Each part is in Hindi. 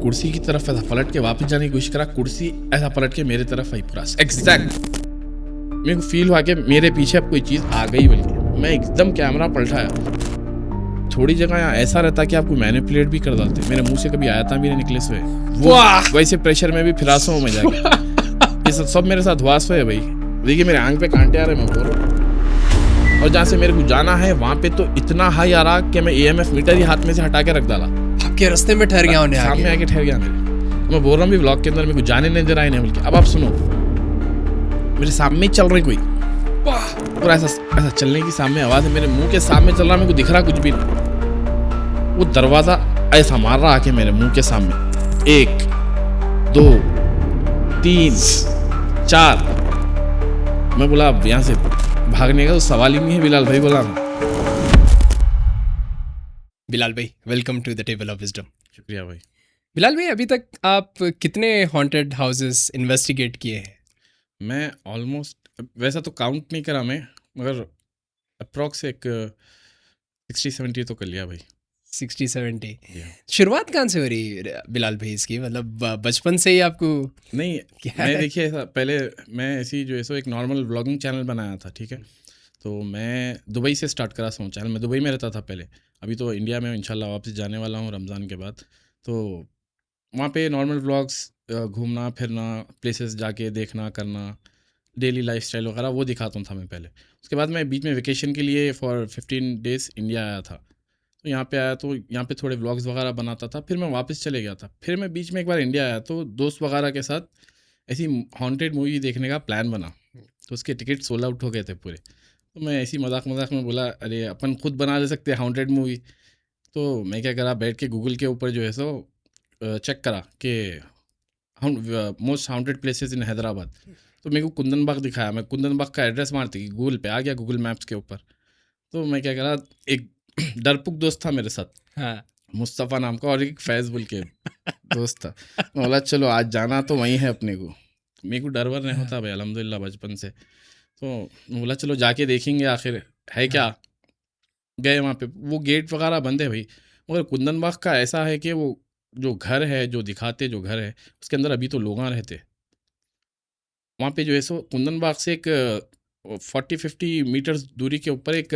कुर्सी की तरफ ऐसा पलट के वापस जाने की कोशिश करा, कुर्सी ऐसा पलट के मेरे तरफ आई पूरा एग्जैक्ट। मेरे को फील हुआ कि मेरे पीछे अब कोई चीज़ आ गई, बल्कि मैं एकदम कैमरा पलटाया। थोड़ी जगह यहाँ ऐसा रहता कि आपको मैनिपुलेट भी कर डालते, मेरे मुंह से कभी आया था मेरे निकले से वो वैसे प्रेशर में भी फिरासा हूँ मैं जाके। ये सब मेरे साथ हुआ है भाई। देखिए मेरे आंख पे कांटे आ रहे, मैं बोल रहा हूँ। और जहाँ से मेरे को जाना है वहाँ पे तो इतना हाई आ रहा कि मैं EMF मीटर ही हाथ में से हटा के रख डाला। आपके रास्ते में ठहर गया होने सामने आके ठहर गया मेरे। मैं बोल रहा हूँ भी ब्लॉक के अंदर मेरे को जाने नहीं दे रहा है नहीं, बल्कि अब आप सुनो, मेरे सामने ही चल रही कोई पूरा ऐसा चलने की सामने आवाज है, मेरे मुंह के सामने चल रहा, मेरे को दिख रहा कुछ भी नहीं। वो दरवाजा ऐसा मार रहा आके मेरे मुंह के सामने, 1 2 3 4। मैं बोला अब यहाँ से भागने का तो सवाल ही नहीं है। बिलाल भाई बोला। बिलाल भाई, welcome to the table of wisdom. शुक्रिया भाई। बिलाल भाई, अभी तक आप कितने हॉन्टेड हाउसेस इन्वेस्टिगेट किए हैं? मैं ऑलमोस्ट, वैसा तो काउंट नहीं करा मैं, मगर अप्रॉक्स एक 60-70 तो कर लिया भाई। 60-70। शुरुआत कहाँ से हो रही है बिलाल भाई इसकी? मतलब बचपन से ही आपको? नहीं, मैं देखिए ऐसा पहले मैं ऐसी जो ऐसा एक नॉर्मल व्लॉगिंग चैनल बनाया था, ठीक है। तो मैं दुबई से स्टार्ट करा था चैनल। मैं दुबई में रहता था पहले, अभी तो इंडिया में इंशाल्लाह वापस जाने वाला हूँ रमज़ान के बाद। तो वहाँ पे नॉर्मल व्लॉग्स, घूमना फिरना, प्लेसेस जाके देखना करना, डेली लाइफस्टाइल वगैरह वो दिखाता था मैं पहले। उसके बाद मैं बीच में वेकेशन के लिए फॉर 15 डेज़ इंडिया आया था। तो यहाँ पे आया तो यहाँ पे थोड़े व्लॉग्स वगैरह बनाता था, फिर मैं वापस चले गया था। फिर मैं बीच में एक बार इंडिया आया तो दोस्त वगैरह के साथ ऐसी हॉन्टेड मूवी देखने का प्लान बना। तो उसके टिकट सोल्ड आउट हो गए थे पूरे। तो मैं ऐसी मजाक में बोला अरे अपन खुद बना ले सकते हैं हॉन्टेड मूवी। तो मैं क्या करा, बैठ के गूगल के ऊपर जो है सो चेक करा कि most haunted places in Hyderabad. तो मेरे को कुंदन बाग दिखाया, मैं कुंदन बाग का एड्रेस मारती कि गूगल पे आ गया, गूगल मैप्स के ऊपर। तो मैं क्या करा, एक डरपुक दोस्त था मेरे साथ, हाँ। मुस्तफ़ा नाम का, और एक फैज़ बोल के दोस्त था। मैं बोला चलो आज जाना तो वहीं है अपने को। मेरे को डर वर नहीं होता भाई अल्हम्दुलिल्लाह बचपन से। तो मैं बोला चलो जाके देखेंगे आखिर है क्या। गए वहाँ पे, वो गेट वगैरह बंद है भाई, मगर कुंदन बाग का ऐसा है कि वो जो घर है, जो दिखाते जो घर है, उसके अंदर अभी तो लोग रहते। वहाँ पे जो है सो कुंदन बाग से एक 40-50 मीटर्स दूरी के ऊपर एक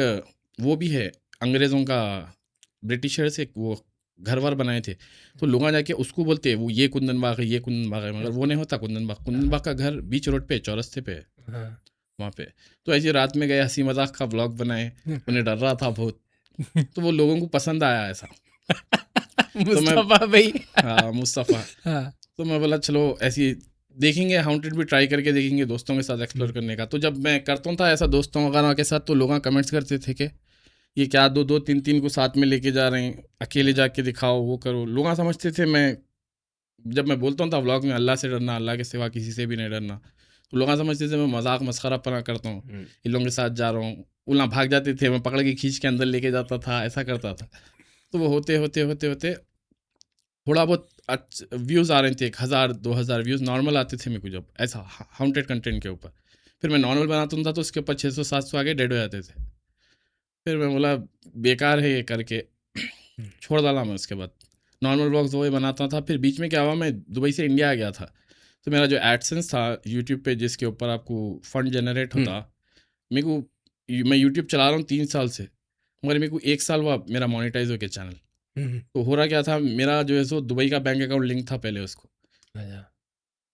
वो भी है, अंग्रेज़ों का, ब्रिटिशर्स एक वो घर वर बनाए थे। तो लोग जाके उसको बोलते हैं वो ये कुंदन बाग है, ये कुंदन बाग है, मगर वो नहीं होता कुंदन बाग। कुंदन बाग का घर बीच रोड पे, चौरस्ते पे है वहाँ पे। तो ऐसे रात में गए, हंसी मजाक का व्लॉग बनाए, उन्हें डर रहा था बहुत। तो वो लोगों को पसंद आया ऐसा। मुस्तफ़ा भाई। हाँ मुस्तफ़ा। तो मैं बोला चलो ऐसी देखेंगे, हाउंटेड भी ट्राई करके देखेंगे, दोस्तों के साथ एक्सप्लोर करने का। तो जब मैं करता था ऐसा दोस्तों वगैरह के साथ, तो लोग कमेंट्स करते थे कि ये क्या 2-2 3-3 को साथ में लेके जा रहे हैं, अकेले जाके दिखाओ, वो करो। लोग समझते थे मैं, जब मैं बोलता था व्लॉग में अल्लाह से डरना, अल्लाह के सिवा किसी से भी नहीं डरना, तो लोग समझते थे मैं मजाक मस्खरा पना करता हूँ, इन लोगों के साथ जा रहा हूँ। उल्ला भाग जाते थे, मैं पकड़ के खींच के अंदर लेके जाता था, ऐसा करता था। तो वो होते होते होते होते थोड़ा बहुत व्यूज़ आ रहे थे, 1000-2000 व्यूज़ नॉर्मल आते थे मेरे को जब ऐसा हाउंटेड कंटेंट के ऊपर। फिर मैं नॉर्मल बनाता था तो उसके ऊपर 600-700 आगे डेड हो जाते थे। फिर मैं बोला बेकार है ये करके छोड़ डाला मैं। उसके बाद नॉर्मल व्लॉग्स वही बनाता था। फिर बीच में क्या हुआ, मैं दुबई से इंडिया आ गया था, तो मेरा जो एडसेंस था यूट्यूब पे, जिसके ऊपर आपको फंड जनरेट होता, मेरे को, मैं यूट्यूब चला रहा हूँ 3 साल से, मगर मेरे को 1 साल हुआ मेरा मोनेटाइज हो गया चैनल। तो हो रहा क्या था, मेरा जो है सो दुबई का बैंक अकाउंट लिंक था पहले उसको।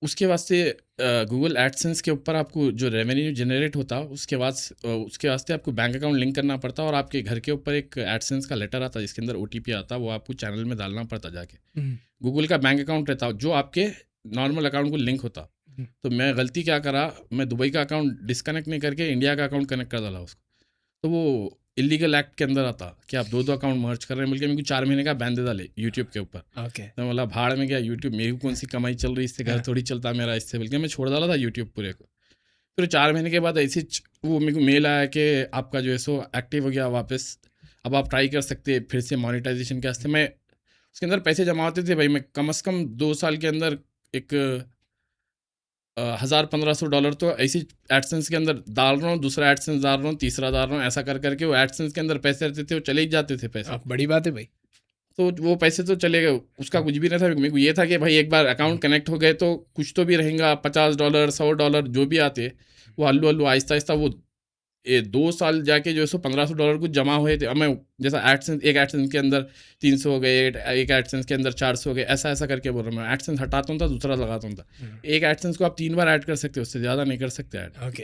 उसके वास्ते गूगल एडसेंस के ऊपर आपको जो रेवेन्यू जनरेट होता, उसके वास्ते आपको बैंक अकाउंट लिंक करना पड़ता, और आपके घर के ऊपर एक एडसेंस का लेटर आता जिसके अंदर OTP आता, वो आपको चैनल में डालना पड़ता जाके। गूगल का बैंक अकाउंट रहता जो आपके नॉर्मल अकाउंट को लिंक होता। तो मैं गलती क्या करा, मैं दुबई का अकाउंट डिस्कनेक्ट नहीं करके इंडिया का अकाउंट कनेक्ट कर डाला उसको। तो वो इलीगल एक्ट के अंदर आता कि आप 2 अकाउंट मर्ज कर रहे हैं, बल्कि मेरे को 4 महीने का बैन दे डाले यूट्यूब के ऊपर। तो बोला भाड़ में गया यूट्यूब, मेरी कौन सी कमाई चल रही, इससे घर थोड़ी चलता मेरा इससे, बल्कि मैं छोड़ डाला था यूट्यूब पूरे को। फिर 4 महीने के बाद ऐसी वो मेरे को मेल आया कि आपका जो है सो एक्टिव हो गया वापस, अब आप ट्राई कर सकते फिर से मोनेटाइजेशन के वास्ते। मैं उसके अंदर पैसे जमा होते थे भाई, मैं कम से कम 2 साल के अंदर एक $1000-1500 तो ऐसी एडसेंस के अंदर डाल रहा हूँ, दूसरा एडसेंस डाल रहा हूँ, तीसरा डाल रहा हूँ, ऐसा कर करके वो एडसेंस के अंदर पैसे रहते थे, वो चले ही जाते थे पैसे। बड़ी बात है भाई। तो वो पैसे तो चले गए, उसका कुछ भी नहीं था। मेरे को ये था कि भाई एक बार अकाउंट कनेक्ट हो गए तो कुछ तो भी रहेगा, $50 $100 जो भी आते वो हल्लू हल्लू आहिस्ता आहिस्ता वो 2 साल जाके जो है सो $1500 कुछ जमा हुए थे। अब मैं जैसा एडसेंस, एक एडसेंस के अंदर 300 हो गए, एक एडसेंस के अंदर 400 हो गए, ऐसा ऐसा करके बोल रहा हूँ मैं। एडसेंस हटाता हूँ था, दूसरा लगाता हूँ था। एक एडसेंस को आप 3 बार ऐड कर सकते हो, उससे ज़्यादा नहीं कर सकते ऐड। ओके।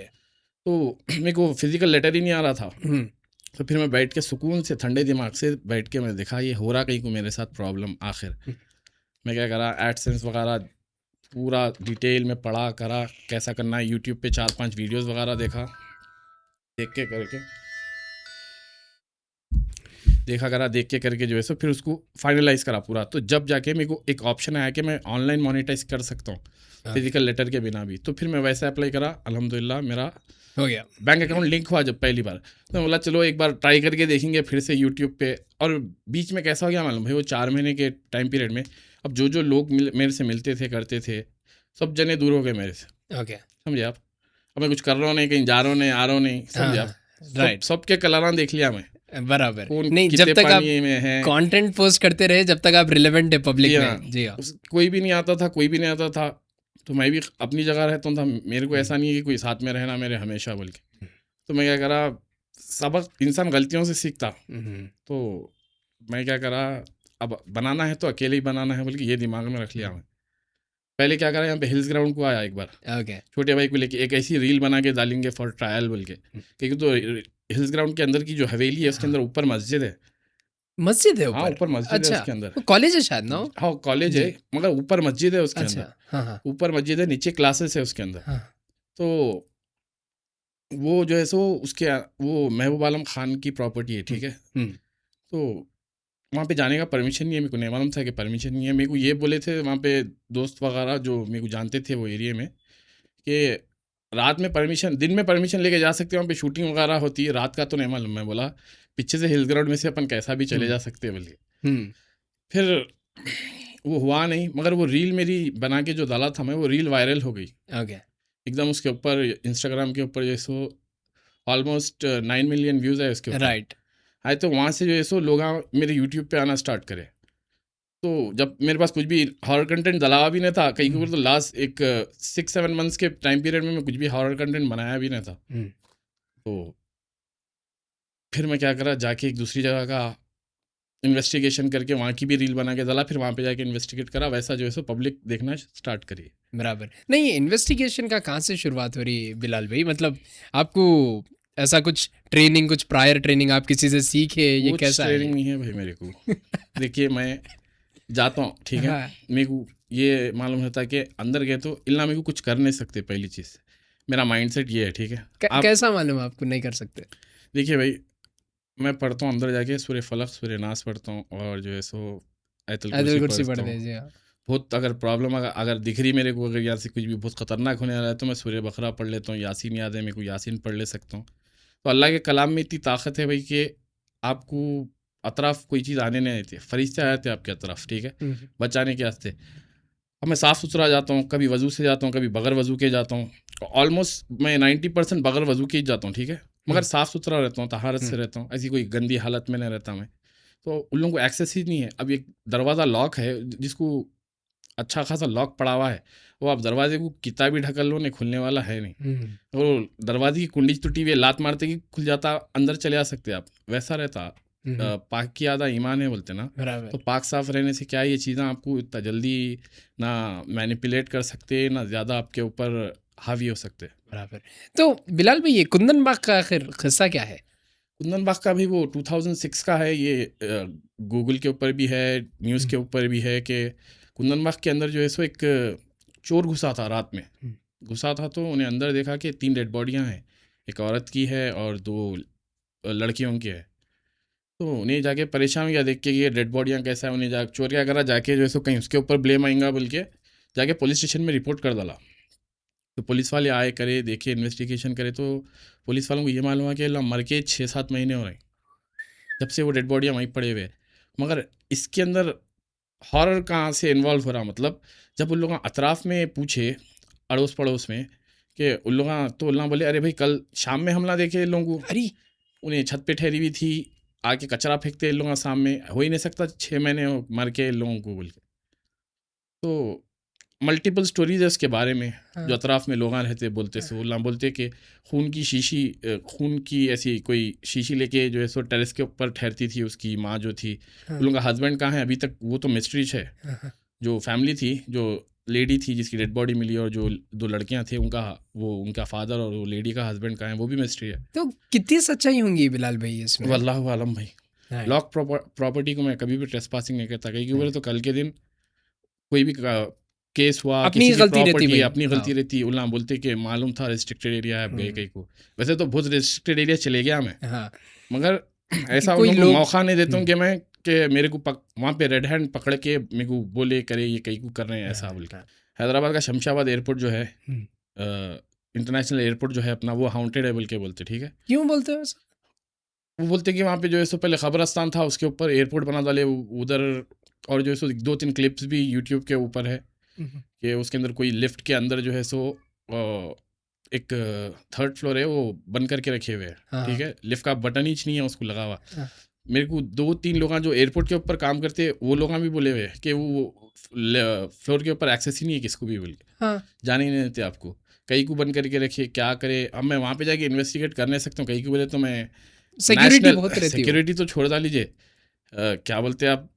तो मेरे को फिजिकल लेटर ही नहीं आ रहा था। तो फिर मैं बैठ के सुकून से ठंडे दिमाग से बैठ के मैं देखा ये हो रहा कहीं को मेरे साथ प्रॉब्लम। आखिर मैं क्या करा, एडसेंस वगैरह पूरा डिटेल में पढ़ा करा, कैसा करना है। यूट्यूब पे 4-5 वीडियोस वगैरह देखा, देख के करके जो है सो फिर उसको फाइनलाइज करा पूरा। तो जब जाके मेरे को एक ऑप्शन आया कि मैं ऑनलाइन मोनेटाइज कर सकता हूँ फिजिकल लेटर के बिना भी। तो फिर मैं वैसे अप्लाई करा, अल्हम्दुलिल्लाह मेरा हो गया। बैंक अकाउंट लिंक हुआ जब पहली बार। तो मैं बोला चलो एक बार ट्राई करके देखेंगे फिर से यूट्यूब पे। और बीच में कैसा हो गया मालूम भाई, वो 4 महीने के टाइम पीरियड में अब जो लोग मेरे से मिलते थे करते थे, सब जने दूर हो गए मेरे से। ओके। समझे आप? अब मैं कुछ कर रहा हूँ नहीं, कहीं जा रहा हूँ नहीं, आ रहा हूँ नहीं, समझे आप? राइट। सबके कलरान देख लिया मैं, बराबर। कौन नहीं, जब कितने तक आप पानी में है। कंटेंट पोस्ट करते रहे, जब तक आप रिलेवेंट है पब्लिक जी में। हाँ, जी हाँ। कोई भी नहीं आता था, कोई भी नहीं आता था। तो मैं भी अपनी जगह रहता था, मेरे को ऐसा नहीं है कि कोई साथ में रहना मेरे हमेशा बोल के। तो मैं क्या करा, सबक इंसान गलतियों से सीखता। तो मैं क्या करा, अब बनाना है तो अकेले ही बनाना है बोल के ये दिमाग में रख लिया मैं। पहले क्या करा, यहाँ पे हिल्स ग्राउंड को आया एक बार, ओके। छोटे भाई को लेके एक ऐसी रील बना के डालेंगे फॉर ट्रायल बोल के। क्योंकि तो हिल्स ग्राउंड के अंदर की जो हवेली है उसके अंदर ऊपर मस्जिद है। मस्जिद है हाँ, ऊपर? ऊपर मस्जिद है अच्छा, उसके अंदर। कॉलेज है शायद ना? हाँ, कॉलेज है मगर ऊपर मस्जिद है उसके अंदर। अच्छा। हाँ हाँ ऊपर मस्जिद है, नीचे क्लासेस है उसके अंदर। हाँ। तो वो जो है सो उसके वो महबूब आलम खान की प्रॉपर्टी है, ठीक है। तो वहाँ पे जाने का परमिशन नहीं है, मेरे को नहीं मालूम था कि परमिशन नहीं है। मेरे को ये बोले थे वहाँ पे दोस्त वगैरह जो मेरे को जानते थे वो एरिया में, कि रात में परमिशन, दिन में परमिशन लेके जा सकते हैं, वहाँ पे शूटिंग वगैरह होती है, रात का तो नहीं मालूम। मैं बोला पीछे से हिल ग्राउंड में से अपन कैसा भी चले जा सकते हैं बोलिए। फिर वो हुआ नहीं, मगर वो रील मेरी बना के जो डाला था मैं, वो रील वायरल हो गई ओके। एकदम। उसके ऊपर इंस्टाग्राम के ऊपर जो है सो ऑलमोस्ट 9 मिलियन व्यूज़ है उसके ऊपर। राइट। आए तो वहाँ से जो है सो लोग मेरे यूट्यूब पे आना स्टार्ट करे। तो जब मेरे पास कुछ भी हॉरर कंटेंट डलावा भी नहीं था कहीं को, तो लास्ट एक 6-7 मंथ्स के टाइम पीरियड में मैं कुछ भी हॉरर कंटेंट बनाया भी नहीं था। तो फिर मैं क्या करा, जाके एक दूसरी जगह का इन्वेस्टिगेशन करके वहाँ की भी रील बना के डाला, फिर वहाँ पे जाके इन्वेस्टिगेट करा, वैसा जो है सो पब्लिक देखना स्टार्ट करी। बराबर। नहीं, इन्वेस्टिगेशन का कहाँ से शुरुआत हो रही है बिलाल भाई? मतलब आपको ऐसा कुछ ट्रेनिंग, कुछ प्रायर ट्रेनिंग आप किसी से सीखे, ये कैसा है? ट्रेनिंग नहीं है भाई मेरे को। देखिए मैं जाता हूँ, ठीक है। मेरे को ये मालूम होता है कि अंदर गए तो इल्ला मेरे को कुछ कर नहीं सकते। पहली चीज़ मेरा माइंडसेट ये है, ठीक है। कैसा मालूम आपको नहीं कर सकते? देखिए भाई, मैं पढ़ता हूँ अंदर जाके सूर्य फलक सूर्य नास पढ़ता हूँ, और जो है सो आयतुल कुर्सी पढ़ पढ़ता दीजिए। हूँ। बहुत अगर प्रॉब्लम अगर दिख रही मेरे को, अगर यहाँ से कुछ भी बहुत ख़तरनाक होने वाला है, तो मैं सूर्य बकरा पढ़ लेता हूँ। यासीन याद है मेरे को, यासीन पढ़ ले सकता हूँ। तो अल्लाह के कलाम में इतनी ताकत है भाई कि आपको अतराफ़ कोई चीज़ आने नहीं देती। फरिश्ते आए थे आपके अतराफ़, ठीक है, बचाने के वास्ते। अब मैं साफ़ सुथरा जाता हूँ, कभी वज़ू से जाता हूँ, कभी बगैर वज़ू के जाता हूँ। ऑलमोस्ट मैं 90% बगैर वज़ू के ही जाता हूँ, ठीक है, मगर साफ़ सुथरा रहता हूँ, तहारत से रहता हूँ, ऐसी कोई गंदी हालत में नहीं रहता मैं। तो उन लोगों को एक्सेस ही नहीं है। अब एक दरवाज़ा लॉक है, जिसको अच्छा खासा लॉक पड़ा हुआ है, वो आप दरवाजे को कितना भी ढकल लो नहीं, खुलने वाला है नहीं। वो दरवाजे की कुंडी टूटी हुई है, लात मारते कि खुल जाता, अंदर चले आ सकते आप, वैसा रहता। पाक की आधा ईमान है बोलते ना। तो पाक साफ रहने से क्या ये चीज़ें आपको इतना जल्दी ना मैनिपुलेट कर सकते, ना ज़्यादा आपके ऊपर हावी हो सकते। बराबर। तो बिलाल भाई, ये कुंदन बाग का आखिर किस्सा क्या है? कुंदन बाग का भी वो 2006 का है। ये गूगल के ऊपर भी है, न्यूज़ के ऊपर भी है कि कुंदन बाग के अंदर जो है सो एक चोर घुसा था, रात में घुसा था। तो उन्हें अंदर देखा कि 3 डेड बॉडियाँ हैं, एक औरत की है और 2 लड़कियों की है। तो उन्हें जाके परेशान हो गया देख के कि ये डेड बॉडियाँ कैसा है। उन्हें चोर क्या करा, जाके जो है सो कहीं उसके ऊपर ब्लेम आएगा बोल के जाके पुलिस स्टेशन में रिपोर्ट कर डाला। तो पुलिस वाले आए, करे, देखे, इन्वेस्टिगेशन करे, तो पुलिस वालों को ये मालूम है कि मर के 6-7 महीने हो रहे हैं जब से वो डेड बॉडियाँ वहीं पड़े हुए। मगर इसके अंदर हॉरर कहाँ से इन्वॉल्व हो रहा, मतलब जब उन लोगों अतराफ़ में पूछे, अड़ोस पड़ोस में, कि उन लोग, तो उन लोग बोले अरे भाई कल शाम में हमला देखे लोगों को। अरे उन्हें छत पे ठहरी हुई थी, आके कचरा फेंकते इन लोगों के सामने, हो ही नहीं सकता 6 महीने मर के इन लोगों को बोल के। तो मल्टीपल स्टोरीज है उसके बारे में, जो अतराफ में लोग रहते बोलते से बोलना बोलते कि खून की शीशी, खून की ऐसी कोई शीशी लेके जो है सो टेरेस के ऊपर ठहरती थी उसकी माँ जो थी। उन लोगों का हस्बैंड कहाँ है अभी तक, वो तो मिस्ट्रीज है। जो फैमिली थी, जो लेडी थी जिसकी डेड बॉडी मिली और जो 2 लड़कियां थे उनका फादर और वो लेडी का हस्बैंड कहाँ है, वो भी मिस्ट्री है। तो कितनी सच्चाई होंगी बिलाल भाई इसमें? वल्लाहु आलम भाई। लॉक प्रॉपर्टी को मैं कभी भी ट्रेसपासिंग नहीं करता, कहीं बोले तो कल के दिन कोई भी केस हुआ, अपनी किसी की गलती रहती प्रॉपर्टी भाई। अपनी गलती रहती, उल्ला बोलते कि मालूम था रिस्ट्रिक्टेड एरिया है, आप गए कहीं को। वैसे तो बहुत रिस्ट्रिक्टेड एरिया चले गया मैं, मगर ऐसा कोई उन लोगों को लोग- मौका नहीं देता हूँ कि मेरे को वहाँ पे रेड हैंड पकड़ के मेरे को बोले करे ये कहीं को कर रहे हैं ऐसा बोल के। हैदराबाद का शमशाबाद एयरपोर्ट जो है, इंटरनेशनल एयरपोर्ट जो है अपना, वो हाउंटेड है बोल के बोलते, ठीक है। क्यों बोलते हो ऐसा? वो बोलते कि वहाँ पे जो है सो पहले खबरस्तान था, उसके ऊपर एयरपोर्ट बना डाले उधर। और जो है सो 2-3 क्लिप्स भी यूट्यूब के ऊपर है कि उसके अंदर कोई लिफ्ट के अंदर जो है सो एक 3rd फ्लोर है वो बंद करके रखे हुए हैं, ठीक है। लिफ्ट का बटन ही नहीं है उसको लगा हुआ। मेरे को 2-3 लोग जो एयरपोर्ट के ऊपर काम करते हैं वो लोग भी बोले हुए कि वो फ्लोर के ऊपर एक्सेस ही नहीं है किसको भी बोल के, जाने ही नहीं देते आपको, कहीं को बंद करके रखिए, क्या करे। अब मैं वहाँ पे जाके इन्वेस्टिगेट कर नहीं सकता हूँ, कहीं को बोले तो मैं सिक्योरिटी बहुत रहती है। सिक्योरिटी तो छोड़ डालीजिए, क्या बोलते हैं आप,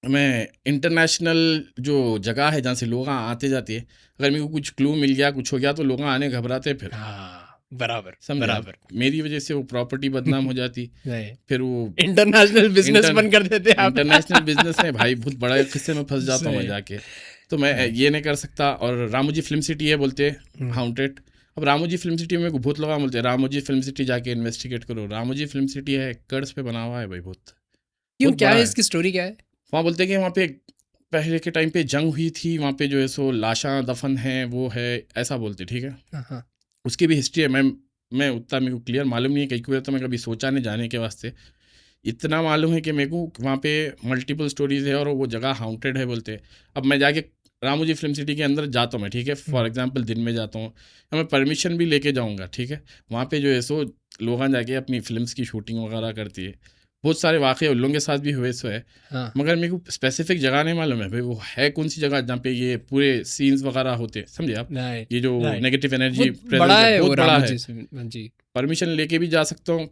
मैं इंटरनेशनल जो जगह है जहाँ से लोग आते जाते हैं, अगर मेरे को कुछ क्लू मिल गया, कुछ हो गया तो लोग आने घबराते फिर। बराबर बराबर मेरी वजह से वो प्रॉपर्टी बदनाम हो जाती, फिर वो इंटरनेशनल बिजनेस बंद कर देते हैं। इंटरनेशनल बिजनेस में भाई बहुत बड़ा किस्से में फंस जाता हूँ मैं जाके, तो मैं ये नहीं कर सकता। और रामोजी फिल्म सिटी है बोलते हैं हाउंटेड। अब रामोजी फिल्म सिटी में बहुत लोग बोलते हैं रामोजी फिल्म सिटी जाके इन्वेस्टिगेट करो। रामोजी फिल्म सिटी है कर्ज पे बना हुआ है भाई, बहुत। क्यों, क्या है इसकी स्टोरी, क्या है? वहाँ बोलते हैं कि वहाँ पे पहले के टाइम पे जंग हुई थी, वहाँ पे जो है सो लाशा दफन है, वो है, ऐसा बोलते, ठीक है। उसकी भी हिस्ट्री है, मैं उतना मेरे को क्लियर मालूम नहीं है, कहीं को तो मैं कभी सोचा नहीं जाने के वास्ते। इतना मालूम है कि मेरे को वहाँ पे मल्टीपल स्टोरीज है और वो जगह हाउंटेड है बोलते। अब मैं जाके रामोजी फिल्म सिटी के अंदर जाता हूँ मैं, ठीक है, फॉर एग्जांपल दिन में जाता हूँ, मैं परमिशन भी लेके जाऊँगा, ठीक है। वहाँ पे जो है सो लोग जाके अपनी फिल्म्स की शूटिंग वगैरह करती है, बहुत सारे वाक़े उन लोगों के साथ भी हुए सो है। मगर मेरे को स्पेसिफिक जगह नहीं मालूम है भाई वो है कौन सी जगह जहाँ पे ये पूरे सीन्स वगैरह होते हैं, समझे आप। ये जो नेगेटिव एनर्जी बड़ा है, बहुत बड़ा है, जी। परमिशन लेके भी जा सकता हूँ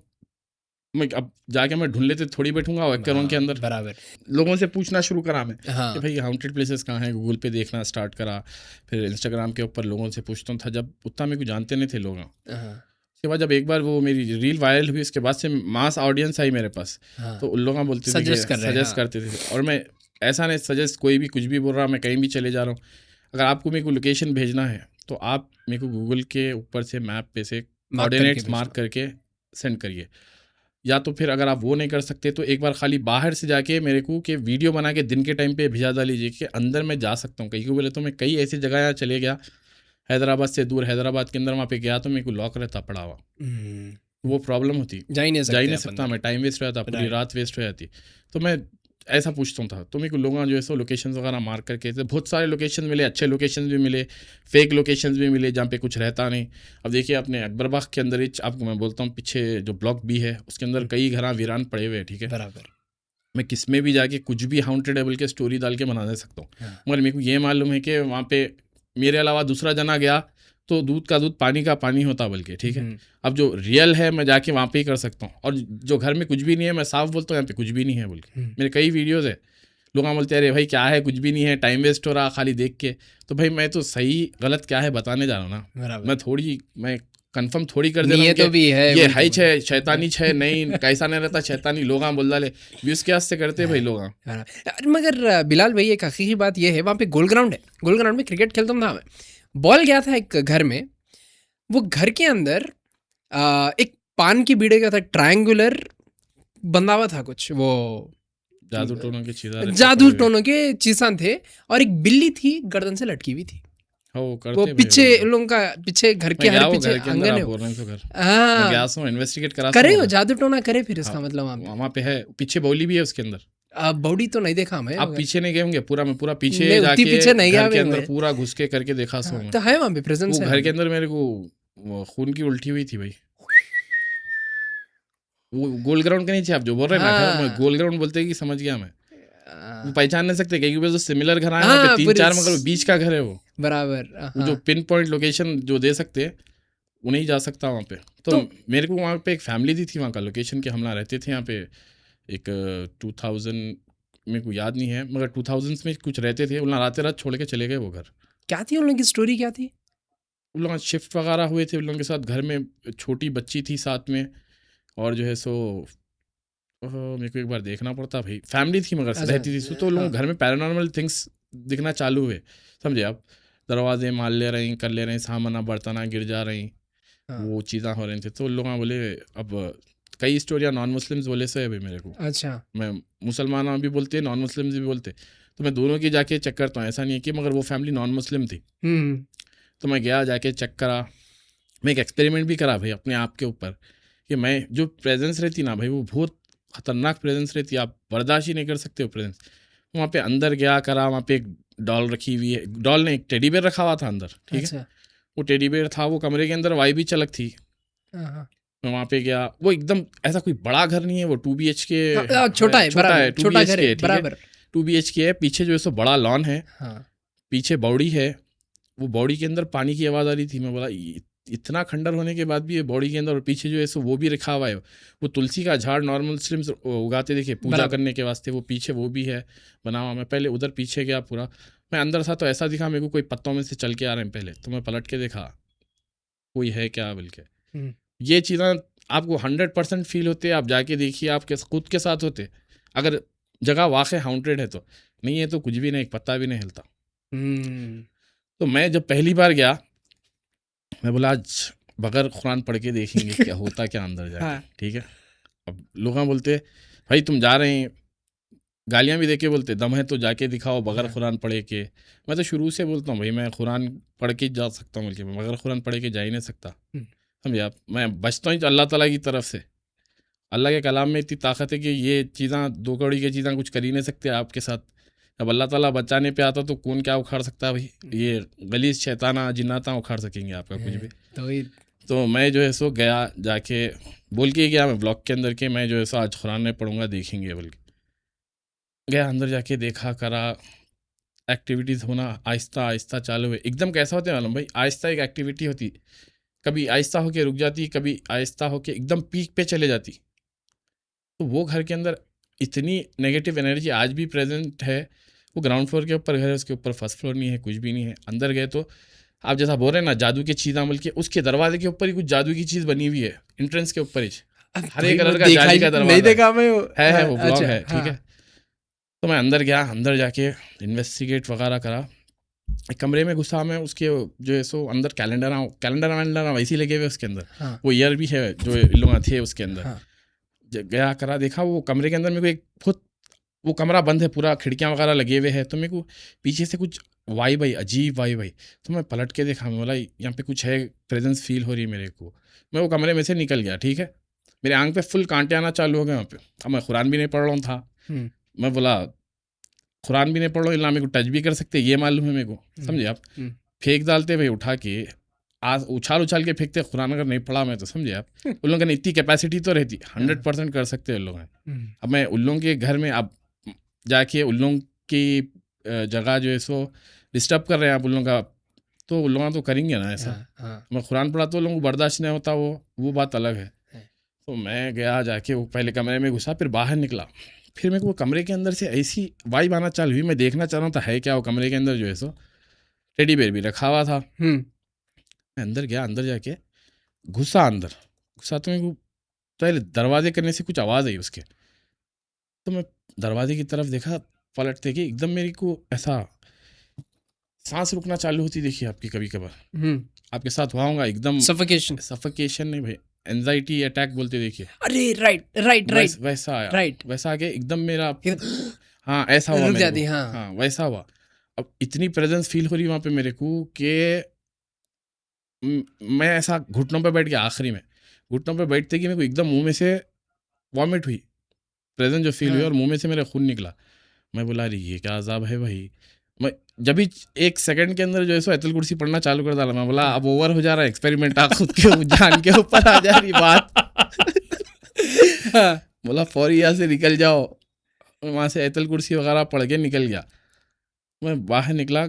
मैं। अब जाके मैं ढूंढ लेते थोड़ी बैठूंगा वैक्यूम के अंदर, बराबर लोगों से पूछना शुरू करा मैं कि भाई हाउंटेड प्लेसेस कहाँ हैं, गूगल पे देखना स्टार्ट करा, फिर इंस्टाग्राम के ऊपर लोगों से पूछता था, जब उतना मेरे को जानते नहीं थे लोग। उसके बाद जब एक बार वो मेरी रील वायरल हुई, उसके बाद से मास ऑडियंस आई मेरे पास, तो उन लोग बोलते थे सजेस्ट करते थे। और मैं ऐसा नहीं सजेस्ट, कोई भी कुछ भी बोल रहा, मैं कहीं भी चले जा रहा हूँ, अगर आपको मेरे को लोकेशन भेजना है तो आप मेरे को गूगल के ऊपर से मैप पे से कोऑर्डिनेट्स मार्क करके सेंड करिए। या तो फिर अगर आप वो नहीं कर सकते तो एक बार खाली बाहर से जाके मेरे को कि वीडियो बना के दिन के टाइम पे भिजा डालीजिए कि अंदर मैं जा सकता हूँ। कहीं को बोले तो मैं कई ऐसी जगह यहाँ चले गया हैदराबाद से दूर, हैदराबाद के अंदर वहाँ पे गया तो मेरे को लॉक रहता पड़ा हुआ, वो प्रॉब्लम होती, जा ही नहीं सकता मैं, टाइम वेस्ट हो जाता, पूरी रात वेस्ट हो जाती। तो मैं ऐसा पूछता था, तो मेरे को लोग जो है सो लोकेशन वगैरह मार्क करके, तो बहुत सारे लोकेशन मिले, अच्छे लोकेशन भी मिले, फेक लोकेशन भी मिले जहाँ पे कुछ रहता नहीं। अब देखिए अपने अकबरबाग के अंदर ही आपको मैं बोलता हूँ, पीछे जो ब्लॉक भी है उसके अंदर कई घर वीरान पड़े हुए हैं, ठीक है। बराबर मैं किस में भी जाके कुछ भी हाउंटेड एबल के स्टोरी डाल के बना दे सकता हूँ, मगर मेरे को ये मालूम है कि वहाँ पे मेरे अलावा दूसरा जना गया तो दूध का दूध पानी का पानी होता बल्कि, ठीक है। अब जो रियल है मैं जाके वहाँ पे ही कर सकता हूँ, और जो घर में कुछ भी नहीं है मैं साफ बोलता हूँ यहाँ पे कुछ भी नहीं है बोल के। मेरे कई वीडियोज़ है, लोग बोलते हैं अरे भाई क्या है, कुछ भी नहीं है, टाइम वेस्ट हो रहा खाली देख के। तो भाई मैं तो सही गलत क्या है बताने जा रहा हूँ ना, मैं कंफर्म थोड़ी कर दे रहा हूँ तो ये है छे शैतानी छे नहीं, कैसा नहीं रहता शैतानी, लोग बोल डाले व्यूज के से करते भाई लोग। मगर बिलाल भाई एक हकीकी बात ये है, वहाँ पे गोल ग्राउंड है, गोल ग्राउंड में क्रिकेट खेलता था मैं, बॉल गया था एक घर में, वो घर के अंदर एक पान की बीड़े का था, ट्रायंगुलर बंधा हुआ था कुछ, वो जादू टोनों के चीसान थे, और एक बिल्ली थी गर्दन से लटकी हुई थी, वो पीछे लोगों का पीछे घर के हर पीछे आंगन है। हाँ इन्वेस्टिगेट करा करे हो, जादू टोना करे, फिर इसका मतलब वहाँ पे है, पीछे बौली भी है उसके अंदर। बॉडी तो नहीं देखा मैं, आप पीछे नहीं गए होंगे, पूरा मैं पूरा पीछे जाके पीछे नहीं गया, घर के अंदर पूरा घुस के करके देखा सो मैं, तो है वहाँ पे प्रेजेंस है। घर के अंदर मेरे को खून की उल्टी हुई थी भाई, वो गोल्ड ग्राउंड के नीचे आप जो बोल रहे हैं ना हाँ। घर, मैं गोल्ड ग्राउंड बोलते हैं कि समझ गया मैं, हाँ, वो पहचान नहीं सकते क्योंकि वो सिमिलर घर आए वहाँ पे 3-4 मगर वो बीच का घर है वो बराबर। वो जो पिन पॉइंट लोकेशन जो दे सकते हैं वो नहीं जा सकता वहाँ पे। तो मेरे को वहाँ पे एक फैमिली दी थी वहाँ का लोकेशन के, हम लोग रहते थे यहाँ पे एक 2000 मेरे को याद नहीं है मगर 2000s में कुछ रहते थे, उन लोग रात रात छोड़ के चले गए वो घर। क्या थी उन लोगों की स्टोरी, क्या थी? उन लोग शिफ्ट वगैरह हुए थे, उन लोगों के साथ घर में छोटी बच्ची थी साथ में, और जो है सो मेरे को एक बार देखना पड़ता भाई, फैमिली थी मगर रहती थी तो लोग घर में पैरानॉर्मल थिंग्स दिखना चालू हुए, समझे आप, दरवाजे मार ले रहे हैं, कर ले रहे हैं, सामाना बर्तना गिर जा रही, वो चीज़ें हो रही थी। तो लोग बोले, अब कई स्टोरियाँ नॉन मुस्लिम्स बोले से अभी मेरे को, अच्छा, मैं मुसलमान भी बोलते नॉन मुस्लिम्स भी बोलते, तो मैं दोनों की जाके चेक करता हूँ, ऐसा नहीं है कि, मगर वो फैमिली नॉन मुस्लिम थी। तो मैं गया जाके चेक करा, मैं एक एक्सपेरिमेंट भी करा भाई अपने आप के ऊपर कि मैं जो प्रेजेंस रहती ना भाई वो बहुत खतरनाक प्रेजेंस रहती है, आप बर्दाश्त ही नहीं कर सकते हो प्रेजेंस। वहाँ पे अंदर गया करा, वहाँ पे एक डॉल रखी हुई है, डॉल ने एक टेडी बेयर रखा हुआ था अंदर, ठीक है, वो टेडी बेयर था, वो कमरे के अंदर वाइब भी चलक थी। मैं वहाँ पे गया, वो एकदम ऐसा कोई बड़ा घर नहीं है, वो 2 BHK छोटा है, छोटा घर है, बराबर 2 BHK है, पीछे जो है सो बड़ा लॉन है, पीछे बॉडी है, वो बॉडी के अंदर पानी की आवाज़ आ रही थी। मैं बोला इतना खंडर होने के बाद भी ये बॉडी के अंदर, और पीछे जो है सो वो भी रखा हुआ है, वो तुलसी का झाड़ नॉर्मल मुस्लिम्स उगाते देखे पूजा करने के वास्ते, वो पीछे वो भी है बना हुआ। मैं पहले उधर पीछे गया पूरा, मैं अंदर था तो ऐसा दिखा मेरे को कोई पत्तों में से चल के आ रहे हैं पहले, तो मैं पलट के देखा कोई है क्या बोल के। ये चीज़ें आपको 100% फील होते, आप जाके देखिए, आपके खुद के साथ होते, अगर जगह वाकई हाउंटेड है तो, नहीं है तो कुछ भी नहीं, पत्ता भी नहीं हिलता। तो मैं जब पहली बार गया, मैं बोला आज बगैर कुरान पढ़ के देखेंगे क्या होता क्या अंदर जाके, ठीक है। अब लोग बोलते भाई तुम जा रहे हैं, गालियाँ भी देके बोलते दम है तो जाके दिखाओ बगैर कुरान पढ़े के। मैं तो शुरू से बोलता हूँ भाई मैं कुरान पढ़ के जा सकता हूँ, बल्कि मैं बगैर कुरान पढ़े के जा ही नहीं सकता, समझे आप। मैं बचता हूँ अल्लाह ताला की तरफ से, अल्लाह के कलाम में इतनी ताकत है कि ये चीज़ें 2 कौड़ी की चीज़ें कुछ कर ही नहीं सकते आपके साथ। अब अल्लाह ताला बचाने पे आता तो कौन क्या उखाड़ सकता है भाई, ये गलीज शैताना जिन्नाता उखाड़ सकेंगे आपका कुछ भी। तो मैं जो है सो गया, जाके बोल के गया मैं ब्लॉक के अंदर के, मैं जो है सो आज कुरान नहीं पढ़ूंगा देखेंगे बोल के गया। अंदर जाके देखा करा, एक्टिविटीज़ होना आहिस्ता आहिस्ता चालू हुए। एकदम कैसा होता है मालूम भाई, आहिस्ता एक एक्टिविटी होती, कभी आहिस्ता होके रुक जाती, कभी आहिस्ता होके एकदम पीक पे चले जाती। तो वो घर के अंदर इतनी नेगेटिव एनर्जी आज भी प्रेजेंट है। वो ग्राउंड फ्लोर के ऊपर घर है, उसके ऊपर फर्स्ट फ्लोर नहीं है, कुछ भी नहीं है। अंदर गए तो आप जैसा बोल रहे हैं ना जादू की चीज़, बल्कि उसके दरवाजे के ऊपर ही कुछ जादू की चीज़ बनी हुई है, एंट्रेंस के ऊपर ही हरे कलर का जाली का दरवाजा, नहीं देखा मैं, है वो ब्लॉक है, ठीक है। तो मैं अंदर गया, अंदर जाके इन्वेस्टिगेट वगैरह करा, एक कमरे में घुसा मैं, उसके जो है सो अंदर कैलेंडर वैसे लगे हुए उसके अंदर, वो ईयर भी है जो लोग थे उसके अंदर। गया करा, देखा वो कमरे के अंदर मेरे को एक खुद वो कमरा बंद है पूरा, खिड़कियाँ वगैरह लगे हुए हैं, तो मेरे को पीछे से कुछ वाई भाई अजीब वाई भाई, तो मैं पलट के देखा, मैं बोला यहाँ पे कुछ है, प्रेजेंस फील हो रही है मेरे को। मैं वो कमरे में से निकल गया, ठीक है, मेरे आंख पे फुल कांटे आना चालू हो गए वहाँ पे। अब मैं कुरान भी नहीं पढ़ रहा था, मैं बोला कुरान भी नहीं पढ़ रहा हूँ, मेरे को टच भी कर सकते ये मालूम है मेरे को, समझे आप। फेंक डालते भाई उठा के, आज उछाल के फेंकते कुरान, अगर नहीं पढ़ा मैं तो समझे आप। उन लोगों ने इतनी कैपेसिटी तो रहती 100% कर सकते हैं उन लोग। अब मैं उन लोगों के घर में अब जाके उन लोगों की जगह जो है सो डिस्टर्ब कर रहे हैं आप उन लोगों का, तो उन लोग तो करेंगे ना ऐसा। मैं कुरान पढ़ा तो उन लोगों को बर्दाश्त नहीं होता, वो बात अलग है। तो मैं गया जाके वो पहले कमरे में घुसा, फिर बाहर निकला, फिर मेरे को वो कमरे के अंदर से ऐसी वाइब आना चालू हुई, मैं देखना चाह रहा था है क्या वो कमरे के अंदर जो है सो टेडी बेयर भी रखा हुआ था। मैं अंदर गया, अंदर जाके घुसा तो मेरे को पहले दरवाजे करने से कुछ आवाज़ आई उसके, तो मैं दरवाजे की तरफ देखा, पलटते कि एकदम मेरे को ऐसा सांस रुकना चालू होती देखिए आपकी, कभी कभार आपके साथ हुआ होगा, एकदम सफोकेशन नहीं भाई, एंजाइटी अटैक बोलते देखिए। अरे राइट वैसा आया, वैसा आके एकदम मेरा हाँ ऐसा हुआ मेरे को, हाँ वैसा हुआ। अब इतनी प्रेजेंस फील हो रही वहाँ पे मेरे को कि मैं ऐसा घुटनों पे बैठ गया, आखिरी में घुटनों पे बैठते कि मेरे को एकदम मुंह में से वॉमिट हुई, प्रेजेंट जो फील हुई, और मुंह में से मेरा खून निकला। मैं बोला अरे ये क्या अजाब है भाई। मैं जब भी 1 सेकंड के अंदर जो है सो आयतुल कुर्सी पढ़ना चालू कर डाला, मैं बोला अब ओवर हो जा रहा है एक्सपेरिमेंट, आप खुद के जान के ऊपर आ जा रही बात। बोला फौरी यहाँ से निकल जाओ। वहाँ से आयतल कुर्सी वगैरह पढ़ के निकल गया। मैं बाहर निकला,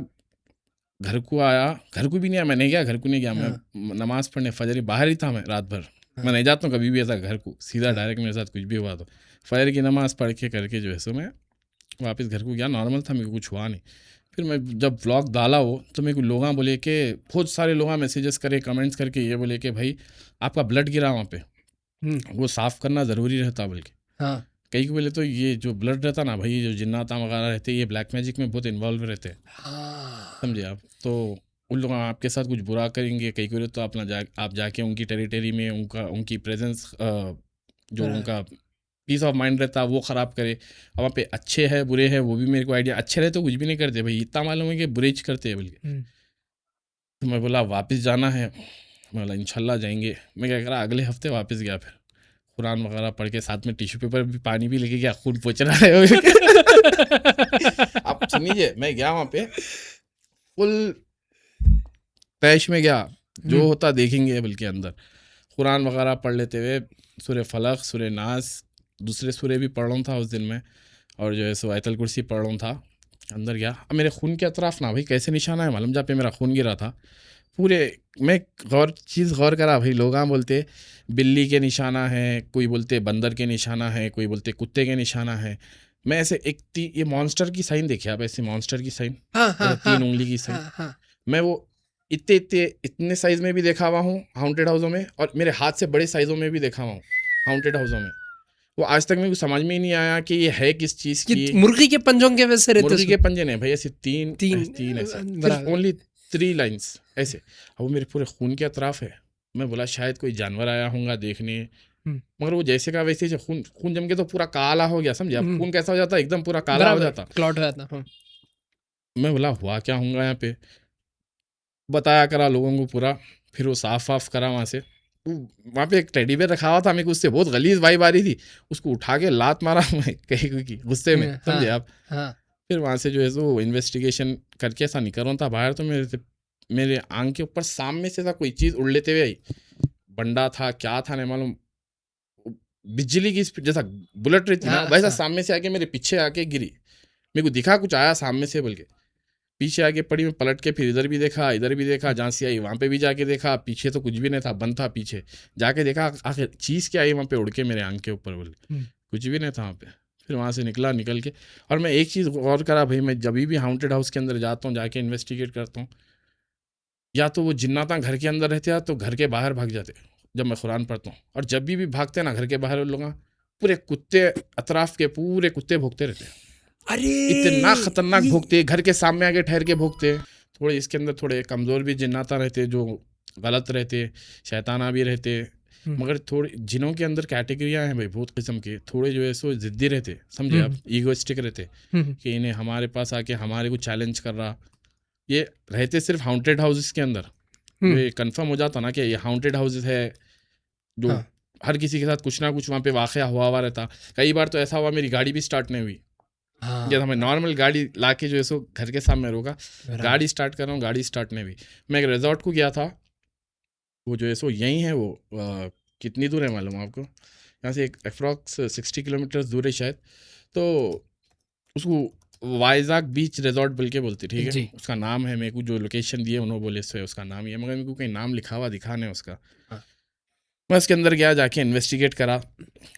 घर को आया, घर को भी नहीं आया, मैं नहीं गया, घर को नहीं गया, मैं नमाज़ पढ़ने फजर बाहर ही था मैं रात भर। मैं नहीं जाता हूँ कभी भी ऐसा घर को, सीधा डायरेक्ट मेरे साथ कुछ भी हुआ तो फजर की नमाज़ पढ़ के करके जो है सो मैं वापस घर को गया। नॉर्मल था, मेरे को कुछ हुआ नहीं। फिर मैं जब व्लॉग डाला वो तो मेरे को लोग बोले कि बहुत सारे लोग मैसेजेस करे, कमेंट्स करके ये बोले कि भाई आपका ब्लड गिरा वहाँ पे, वो साफ़ करना ज़रूरी रहता। बल्कि कई को बोले तो ये जो ब्लड रहता ना भाई, जो जिन्नाता वगैरह रहते ये ब्लैक मैजिक में बहुत इन्वॉल्व रहते हैं, समझे आप। तो उन लोग आपके साथ कुछ बुरा करेंगे, कई को तो अपना आप जाके उनकी टेरिटरी में उनकी प्रेजेंस जो उनका पीस ऑफ माइंड रहता है वो ख़राब करे। अब वहाँ पे अच्छे हैं बुरे हैं वो भी मेरे को आइडिया, अच्छे रहे तो कुछ भी नहीं करते भाई, इतना मालूम है कि बुरे ही करते हैं बल्कि। तो मैं बोला वापस जाना है, मैं बोला इंशाल्लाह जाएंगे। मैं क्या करा अगले हफ्ते वापस गया, फिर कुरान वगैरह पढ़ के साथ में टिश्यू पेपर भी पानी भी लेके गया, खून पोंछ रहा है। आप सुनिए, मैं गया वहाँ पे फुल तैश में गया, जो होता देखेंगे बल्कि अंदर कुरान वगैरह पढ़ लेते हुए, सूरह फलक, सूरह नास, दूसरे सूरह भी पढ़ रहा था उस दिन में, और जो है सो आयतल कुर्सी पढ़ रहा था। अंदर गया, अब मेरे खून के अतराफ़ ना भाई कैसे निशाना है मालूम, जहाँ पे मेरा खून गिरा था पूरे, मैं गौर करा भाई, लोग बोलते बिल्ली के निशाना है, कोई बोलते बंदर के निशाना है, कोई बोलते कुत्ते के निशाना है। मैं ऐसे ये मॉन्स्टर की साइन देखी आप, ऐसे मॉन्स्टर की साइन, 3 उंगली की साइन, मैं वो इतने साइज़ में भी देखा हुआ हूँ हाउंटेड हाउसों में, और मेरे हाथ से बड़े साइज़ों में भी देखा हुआ हूँ हाउंटेड हाउसों में। वो आज तक मेरे को समझ में ही नहीं आया कि ये है किस चीज़ की। मुर्गी के पंजों के वैसे रहते, मुर्गी के पंजे नहीं भाई, ऐसे तीन ऐसे, सिर्फ ओनली 3 लाइन्स ऐसे। अब वो मेरे पूरे खून के अतराफ है। मैं बोला शायद कोई जानवर आया होगा देखने, मगर वो जैसे का वैसे ही खून जम के तो पूरा काला हो गया, समझे आप। खून कैसा हो जाता है, एकदम पूरा काला हो जाता, क्लॉट हो जाता। मैं बोला हुआ क्या होगा यहाँ पे, बताया करा लोगों को पूरा। फिर वो साफ करा वहाँ से। वहाँ पे एक टेडी बेयर रखा हुआ था, मेरे को उससे बहुत गलीज वाइब आ रही थी, उसको उठा के लात मारा मैं कहीं गुस्से में, समझे आप। फिर वहाँ से जो है वो इन्वेस्टिगेशन करके ऐसा निकल रहा था बाहर, तो मेरे आंख के ऊपर सामने से था कोई चीज़ उड़ लेते हुए आई, बंडा था क्या था नहीं मालूम, बिजली की जैसा बुलेट रही थी ना वैसा सामने से आके मेरे पीछे आके गिरी। मेरे को दिखा कुछ आया सामने से, बल्कि पीछे आके पड़ी, मैं पलट के फिर इधर भी देखा, जहाँ से आई वहाँ पे भी जाके देखा, पीछे तो कुछ भी नहीं था, बंद था। पीछे जाके देखा आखिर चीज़ क्या आई वहाँ पे उड़ के मेरे आंख के ऊपर, बोले कुछ भी नहीं था वहाँ पे। फिर वहाँ से निकल के, और मैं एक चीज़ गौर करा भाई, मैं जब भी हाउंटेड हाउस के अंदर जाता हूँ, जाके इन्वेस्टिगेट करता हूँ, या तो वो जिन्नाता घर के अंदर रहते हैं तो घर के बाहर भाग जाते जब मैं कुरान पढ़ता हूँ, और जब भी भागते ना घर के बाहर, उन लोग पूरे कुत्ते अतराफ के पूरे कुत्ते भोगते रहते हैं। अरे इतना खतरनाक भोगते, घर के सामने आके ठहर के भोगते। थोड़े इसके अंदर थोड़े कमज़ोर भी जिन्नाता रहते, जो गलत रहते, शैताना भी रहते, मगर थोड़े जिनों के अंदर कैटेगरियाँ हैं भाई बहुत किस्म के। थोड़े जो है सो ज़िद्दी रहते, समझे आप, ईगोइस्टिक रहते कि इन्हें हमारे पास आके हमारे को चैलेंज कर रहा। ये रहते सिर्फ हाउंटेड हाउसेस के अंदर। ये कंफर्म हो जाता ना कि ये हाउंटेड हाउसेस है, जो हर किसी के साथ कुछ ना कुछ वहाँ पे वाक़या हुआ रहता। कई बार तो ऐसा हुआ मेरी गाड़ी भी स्टार्ट नहीं हुई, जब हमें नॉर्मल गाड़ी लाके जो है सो घर के सामने रोका, गाड़ी स्टार्ट कर रहा हूँ, गाड़ी स्टार्ट नहीं हुई। मैं एक रिजॉर्ट को गया था, वो जो है सो यहीं है, वो कितनी दूर है मालूम आपको, यहाँ से एक अप्रॉक्स 60 किलोमीटर दूर है शायद। तो उसको वाइजाग बीच रिजॉर्ट बोल के बोलते, ठीक है, उसका नाम है। मेरे को जो लोकेशन दिए उन्होंने बोले से उसका नाम ही है, मगर मेरे को कहीं नाम लिखा हुआ दिखा नहीं उसका। मैं उसके अंदर गया, जाके इन्वेस्टिगेट करा।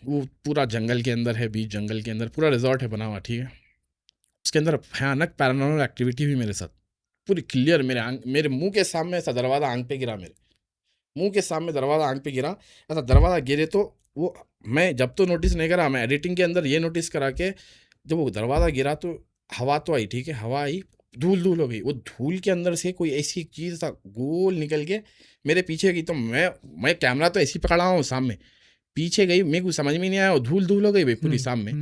वो पूरा जंगल के अंदर है, बीच जंगल के अंदर पूरा रिजॉर्ट है बना हुआ, ठीक है। उसके अंदर भयानक पैरानॉर्मल एक्टिविटी हुई मेरे साथ, पूरी क्लियर। मेरे मुंह के सामने ऐसा दरवाज़ा आंख पे गिरा, मेरे मुंह के सामने दरवाज़ा आंख पे गिरा। ऐसा दरवाज़ा गिरे तो वो मैं जब तो नोटिस नहीं करा, मैं एडिटिंग के अंदर ये नोटिस करा कि जब वो दरवाज़ा गिरा तो हवा तो आई, ठीक है, हवा आई, धूल हो गई। वो धूल के अंदर से कोई ऐसी चीज़ था गोल निकल के मेरे पीछे गई। तो मैं कैमरा तो ऐसी पकड़ा हूँ सामने, पीछे गई, मेरे को समझ में नहीं आया, वो धूल हो गई भाई पूरी सामने।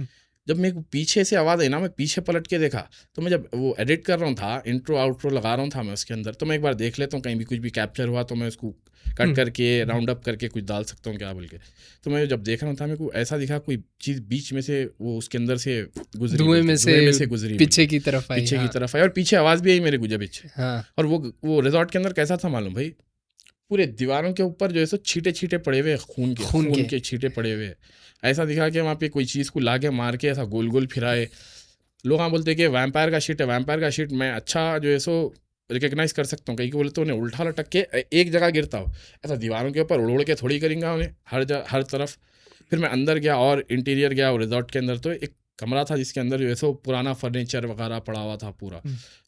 जब मेरे को पीछे से आवाज़ आई ना, मैं पीछे पलट के देखा, तो मैं जब वो एडिट कर रहा था, इंट्रो आउट्रो लगा रहा था मैं उसके अंदर, तो मैं एक बार देख लेता हूँ कहीं भी कुछ भी कैप्चर हुआ तो मैं उसको कट करके राउंड अप करके कुछ डाल सकता हूँ क्या बोल के। तो मैं जब देख रहा था, मेरे को ऐसा दिखा कोई चीज़ बीच में से वो उसके अंदर से गुजरी, धुएं में से गुजरी, पीछे की तरफ आई, और पीछे आवाज़ भी आई मेरे गुजर पीछे। और वो रिजॉर्ट के अंदर कैसा था मालूम भाई, पूरे दीवारों के ऊपर जो है सो छींटे छींटे पड़े हुए खून के छींटे पड़े हुए। ऐसा दिखा कि वहाँ पे कोई चीज़ को लाके मार के ऐसा गोल गोल फिराए। लोग हाँ बोलते कि वैम्पायर का शीट है, वैम्पायर का शीट मैं अच्छा जो है सो रिकग्नाइज कर सकता हूँ। कहीं को बोले तो उन्हें उल्टा लटक के एक जगह गिरता हो, ऐसा दीवारों के ऊपर उड़ के थोड़ी करेंगे उन्हें हर तरफ। फिर मैं अंदर गया और इंटीरियर गया और रिजॉर्ट के अंदर, तो एक कमरा था जिसके अंदर जो है सो पुराना फर्नीचर वगैरह पड़ा हुआ था पूरा।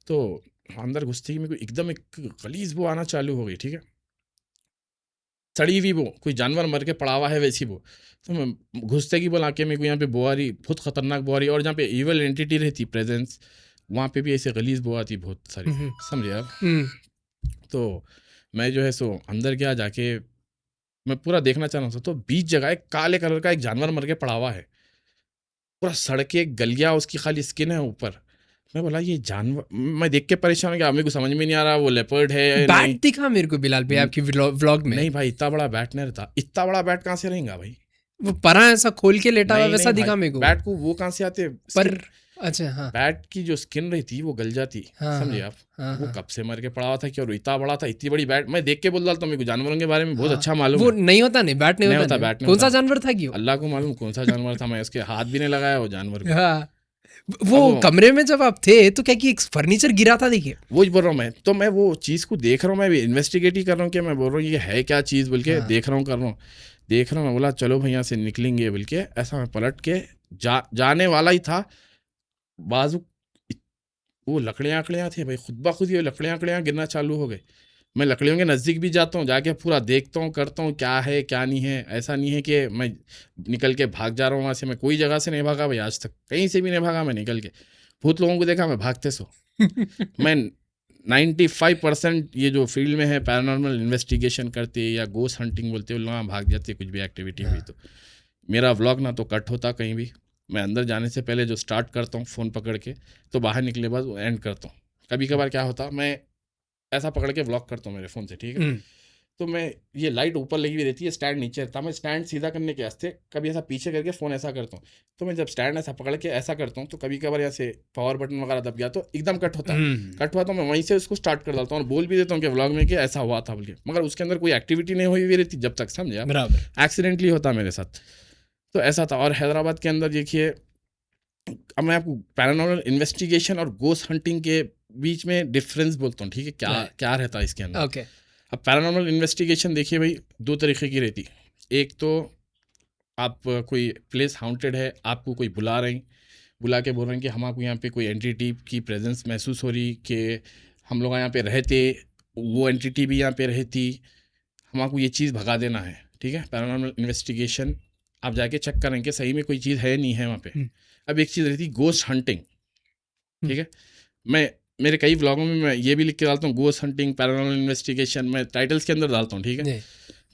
तो अंदर घुसते ही मेरे को एकदम एक गलीज वो आना चालू हो गई, ठीक है, सड़ी हुई वो, कोई जानवर मर के पड़ा हुआ है वैसी वो। तो मैं घुसते की बोला कि मेरे को यहाँ पे बुआरी, बहुत खतरनाक बुआरी, और जहाँ पे इवल एंटिटी रहती प्रेजेंस, वहाँ पे भी ऐसे गलीज बुआ आती बहुत सारी, समझे आप। तो मैं जो है सो अंदर गया, जाके मैं पूरा देखना चाह रहा था, तो बीच जगह एक काले कलर का एक जानवर मर के पड़ा हुआ है, पूरा सड़के गल गया, उसकी खाली स्किन है ऊपर। मैं बोला ये जानवर, मैं देख के परेशान हो गया, मेरे को समझ में नहीं आ रहा वो लेपर्ड है या नहीं। बैट दिखा मेरे को बिलाल भाई आपकी व्लॉग में। नहीं भाई, इतना बड़ा बैट नहीं रहता, इतना बड़ा बैट कहाँ से रहेगा भाई, वो परा ऐसा खोल के लेटा हुआ नहीं, वैसा नहीं दिखा भाई, मेरे को। बैट को वो कहाँ से आते पर अच्छा हाँ, बैट की जो स्किन रहती वो गल जाती, समझे आप। वो कब से मर के पड़ा हुआ था कि, और इतना बड़ा था, इतनी बड़ी बैट। मैं देख के बोल डालता हूँ, मेरे को जानवरों के बारे में बहुत अच्छा मालूम वो है। नहीं होता, नहीं बैट नहीं होता, बैट कौन सा जानवर था कि अल्लाह को मालूम कौन सा जानवर था, मैं उसके हाथ भी नहीं लगाया वो जानवर को। हाँ, वो कमरे में जब आप थे तो क्या कि एक फर्नीचर गिरा था, देखिए वो बोल रहा हूँ मैं, तो मैं वो चीज़ को देख रहा हूँ, मैं भी इन्वेस्टिगेट ही कर रहा हूँ कि मैं बोल रहा हूँ ये है क्या चीज़ बोल के, देख रहा हूँ, कर रहा हूँ, देख रहा हूँ। मैं बोला चलो भैया से निकलेंगे बोल के, ऐसा मैं पलट के जाने वाला ही था, बाजू वो लकड़ियाँ थे भाई, खुद ब खुद ये लकड़ियाँ गिरना चालू हो गए। मैं लकड़ियों के नज़दीक भी जाता हूँ, जाके पूरा देखता हूँ, करता हूँ क्या है क्या नहीं है। ऐसा नहीं है कि मैं निकल के भाग जा रहा हूँ वहाँ से, मैं कोई जगह से नहीं भागा भाई, आज तक कहीं से भी नहीं भागा मैं निकल के। बहुत लोगों को देखा मैं भागते सो मैं 95% ये जो फील्ड में है, पैरानॉर्मल इन्वेस्टिगेशन करते या गोस्ट हंटिंग बोलते हैं, लोग भाग जाते कुछ भी एक्टिविटी हुई तो। मेरा व्लॉग ना तो कट होता कहीं भी, मैं अंदर जाने से पहले जो स्टार्ट करता हूँ फ़ोन पकड़ के, तो बाहर निकले बाद एंड करता हूँ। कभी कभार क्या होता, मैं ऐसा पकड़ के व्लॉग करता हूँ मेरे फ़ोन से, ठीक है, तो मैं ये लाइट ऊपर लगी हुई रहती है, स्टैंड नीचे रहता, मैं स्टैंड सीधा करने के वास्ते कभी ऐसा पीछे करके फ़ोन ऐसा करता हूँ। तो मैं जब स्टैंड ऐसा पकड़ के ऐसा करता हूँ, तो कभी कभार ऐसे पावर बटन वगैरह दब गया तो एकदम कट होता है। कट हुआ तो मैं वहीं से उसको स्टार्ट कर डालता हूँ और बोल भी देता हूँ कि व्लॉग में कि ऐसा हुआ था बोल के, मगर उसके अंदर कोई एक्टिविटी नहीं हुई रहती जब तक, समझे आप, एक्सीडेंटली होता मेरे साथ। तो ऐसा था। और हैदराबाद के अंदर देखिए, अब मैं आपको पैरानॉर्मल इन्वेस्टिगेशन और गोस्ट हंटिंग के बीच में डिफरेंस बोलता हूँ, ठीक है, क्या रहता है इसके अंदर। ओके, अब पैरानॉर्मल इन्वेस्टिगेशन देखिए भाई, दो तरीके की रहती। एक तो आप कोई प्लेस हाउंटेड है, आपको कोई बुला के बोल रहे हैं कि हमको यहाँ पे कोई एंटिटी की प्रेजेंस महसूस हो रही, कि हम लोग यहाँ पे रहते, वो एंटिटी भी यहाँ पे रहती, हमको ये चीज़ भगा देना है, ठीक है। पैरानॉर्मल इन्वेस्टिगेशन आप जाके चेक करें कि सही में कोई चीज़ है नहीं है वहाँ पे। अब एक चीज़ रहती गोस्ट हंटिंग, ठीक है। मैं मेरे कई व्लॉगों में मैं ये भी लिख के डालता हूँ, गोस्ट हंटिंग, पैरानॉर्मल इन्वेस्टिगेशन, मैं टाइटल्स के अंदर डालता हूँ, ठीक है।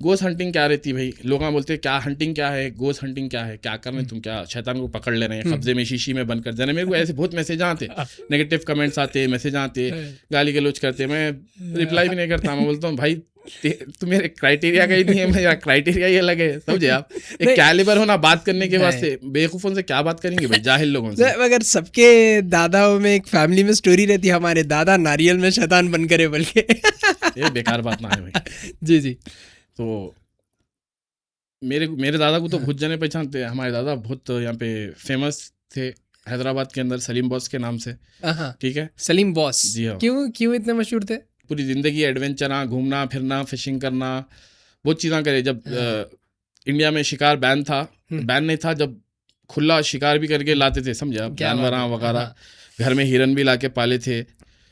गोस्ट हंटिंग क्या रहती है भाई, लोग बोलते हैं क्या हंटिंग क्या है, गोस्ट हंटिंग क्या है, क्या कर रहे हैं तुम, क्या शैतान को पकड़ ले रहे हैं, कब्जे में शीशी में बंद कर देना। मेरे को ऐसे बहुत मैसेज आते, नेगेटिव कमेंट्स आते, मैसेज आते, गाली गलौज करते, मैं रिप्लाई भी नहीं करता। मैं बोलता हूँ भाई तू मेरे क्राइटेरिया का ही नहीं है, मेरा क्राइटेरिया ही अलग है, समझे आप। एक कैलिबर होना बात करने के वास्ते, बेवकूफ़ों से क्या बात करेंगे भाई, जाहिल लोगों से। मगर सबके दादाओं में एक फैमिली में स्टोरी रहती है, हमारे दादा नारियल में शैतान बन करे बोल के। ये बेकार बात ना है भाई। जी जी। तो मेरे दादा को तो बहुत जाने पहचानते हैं। हमारे दादा बहुत यहाँ पे फेमस थे हैदराबाद के अंदर, सलीम बॉस के नाम से, ठीक है। सलीम बॉस, जी हाँ। क्यों इतने मशहूर थे? पूरी ज़िंदगी एडवेंचर, घूमना फिरना, फिशिंग करना, बहुत चीज़ें करे। जब इंडिया में शिकार बैन नहीं था, जब खुला शिकार भी करके लाते थे, समझे आप, जानवर वगैरह। घर में हिरन भी लाके पाले थे,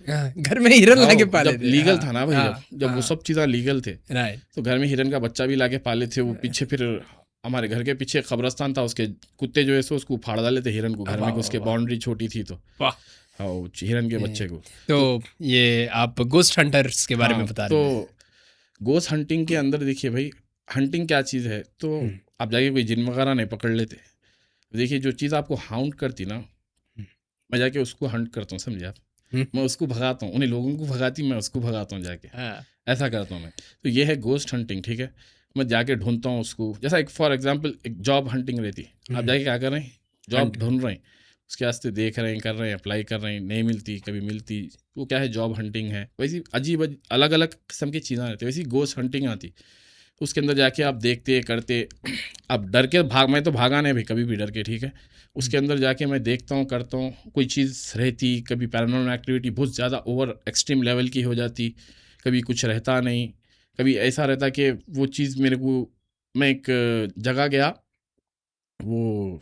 घर में हिरन लाके पाले थे, लीगल था ना भाई, जब वो सब चीज़ें लीगल थे, तो घर में हिरन का बच्चा भी लाके पाले थे। वो पीछे फिर हमारे घर के पीछे कब्रस्तान था, उसके कुत्ते जो है सो उसको फाड़ डाले थे हिरन को, घर में उसके बाउंड्री छोटी थी तो हिरन के बच्चे को। तो ये आप गोस्ट हंटर्स के बारे में बता रहे हैं। तो गोस्ट हंटिंग के अंदर देखिए भाई, हंटिंग क्या चीज़ है, तो आप जाके कोई जिन वगैरह नहीं पकड़ लेते। देखिए जो चीज़ आपको हाउंट करती ना, मैं जाके उसको हंट करता हूँ, समझे आप। मैं उसको भगाता हूँ, उन्हें लोगों को भगाती, मैं उसको भगाता हूँ जाके, ऐसा करता हूँ मैं। तो ये है गोस्ट हंटिंग, ठीक है। मैं जाके ढूंढता हूँ उसको, जैसा एक फॉर एग्जांपल एक जॉब हंटिंग रहती। आप जाके क्या कर रहे हैं, जॉब ढूंढ रहे हैं, उसके वास्ते देख रहे हैं, कर रहे हैं, अप्लाई कर रहे हैं, नहीं मिलती, कभी मिलती। वो क्या है, जॉब हंटिंग है। वैसी अजीब अलग अलग किस्म की चीज़ें रहती, वैसी गोस्ट हंटिंग आती। उसके अंदर जाके आप देखते करते, अब डर के मैं तो भागा नहीं भाई कभी भी डर के, ठीक है। उसके अंदर जाके मैं देखता हूँ, करता हूँ, कोई चीज़ रहती, कभी पैरानॉर्मल एक्टिविटी बहुत ज़्यादा ओवर एक्सट्रीम लेवल की हो जाती, कभी कुछ रहता नहीं, कभी ऐसा रहता कि वो चीज़ मेरे को, मैं एक जगह गया, वो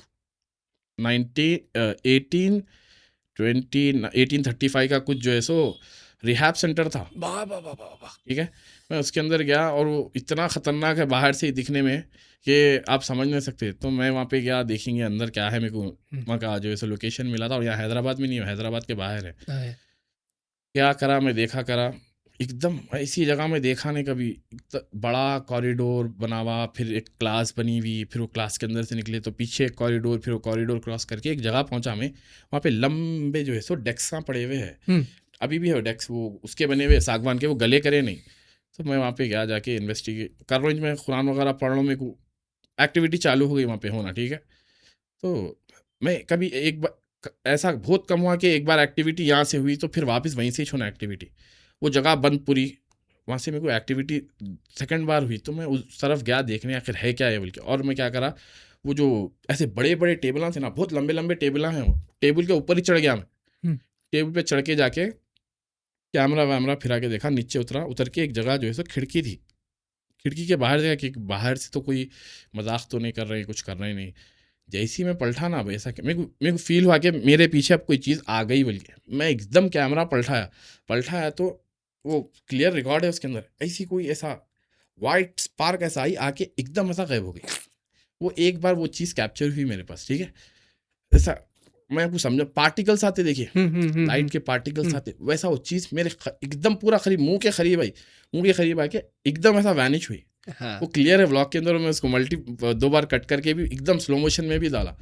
1835 का कुछ जो है सो रिहैब सेंटर था। वाह वाह वाह वाह वाह। ठीक है, मैं उसके अंदर गया और वो इतना ख़तरनाक है बाहर से ही दिखने में कि आप समझ नहीं सकते। तो मैं वहाँ पे गया, देखेंगे अंदर क्या है, मेरे को वहाँ का जो है सो लोकेशन मिला था, और यहाँ हैदराबाद में नहीं है, हैदराबाद के बाहर है। हाँ, क्या करा, मैं देखा करा, एकदम ऐसी जगह में देखा नहीं कभी। बड़ा कॉरिडोर बना हुआ, फिर एक क्लास बनी हुई, फिर वो क्लास के अंदर से निकले तो पीछे एक कॉरिडोर, फिर वो कॉरिडोर क्रॉस करके एक जगह पहुंचा मैं। वहाँ पे लंबे जो है सो डेस्क पड़े हुए हैं, अभी भी है डेस्क, वो उसके बने हुए सागवान के, वो गले करे नहीं। तो मैं वहाँ पे गया, जाके इन्वेस्टिगेट कर रहा हूँ, मैं कुरान वगैरह पढ़ रहा हूँ, मेरे को एक्टिविटी चालू हो गई वहाँ पे होना, ठीक है। तो मैं कभी एक बार ऐसा बहुत कम हुआ कि एक बार एक्टिविटी यहाँ से हुई तो फिर वापस वहीं से ही छोड़ना एक्टिविटी, वो जगह बंद पूरी, वहाँ से मेरे को एक्टिविटी सेकंड बार हुई तो मैं उस तरफ गया देखने आखिर है क्या है बोल के। और मैं क्या करा, वो जो ऐसे बड़े बड़े टेबल थे ना, बहुत लंबे लंबे टेबल हैं, वो टेबल के ऊपर ही चढ़ गया मैं। टेबल पे चढ़ के जाके कैमरा वैमरा फिरा के देखा, नीचे उतर के एक जगह जो है सो खिड़की थी, खिड़की के बाहर देखा कि बाहर से तो कोई मजाक तो नहीं कर रहे, कुछ कर रहे नहीं। जैसे ही मैं पलटा ना भाई, ऐसा मेरे को फील हुआ कि मेरे पीछे अब कोई चीज़ आ गई बोल के। मैं एकदम कैमरा पलटाया तो वो क्लियर रिकॉर्ड है उसके अंदर, ऐसी कोई ऐसा वाइट स्पार्क ऐसा आई आके एकदम ऐसा गायब हो गई। वो एक बार वो चीज़ कैप्चर हुई मेरे पास, ठीक है। ऐसा मैं आपको समझा, पार्टिकल्स आते देखिए, लाइट के पार्टिकल्स आते, वैसा वो चीज़ मेरे एकदम पूरा करीब, मुंह के करीब आके एकदम ऐसा वैनिश हुई। हाँ। वो क्लियर है व्लॉग के अंदर, मैं उसको 2 बार कट करके भी एकदम स्लो मोशन में भी डाला।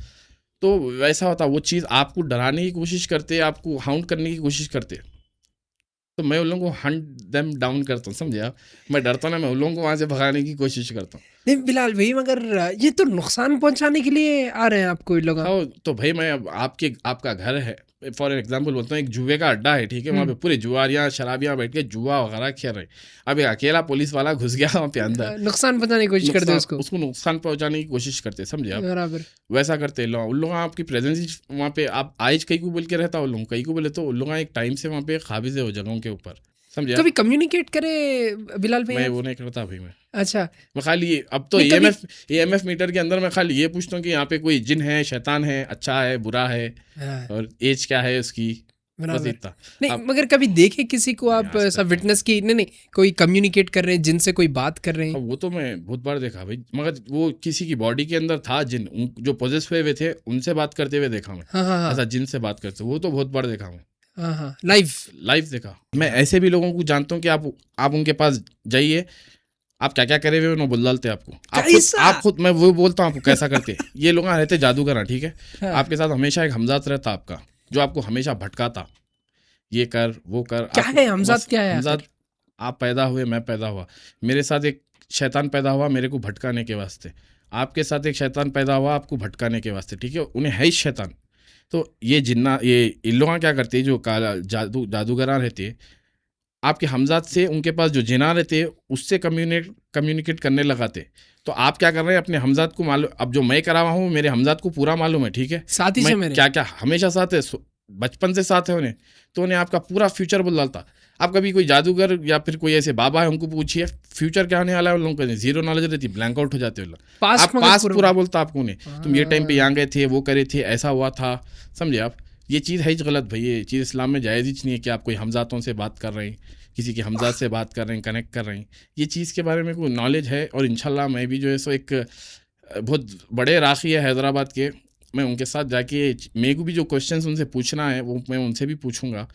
तो वैसा होता, वो चीज़ आपको डराने की कोशिश करते, आपको हाउंट करने की कोशिश करते, तो मैं उन लोगों को हंट देम डाउन करता हूँ, समझे आप। मैं डरता ना, मैं उन लोगों को वहाँ से भगाने की कोशिश करता हूँ। नहीं बिलाल भाई, मगर ये तो नुकसान पहुंचाने के लिए आ रहे हैं आपको ये लोग। हाँ, तो भाई मैं अब आपका घर है, फॉर एग्जांपल बोलता हूँ, एक जुए का अड्डा है, ठीक है, वहाँ पे पूरे जुआरियाँ शराबियाँ बैठ के जुआ वगैरह खेल रहे हैं। अब एक अकेला पुलिस वाला घुस गया वहाँ पे अंदर, नुकसान पहुंचाने की कोशिश करते हैं उसको नुकसान पहुंचाने की कोशिश करते, समझे आप। बराबर। वैसा करते लोग, उन लोग आपकी प्रेजेंस वहाँ पे, आप आइज कई को बोल के रहता, उन लोग कई को बोले तो उन लोग एक टाइम से वहाँ पे काबिज है वो जगहों के ऊपर, समझे। कभी कम्युनिकेट करे बिलाल भाई? मैं वो नहीं करता भाई, मैं अच्छा, मैं खाली अब तो EMF मीटर के अंदर मैं खाली ये पूछता हूँ कि यहाँ पे कोई जिन है, शैतान है, अच्छा है, बुरा है, और एज क्या है उसकी, बस इतना। नहीं मगर कभी देखे किसी को आप ऐसा विटनेस की? नहीं कोई कम्युनिकेट कर रहे हैं, जिनसे कोई बात कर रहे हैं? वो तो मैं बहुत बार देखा भाई, मगर वो किसी की बॉडी के अंदर था जिन, जो पोजेस हुए थे उनसे बात करते हुए देखा मैं। हाँ। ऐसा जिन से बात करते, वो तो बहुत बार देखा मैं। हाँ, लाइव देखा मैं। ऐसे भी लोगों को जानता हूँ कि आप उनके पास जाइए, आप क्या क्या करे हुए उन्होंने बोल डालते आपको, आप खुद मैं वो बोलता हूँ आपको कैसा करते। ये लोग रहते जादूगर, ठीक है। हाँ। आपके साथ हमेशा एक हमजात रहता आपका, जो आपको हमेशा भटकाता, ये कर वो कर। क्या है हमजात? क्या है हमजात? आप पैदा हुए, मैं पैदा हुआ, मेरे साथ एक शैतान पैदा हुआ मेरे को भटकाने के वास्ते, आपके साथ एक शैतान पैदा हुआ आपको भटकाने के वास्ते, ठीक है। उन्हें है ही शैतान। तो ये जिन्ना, ये इन लोग क्या करते हैं, जो काला जादूगरान रहते हैं, आपके हमजात से उनके पास जो जिना रहते हैं उससे कम्युनिकेट करने लगाते। तो आप क्या कर रहे हैं, अपने हमजात को मालूम, अब जो मैं करा हुआ हूँ मेरे हमजात को पूरा मालूम है, ठीक है। साथ ही से मेरे क्या क्या हमेशा साथ है, बचपन से साथ है उन्हें, तो उन्हें आपका पूरा फ्यूचर बोल डालता। आप कभी कोई जादूगर या फिर कोई ऐसे बाबा है उनको पूछिए फ्यूचर क्या होने वाला है, उन लोगों को जीरो नॉलेज रहती, ब्लैंक आउट हो जाते हैं। पास पूरा बोलता आपको उन्हें, तुम ये टाइम पे यहाँ गए थे, वो करे थे, ऐसा हुआ था, समझे आप। ये चीज़ है ही गलत भाई, ये चीज़ इस्लाम में जायज़ ही नहीं है कि आप कोई हमजातों से बात कर रहे हैं, किसी के हमजात से बात कर रहे हैं, कनेक्ट कर रहे हैं। ये चीज़ के बारे में कोई नॉलेज है, और इंशाल्लाह मैं भी जो है सो एक बहुत बड़े राखी है हैदराबाद के, मैं उनके साथ जाके मेरे को भी जो क्वेश्चंस उनसे पूछना है वो मैं उनसे भी पूछूंगा।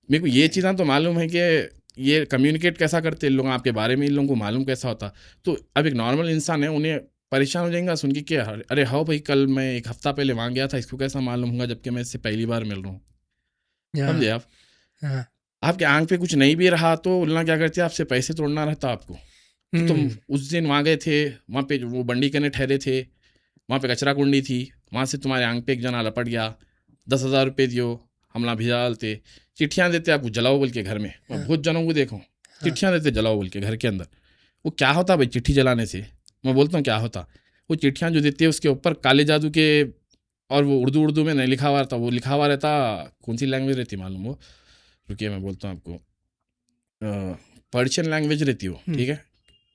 मेरे को ये चीज़ें तो मालूम है कि ये कम्युनिकेट कैसा करते इन लोग, आपके बारे में इन लोगों को मालूम कैसा होता। तो अब एक नॉर्मल इंसान है, उन्हें परेशान हो जाएगा सुन के कि अरे हाँ भाई, कल मैं 1 हफ्ता पहले वहाँ गया था, इसको कैसा मालूम होगा, जबकि मैं इससे पहली बार मिल रहा हूँ, समझे आप। आपके आंख पे कुछ नहीं भी रहा तो उल्ला क्या करते हैं, आपसे पैसे तोड़ना रहता आपको। तो तुम उस दिन वहाँ गए थे, वहाँ पे वो बंडी करने ठहरे थे, वहाँ पे कचरा कुंडी थी, वहाँ से तुम्हारे आंख पे एक जना लपट गया, 10,000 रुपये दियो, हमला भिजा डालते, चिट्ठियाँ देते आपको जलाओ बोल के घर में। मैं बहुत जनों को देखो चिट्ठियाँ देते जलाओ बोल के घर के अंदर। वो क्या होता भाई चिट्ठी जलाने से? मैं बोलता हूँ क्या होता, वो चिट्ठियाँ जो देती है उसके ऊपर काले जादू के, और वो उर्दू में नहीं लिखा हुआ रहता, वो लिखा हुआ रहता कौन सी लैंग्वेज रहती मालूम वो, रुकिए मैं बोलता हूँ आपको, पर्शियन लैंग्वेज रहती हो, ठीक है,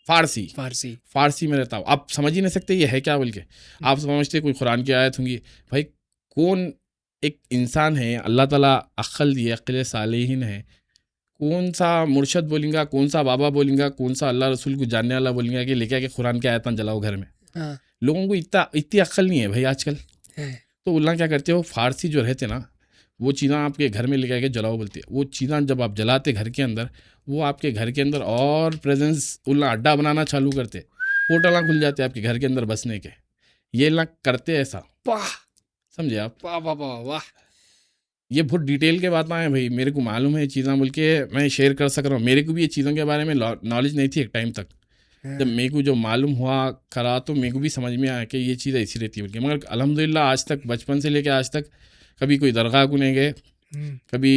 फारसी में रहता हो। आप समझ ही नहीं सकते ये है क्या बोल के, आप समझते कोई कुरान की आयत होंगी। भाई कौन एक इंसान है, अल्लाह ताला अक्ल दिए, अक्ल सालिहीन है, कौन सा मुर्शद बोलेंगा, कौन सा बाबा बोलेंगा, कौन सा अल्लाह रसूल को जानने वाला बोलेंगा कि लेके आके कुरान की आयतान जलाओ घर में। लोगों को इतनी अक्ल नहीं है भाई आजकल। तो उल्ला क्या करते हो, फारसी जो रहते ना वो चीज़ें आपके घर में लेके आके जलाओ बोलते हैं। वो चीज़ें जब आप जलाते घर के अंदर, वो आपके घर के अंदर और प्रेजेंस उल्ला अड्डा बनाना चालू करते, पोर्टल खुल जाते आपके घर के अंदर बसने के। ये ला करते ऐसा, समझे आप? वाह, ये बहुत डिटेल के बात आए भाई, मेरे को मालूम है ये चीज़ें बोल के मैं शेयर कर सक रहा हूँ। मेरे को भी ये चीज़ों के बारे में नॉलेज नहीं थी एक टाइम तक, जब मेरे को जो मालूम हुआ करा तो मेरे को भी समझ में आया कि ये चीज़ ऐसी रहती है बोल के। मगर अल्हम्दुलिल्लाह आज तक, बचपन से लेके आज तक कभी कोई दरगाह को नहीं गए, कभी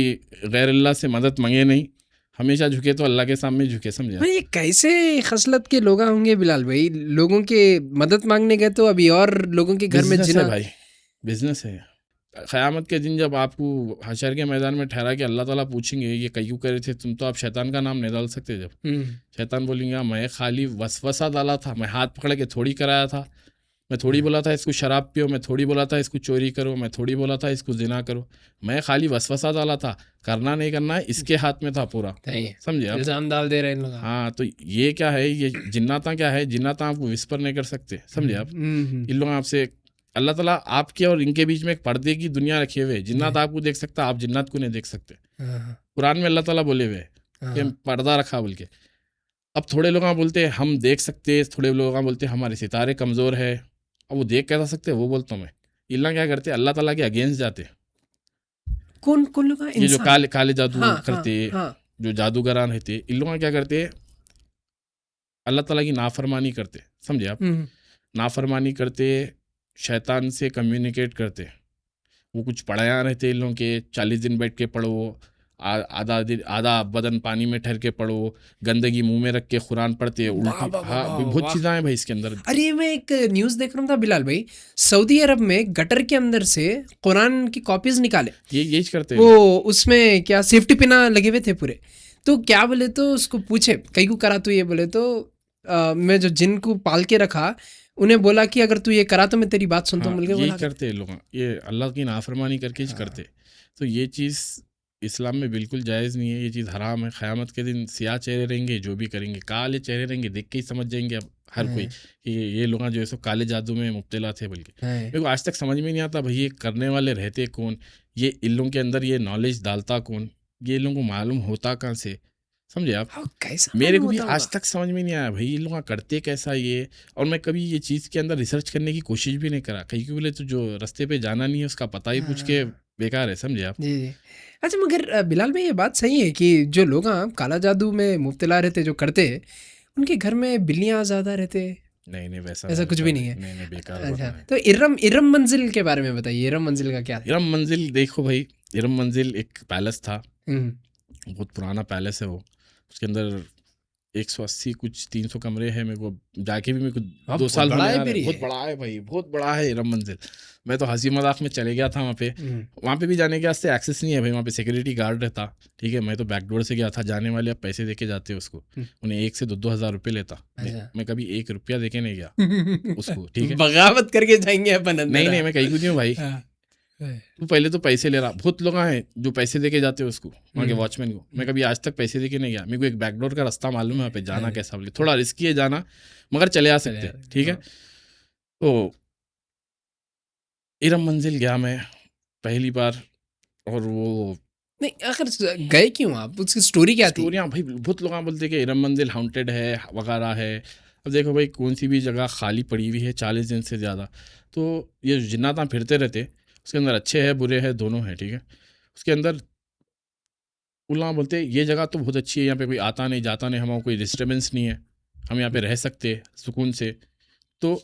गैर अल्लाह से मदद मांगे नहीं, हमेशा झुके तो अल्लाह के सामने झुके, समझे? भाई ये कैसे खसलत के लोग होंगे बिलाल भाई, लोगों के मदद मांगने गए तो अभी और लोगों के घर में बिजनेस जिना है भाई, बिजनेस है। क़यामत के दिन जब आपको हशर के मैदान में ठहरा के अल्लाह ताला पूछेंगे ये क्यों करे थे तुम, तो आप शैतान का नाम नहीं डाल सकते। जब शैतान बोलेंगे मैं खाली वसवसा डाला था, मैं हाथ पकड़ के थोड़ी कराया था, मैं थोड़ी बोला था इसको शराब पियो, मैं थोड़ी बोला था इसको चोरी करो, मैं थोड़ी बोला था इसको जिना करो, मैं खाली वसवसा डाला था, करना नहीं करना है इसके हाथ में था पूरा, समझे आप? इल्जाम डाल दे रहे हैं लोग। हाँ, तो ये क्या है, ये जिन्नाता क्या है, जिन्नाता आपको विस्पर नहीं कर सकते, समझे आप? इन लोग आपसे, अल्लाह ताला आपके और इनके बीच में एक पर्दे की दुनिया रखे हुए। जिन्नात आपको देख सकता, आप जिन्नात को नहीं देख सकते। कुरान में अल्लाह ताला बोले हुए कि पर्दा रखा बोल के। अब थोड़े लोग बोलते हैं हम देख सकते, थोड़े लोग बोलते हैं हमारे सितारे कमज़ोर है। अब वो देख कैसा सकते, वो बोलता हूँ मैं। इल्ला क्या करते, अल्लाह ताला के अगेंस्ट जाते। कौन कौन लोग? ये जो काले जादू करते, जो जादूगरान रहते, इन लोग क्या करते, अल्लाह ताला की नाफरमानी करते, समझे आप? नाफरमानी करते, शैतान से कम्युनिकेट करते। वो कुछ पढ़ाया रहते इन लोगों के, 40 दिन बैठ के पढ़ो, आधा बदन पानी में ठहर के पढ़ो, गंदगी मुंह में रख के कुरान पढ़ते, उल्टी। हाँ, बहुत चीज़ें हैं भाई इसके अंदर। अरे मैं एक न्यूज़ देख रहा था बिलाल भाई, सऊदी अरब में गटर के अंदर से कुरान की कॉपीज निकाले, यही करते हैं वो। उसमें क्या सेफ्टी पिना लगे हुए थे पूरे। तो क्या बोले, तो उसको पूछे कई को करा तो ये बोले तो मैं जो जिन को पाल के रखा उन्हें बोला कि अगर तू ये करा तो मैं तेरी बात सुनता हूँ। यही करते हैं लोग, ये अल्लाह की नाफरमानी करके ही करते। तो ये चीज़ इस्लाम में बिल्कुल जायज़ नहीं है, ये चीज़ हराम है। क़यामत के दिन सियाह चेहरे रहेंगे, जो भी करेंगे काले चेहरे रहेंगे, देख के ही समझ जाएंगे अब हर कोई कि ये लोग जो है सो काले जादू में मुब्तला थे। बल्कि मेरे को आज तक समझ में नहीं आता भाई ये करने वाले रहते कौन, ये इन लोगों के अंदर ये नॉलेज डालता कौन, ये इन लोगों को मालूम होता कहाँ से, समझे आप? मेरे को भी आज तक समझ में नहीं आया भाई ये लोग करते कैसा ये। और मैं कभी ये चीज़ के अंदर रिसर्च करने की कोशिश भी नहीं करा, कहीं बोले तो जो रास्ते पे जाना नहीं है उसका पता ही पूछ के बेकार है, समझे आप? जी। अच्छा, मगर बिलाल भाई ये बात सही है कि जो लोग काला जादू में मुब्तला रहते, जो करते, उनके घर में बिल्लियाँ ज़्यादा रहते? नहीं वैसा कुछ भी नहीं है। नहीं बेकार। अच्छा, तो इरम मंजिल के बारे में बताइए, इरम मंजिल का क्या था? इरम मंजिल देखो भाई, इरम मंजिल एक पैलेस था, बहुत पुराना पैलेस है वो। उसके अंदर 180 कुछ 300 कमरे हैं। मेरे को जाके भी मेरे को 2 साल बड़ा है, बहुत बड़ा है भाई, बहुत बड़ा है इरम मंजिल। मैं तो हंसी मजाक में चले गया था वहाँ पे भी जाने के वास्ते एक्सेस नहीं है भाई, वहाँ पे सिक्योरिटी गार्ड रहता, ठीक है। मैं तो बैकडोर से गया था, जाने वाले अब पैसे देके जाते उसको, उन्हें 1 से 2 हज़ार रुपये लेता। मैं कभी 1 रुपया देके नहीं गया उसको, ठीक है। बगावत करके जाएंगे अपन? नहीं मैं कहीं कुछ नहीं भाई, तू पहले तो पैसे ले रहा। बहुत लोग हैं जो पैसे देके जाते हैं उसको, वहाँ के वॉचमैन को। मैं कभी आज तक पैसे देके नहीं गया। मेरे को एक बैकडोर का रास्ता मालूम है वहाँ पे जाना कैसा, बोले थोड़ा रिस्की है जाना, मगर चले आ सकते, ठीक है। तो इरम मंजिल गया मैं पहली बार, और वो नहीं, आखिर गए क्यों आप? उसकी स्टोरी क्या थी? स्टोरियाँ भाई बहुत लोग बोलते कि इरम मंजिल हाउंटेड है वगैरह है। अब देखो भाई कौन सी भी जगह खाली पड़ी हुई है 40 दिन से ज़्यादा, तो ये जिन्नात फिरते रहते, उसके अंदर अच्छे हैं बुरे हैं दोनों हैं, ठीक है। उसके अंदर उल्ला बोलते ये जगह तो बहुत अच्छी है, यहाँ पे कोई आता नहीं जाता नहीं, हमारा कोई डिस्टर्बेंस नहीं है, हम यहाँ पे रह सकते सुकून से। तो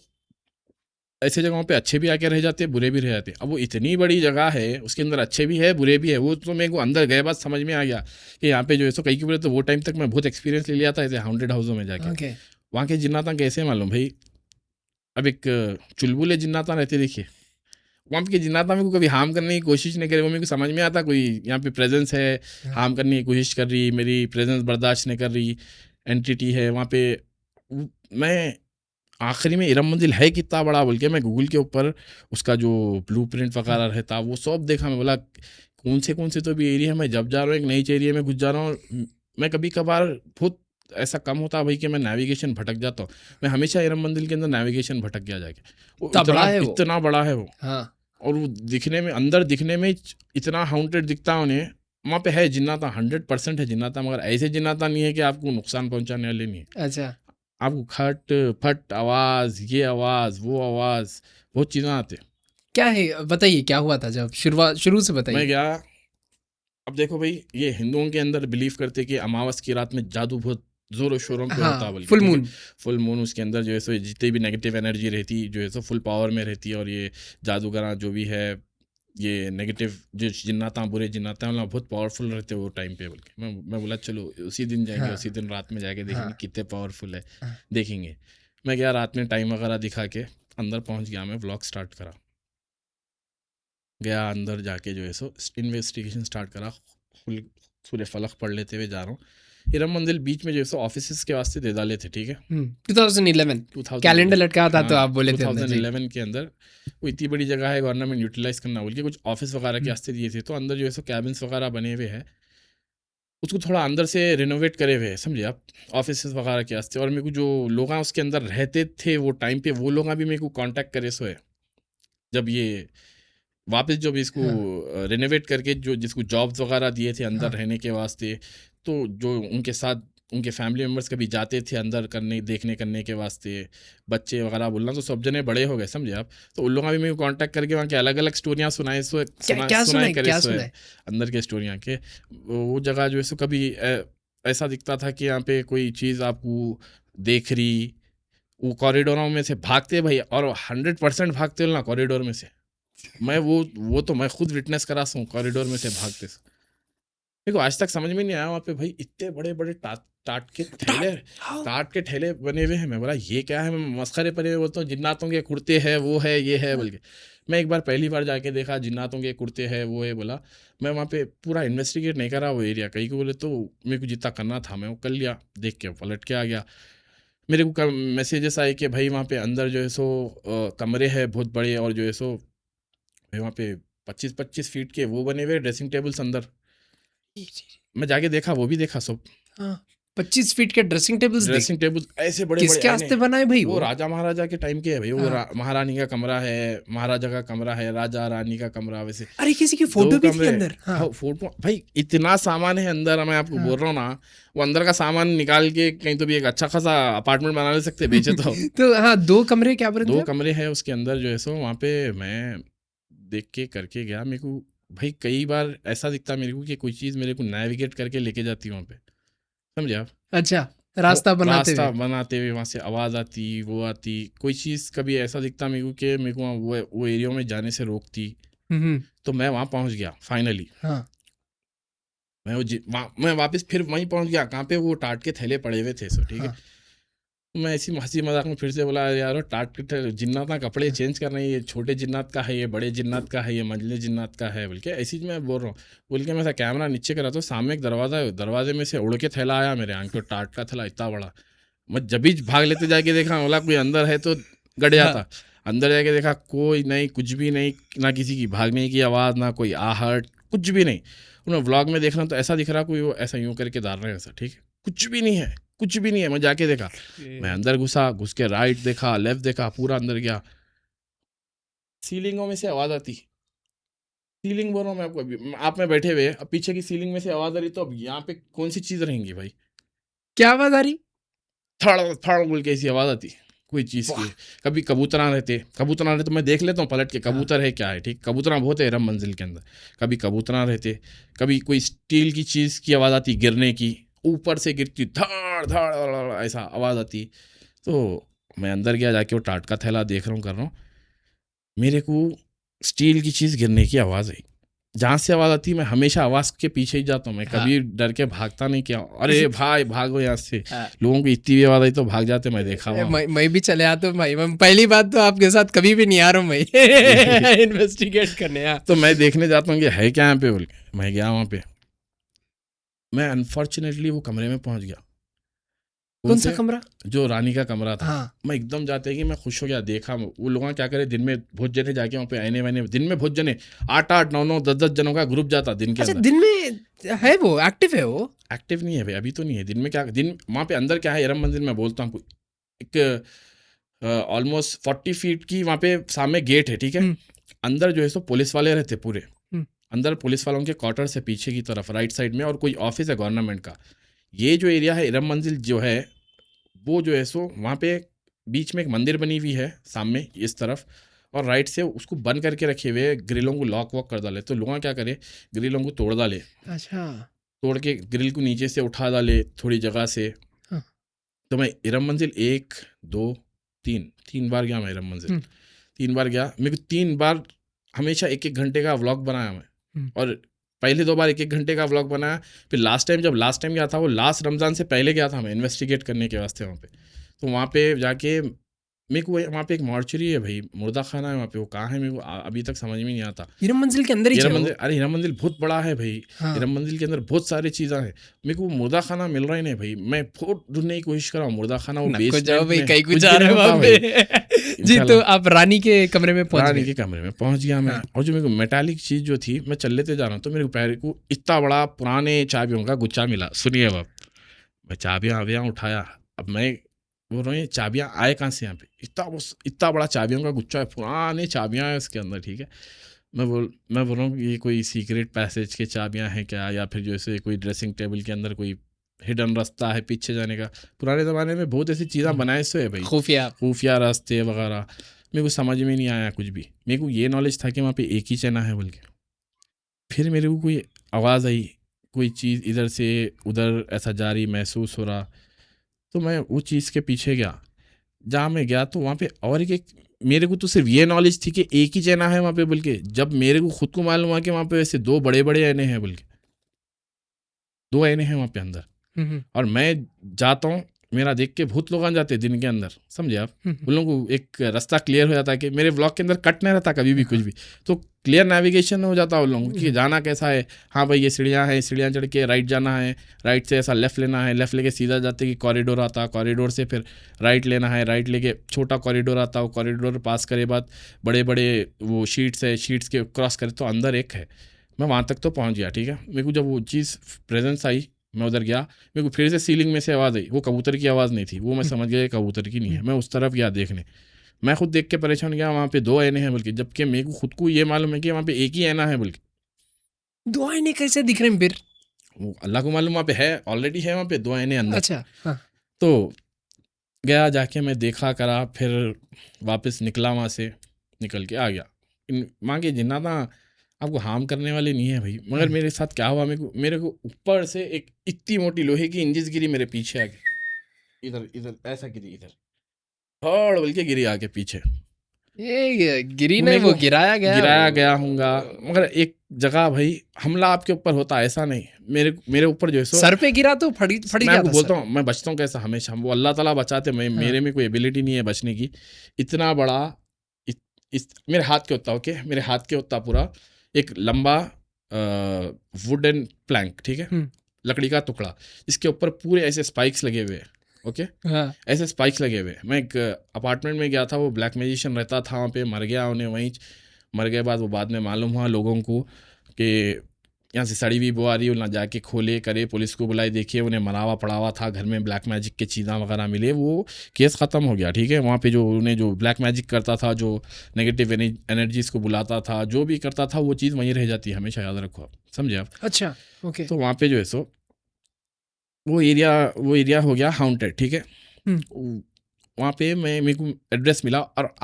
ऐसे जगहों पे अच्छे भी आके रह जाते हैं, बुरे भी रह जाते हैं। अब वो इतनी बड़ी जगह है, उसके अंदर अच्छे भी है बुरे भी है, वो तो मेरे को अंदर गए बाद समझ में आ गया कि यहाँ पे जो है सो कई की बोले तो वो टाइम तक मैं बहुत एक्सपीरियंस ले लिया था ऐसे हाउंटेड हाउसों में जाके। ओके। वहाँ के जिन्नाता कैसे मालूम भाई, अब एक चुलबुले जिन्नाता रहते देखिए, वहाँ पे जिन्नाता मेरे को कभी हार्म करने की कोशिश नहीं करे, वो मेरे को समझ में आता कोई यहाँ पे प्रेजेंस है, हार्म करने की कोशिश कर रही, मेरी प्रेजेंस बर्दाश्त नहीं कर रही एंटिटी है वहाँ पे। मैं आखिरी में इरम मंजिल है कितना बड़ा बोल के मैं गूगल के ऊपर उसका जो ब्लूप्रिंट वगैरह रहता वो सब देखा। मैं बोला कौन से तो भी एरिया में जब जा रहा हूँ एक नई एरिया में घुस जा रहा हूँ। मैं कभी कभार बहुत ऐसा कम होता भाई कि मैं नेविगेशन भटक जाता हूँ। मैं हमेशा इरम मंजिल के अंदर नेविगेशन भटक गया जाके, वो इतना बड़ा है वो। हाँ। और वो दिखने में, अंदर दिखने में इतना हाउंटेड दिखता है उन्हें। वहाँ पे है जिन्नाता, 100% है जिन्नाता, मगर ऐसे जिन्नाता नहीं है कि आपको नुकसान पहुंचाने वाले नहीं है। अच्छा। आपको खट फट आवाज़, ये आवाज़, वो आवाज़, बहुत चीज़ें आते। क्या है बताइए, क्या हुआ था जब शुरू से बताइए। मैं गया, अब देखो भाई ये हिंदुओं के अंदर बिलीव करते कि अमावस की रात में जादू बहुत जोरों शोरों पे होता है, बल्कि फुल मून। फुल मून उसके अंदर जो है सो जितनी भी नेगेटिव एनर्जी रहती जो है सो फुल पावर में रहती है। और ये जादूगरा जो भी है, ये नेगेटिव जो जिन्नाता बुरे जिन्नाता हैं बहुत पावरफुल रहते हैं वो टाइम पे। बल्कि मैं बोला चलो उसी दिन जाएंगे, उसी दिन रात में जाके देखेंगे कितने पावरफुल है, देखेंगे। मैं गया रात में टाइम वगैरह दिखा के अंदर पहुंच गया, मैं व्लॉग स्टार्ट करा, गया अंदर जाके जो है सो इन्वेस्टिगेशन स्टार्ट करा। फुल सूर्य फलक पढ़ लेते हुए जा रहा हूँ। इरम मंदिर बीच में जो है सो ऑफिस के वास्ते दे डाले थे, ठीक है। 2011 कैलेंडर लटका था, तो आप बोले थे 2011 के अंदर वो इतनी बड़ी जगह है गवर्नमेंट यूटिलाइज करना बोल के कुछ ऑफिस वगैरह के वास्ते दिए थे। तो अंदर जो है सो कैबिन्स वगैरह बने हुए हैं, उसको थोड़ा अंदर से रिनोवेट करे हुए हैं, समझे आप, ऑफिस वगैरह के वास्ते। और मेरे को जो लोग उसके अंदर रहते थे वो टाइम पे, वो लोग भी मेरे को कांटेक्ट करे सो है। जब ये वापस जब इसको रिनोवेट करके जो जिसको जॉब्स वगैरह दिए थे अंदर रहने के वास्ते, तो जो उनके साथ उनके फैमिली मेम्बर्स कभी जाते थे अंदर करने देखने करने के वास्ते, बच्चे वगैरह बोलना, तो सब जने बड़े हो गए, समझे आप। तो उन लोगों भी मेरे को कांटेक्ट करके वहाँ के अलग अलग स्टोरियाँ सुनाए करे अंदर के स्टोरियाँ के। वो जगह जो है सो कभी ऐसा दिखता था कि यहाँ पे कोई चीज़ आपको देख रही, वो कॉरिडोरों में से भागते भाई, और 100% भागते हो ना कॉरिडोर में से। मैं वो तो मैं खुद विटनेस करा हूँ कॉरिडोर में से भागते। मेरे को आज तक समझ में नहीं आया वहाँ पे भाई इतने बड़े बड़े टाट के ठेले बने हुए हैं। मैं बोला ये क्या है, मैं मस्खरे परे हुए बोलता हूँ जिन्नातों के कुर्ते हैं, वो है ये है बोल के। मैं एक बार पहली बार जाके देखा जिन्नातों के कुर्ते हैं वो है, बोला मैं वहाँ पे पूरा इन्वेस्टिगेट नहीं करा वो एरिया, कहीं को बोले तो मेरे को जितना करना था मैं वो कर लिया, देख के पलट के आ गया। मेरे को मैसेजेस आए कि भाई वहाँ पे अंदर जो है सो कमरे हैं बहुत बड़े, और जो है सो वहाँ पे 25-25 फीट के वो बने हुए ड्रेसिंग टेबल्स अंदर। मैं जाके देखा, वो भी देखा सब। 25 फीट के ड्रेसिंग टेबल्स ऐसे बड़े किसके वास्ते बनाए भाई? वो राजा महाराजा के टाइम के है भाई। वो महारानी का कमरा है, महाराजा का कमरा है, राजा रानी का कमरा। वैसे अरे किसी की फोटो भी थी अंदर। फोटो भाई इतना सामान है अंदर, मैं आपको बोल रहा हूँ ना, वो अंदर का सामान निकाल के कहीं तो भी एक अच्छा खासा अपार्टमेंट बना ले सकते, बेचे तो। तो हाँ, 2 कमरे क्या बोले? 2 कमरे हैं उसके अंदर जो है सो। वहाँ पे मैं देख के करके गया, मेरे को भाई कई बार ऐसा दिखता मेरे को कि कोई चीज़ मेरे को नेविगेट करके लेके जाती वहाँ पे, समझे आप। अच्छा, रास्ता बनाते हुए वहाँ से आवाज़ आती, वो आती, कोई चीज़ कभी ऐसा दिखता मेरे को कि मेरे को वो एरिया में जाने से रोकती। तो मैं वहाँ पहुँच गया फाइनली। मैं वापस फिर वहीं पहुँच गया, कहाँ पे वो टाट के थैले पड़े हुए थे, सो ठीक है। मैं ऐसी हंसी मजाक में फिर से बोला यार टाट के जिन्नात का कपड़े चेंज कर रहे हैं, ये छोटे जिन्नात का है, ये बड़े जिन्नात का है, ये मंझले जिन्नात का है बोल के ऐसी मैं बोल रहा हूँ। बोल के मैं ऐसा कैमरा नीचे करा तो सामने एक दरवाज़ा है, दरवाजे में से उड़ के थैला आया मेरे आंख को, टाट का थैला इतना बड़ा। मैं जब भी भाग लेते जाके देखा, बोला कोई अंदर है तो गड़ जाता। अंदर जाके देखा कोई नहीं, कुछ भी नहीं, ना किसी की भागने की आवाज़, ना कोई आहट, कुछ भी नहीं। उन्हें व्लॉग में देखना तो ऐसा दिख रहा कोई वो ऐसा यूँ करके डाल रहे हैं ऐसा, ठीक है, कुछ भी नहीं है, कुछ भी नहीं है। मैं जाके देखा, मैं अंदर घुस के राइट देखा, लेफ्ट देखा, पूरा अंदर गया। सीलिंगों में से आवाज़ आती, सीलिंग बोल रहा हूँ मैं आपको, अभी आप में बैठे हुए, अब पीछे की सीलिंग में से आवाज़ आ रही, तो अब यहाँ पे कौन सी चीज़ रहेंगी भाई? क्या आवाज़ आ रही? थड़ बोल के ऐसी आवाज़ आती कोई चीज़ की। कभी कबूतरा रहते तो मैं देख लेता हूँ पलट के कबूतर है क्या है, ठीक, कबूतरा बहुत है इरम मंजिल के अंदर। कभी कबूतरा रहते, कभी कोई स्टील की चीज़ की आवाज़ आती गिरने की, ऊपर से गिरती धड़ धड़ ऐसा आवाज़ आती। तो मैं अंदर गया, जाके वो टाट का थैला देख रहा हूँ, कर रहा हूँ। मेरे को स्टील की चीज़ गिरने की आवाज़ आई। जहाँ से आवाज़ आती है मैं हमेशा आवाज़ के पीछे ही जाता हूँ, मैं कभी डर के भागता नहीं क्या, अरे भाई भागो यहाँ से। लोगों को इतनी भी आवाज़ आई तो भाग जाते, मैं देखा हुआ। मैं भी चले आता हूँ भाई, मैं पहली बात तो आपके साथ कभी भी नहीं आ रहा हूँ भाई इन्वेस्टिगेट करने। तो मैं देखने जाता हूँ कि है क्या यहाँ पे बोल के, मैं गया वहाँ पे। मैं अनफॉर्चुनेटली वो कमरे में पहुँच गया। कौन सा कमरा? जो रानी का कमरा था। हाँ। मैं एकदम जाते कि मैं खुश हो गया, देखा वो लोग क्या करे, दिन में बहुत जने जाके वहाँ पे आने वाने, दिन में बहुत जने 8-8 9-9 10-10 जनों का ग्रुप जाता दिन के अंदर। दिन में है वो एक्टिव है? वो एक्टिव नहीं है भाई, अभी तो नहीं है। दिन में क्या, दिन वहाँ पे अंदर क्या है, इरम मंदिर में बोलता हूँ, एक ऑलमोस्ट 40 फीट की वहाँ पे सामने गेट है, ठीक है। अंदर जो है सो पुलिस वाले रहते पूरे, अंदर पुलिस वालों के क्वार्टर से पीछे की तरफ राइट साइड में, और कोई ऑफिस है गवर्नमेंट का। ये जो एरिया है इरम मंजिल जो है, वो जो है सो वहाँ पे बीच में एक मंदिर बनी हुई है सामने इस तरफ, और राइट से उसको बंद करके रखे हुए, ग्रिलों को लॉक वॉक कर डाले। तो लोग क्या करे, ग्रिलों को तोड़ डाले। अच्छा। तोड़ के ग्रिल को नीचे से उठा डाले थोड़ी जगह से। हाँ। तो मैं इरम मंजिल 1 2 3 बार गया। मैं इरम मंजिल 3 बार गया। मेरे को 3 बार हमेशा 1-1 घंटे का व्लॉग बनाया मैं, और पहले 2 बार 1-1 घंटे का व्लॉग बनाया। फिर लास्ट टाइम गया था, वो लास्ट रमज़ान से पहले गया था मैं इन्वेस्टिगेट करने के वास्ते वहाँ पे। तो वहाँ पे जाके मेरे को वहाँ पे एक मॉर्चरी है भाई, मुर्दा खाना है वहाँ पे। वो कहाँ है मेरे को अभी तक समझ में नहीं आता। हीरम मंजिल के अंदर ही? हीरम मंदिर, अरे हीरम मंदिर बहुत बड़ा है भाई। हाँ। हीरम मंदिर के अंदर बहुत सारी चीज़ें हैं। मेरे को मुर्दा खाना मिल रहा ही नहीं भाई। मैं बहुत ढूंढने की कोशिश कर रहा हूँ मुर्दा खाना। वो बेसमेंट में कहीं कुछ आ रहा है वहाँ पे। जी, तो आप रानी के कमरे में पहुँच गए? रानी के कमरे में पहुँच गया मैं। और जो मेरे को मेटालिक चीज़ जो थी, मैं चल लेते जा रहा हूँ तो मेरे पैर को इतना बड़ा पुराने चाबियों का गुच्छा मिला। सुनिए अब, मैं चाबियाँ उठाया। अब मैं बोल रहा हूँ ये चाबियाँ आए कहाँ से यहाँ पे? इतना बड़ा चाबियों का गुच्छा है, पुराने चाबियाँ हैं उसके अंदर, ठीक है। मैं बोल रहा हूँ ये कोई सीक्रेट पैसेज के चाबियाँ हैं क्या, या फिर जैसे कोई ड्रेसिंग टेबल के अंदर कोई हिडन रास्ता है पीछे जाने का। पुराने ज़माने में बहुत ऐसी चीज़ें बनाए से है भाई, खुफिया रास्ते वगैरह। मेरे को समझ में नहीं आया कुछ भी। मेरे को ये नॉलेज था कि वहाँ पे एक ही चैना है बोल के। फिर मेरे को कोई आवाज़ आई, कोई चीज़ इधर से उधर ऐसा जारी महसूस हो रहा। तो मैं वो चीज़ के पीछे गया। जहाँ मैं गया तो वहाँ पे और एक मेरे को तो सिर्फ ये नॉलेज थी कि एक ही चैना है वहाँ पे बोल के। जब मेरे को खुद को मालूम हुआ कि वहाँ पे वैसे 2 बड़े आईने हैं बोल के, 2 आईने हैं वहाँ पे अंदर। और मैं जाता हूँ, मेरा देख के बहुत लोग आ जाते हैं दिन के अंदर, समझे आप। उन लोगों को एक रास्ता क्लियर हो जाता है कि मेरे ब्लॉग के अंदर कट नहीं रहता कभी भी कुछ भी, तो क्लियर नेविगेशन हो जाता है उन लोगों को कि जाना कैसा है। हाँ भाई ये सीढ़ियाँ हैं, सीढ़ियाँ चढ़ के राइट जाना है, राइट से ऐसा लेफ़्ट लेना है, लेफ़्ट लेके सीधा जाते कि कॉरिडोर आता, कॉरिडोर से फिर राइट लेना है, राइट लेके छोटा कॉरिडोर आता, वो कॉरिडोर पास करे बाद बड़े बड़े वो शीट्स है, शीट्स के क्रॉस करे तो अंदर एक है। मैं वहाँ तक तो पहुँच गया, ठीक है। मेरे को जब वो चीज़ प्रेजेंस आई, मैं उधर गया, मेरे को फिर से सीलिंग में से आवाज़ आई। वो कबूतर की आवाज़ नहीं थी, वो मैं समझ गया कबूतर की नहीं है। मैं उस तरफ गया देखने, मैं खुद देख के परेशान गया। वहाँ पे 2 आईने हैं बल्कि, जबकि मेरे को खुद को ये मालूम है कि वहाँ पे एक ही आईना है बल्कि। 2 आईने कैसे दिख रहे हैं फिर? वो अल्लाह को मालूम, वहाँ पे है, ऑलरेडी है वहाँ पे 2 आईने अंदर। अच्छा, हाँ। तो गया, जाके मैं देखा करा, फिर वापस निकला वहाँ से, निकल के आ गया। वहाँ के जिन्ना था आपको हार्म करने वाले नहीं है भाई। मगर मेरे साथ क्या हुआ, मेरे को ऊपर से एक इतनी मोटी लोहे की इंजिस गिरी मेरे पीछे आके, इधर ऐसा गिरी, इधर थोड़ बोल के गिरी आके पीछे। ये गिरी नहीं, वो गिराया गया हूँगा। मगर एक जगह भाई हमला आपके ऊपर होता ऐसा नहीं, मेरे ऊपर जो है सर पे गिरा तो फड़ी मैं आपको बोलता हूँ, मैं बचता हूँ कैसा हमेशा, वो अल्लाह ताला बचाते। मेरे में कोई एबिलिटी नहीं है बचने की। इतना बड़ा मेरे हाथ के होता, ओके, मेरे हाथ के होता पूरा एक लंबा वुडन प्लैंक, ठीक है, लकड़ी का टुकड़ा, इसके ऊपर पूरे ऐसे स्पाइक्स लगे हुए हैं, ओके। ऐसे स्पाइक्स लगे हुए। मैं एक अपार्टमेंट में गया था, वो ब्लैक मैजिशियन रहता था वहाँ पे, मर गया उन्हें वहीं। मर गए बाद वो बाद में मालूम हुआ लोगों को कि यहाँ से सड़ी हुई बो आ रही है, ना जाके खोले करे, पुलिस को बुलाई, देखिए उन्हें मरावा पड़ावा था, घर में ब्लैक मैजिक के चीज़ें वगैरह मिले, वो केस ख़त्म हो गया, ठीक है। वहाँ पे जो उन्हें जो ब्लैक मैजिक करता था, जो नेगेटिव एनर्जीज़ को बुलाता था, जो भी करता था, वो चीज़ वहीं रह जाती है, हमेशा याद रखो आप, समझे आप। अच्छा, ओके। तो वहाँ पे जो है सो वो एरिया हो गया हाउंटेड, ठीक है। वहाँ पे मेरे को एड्रेस मिला, और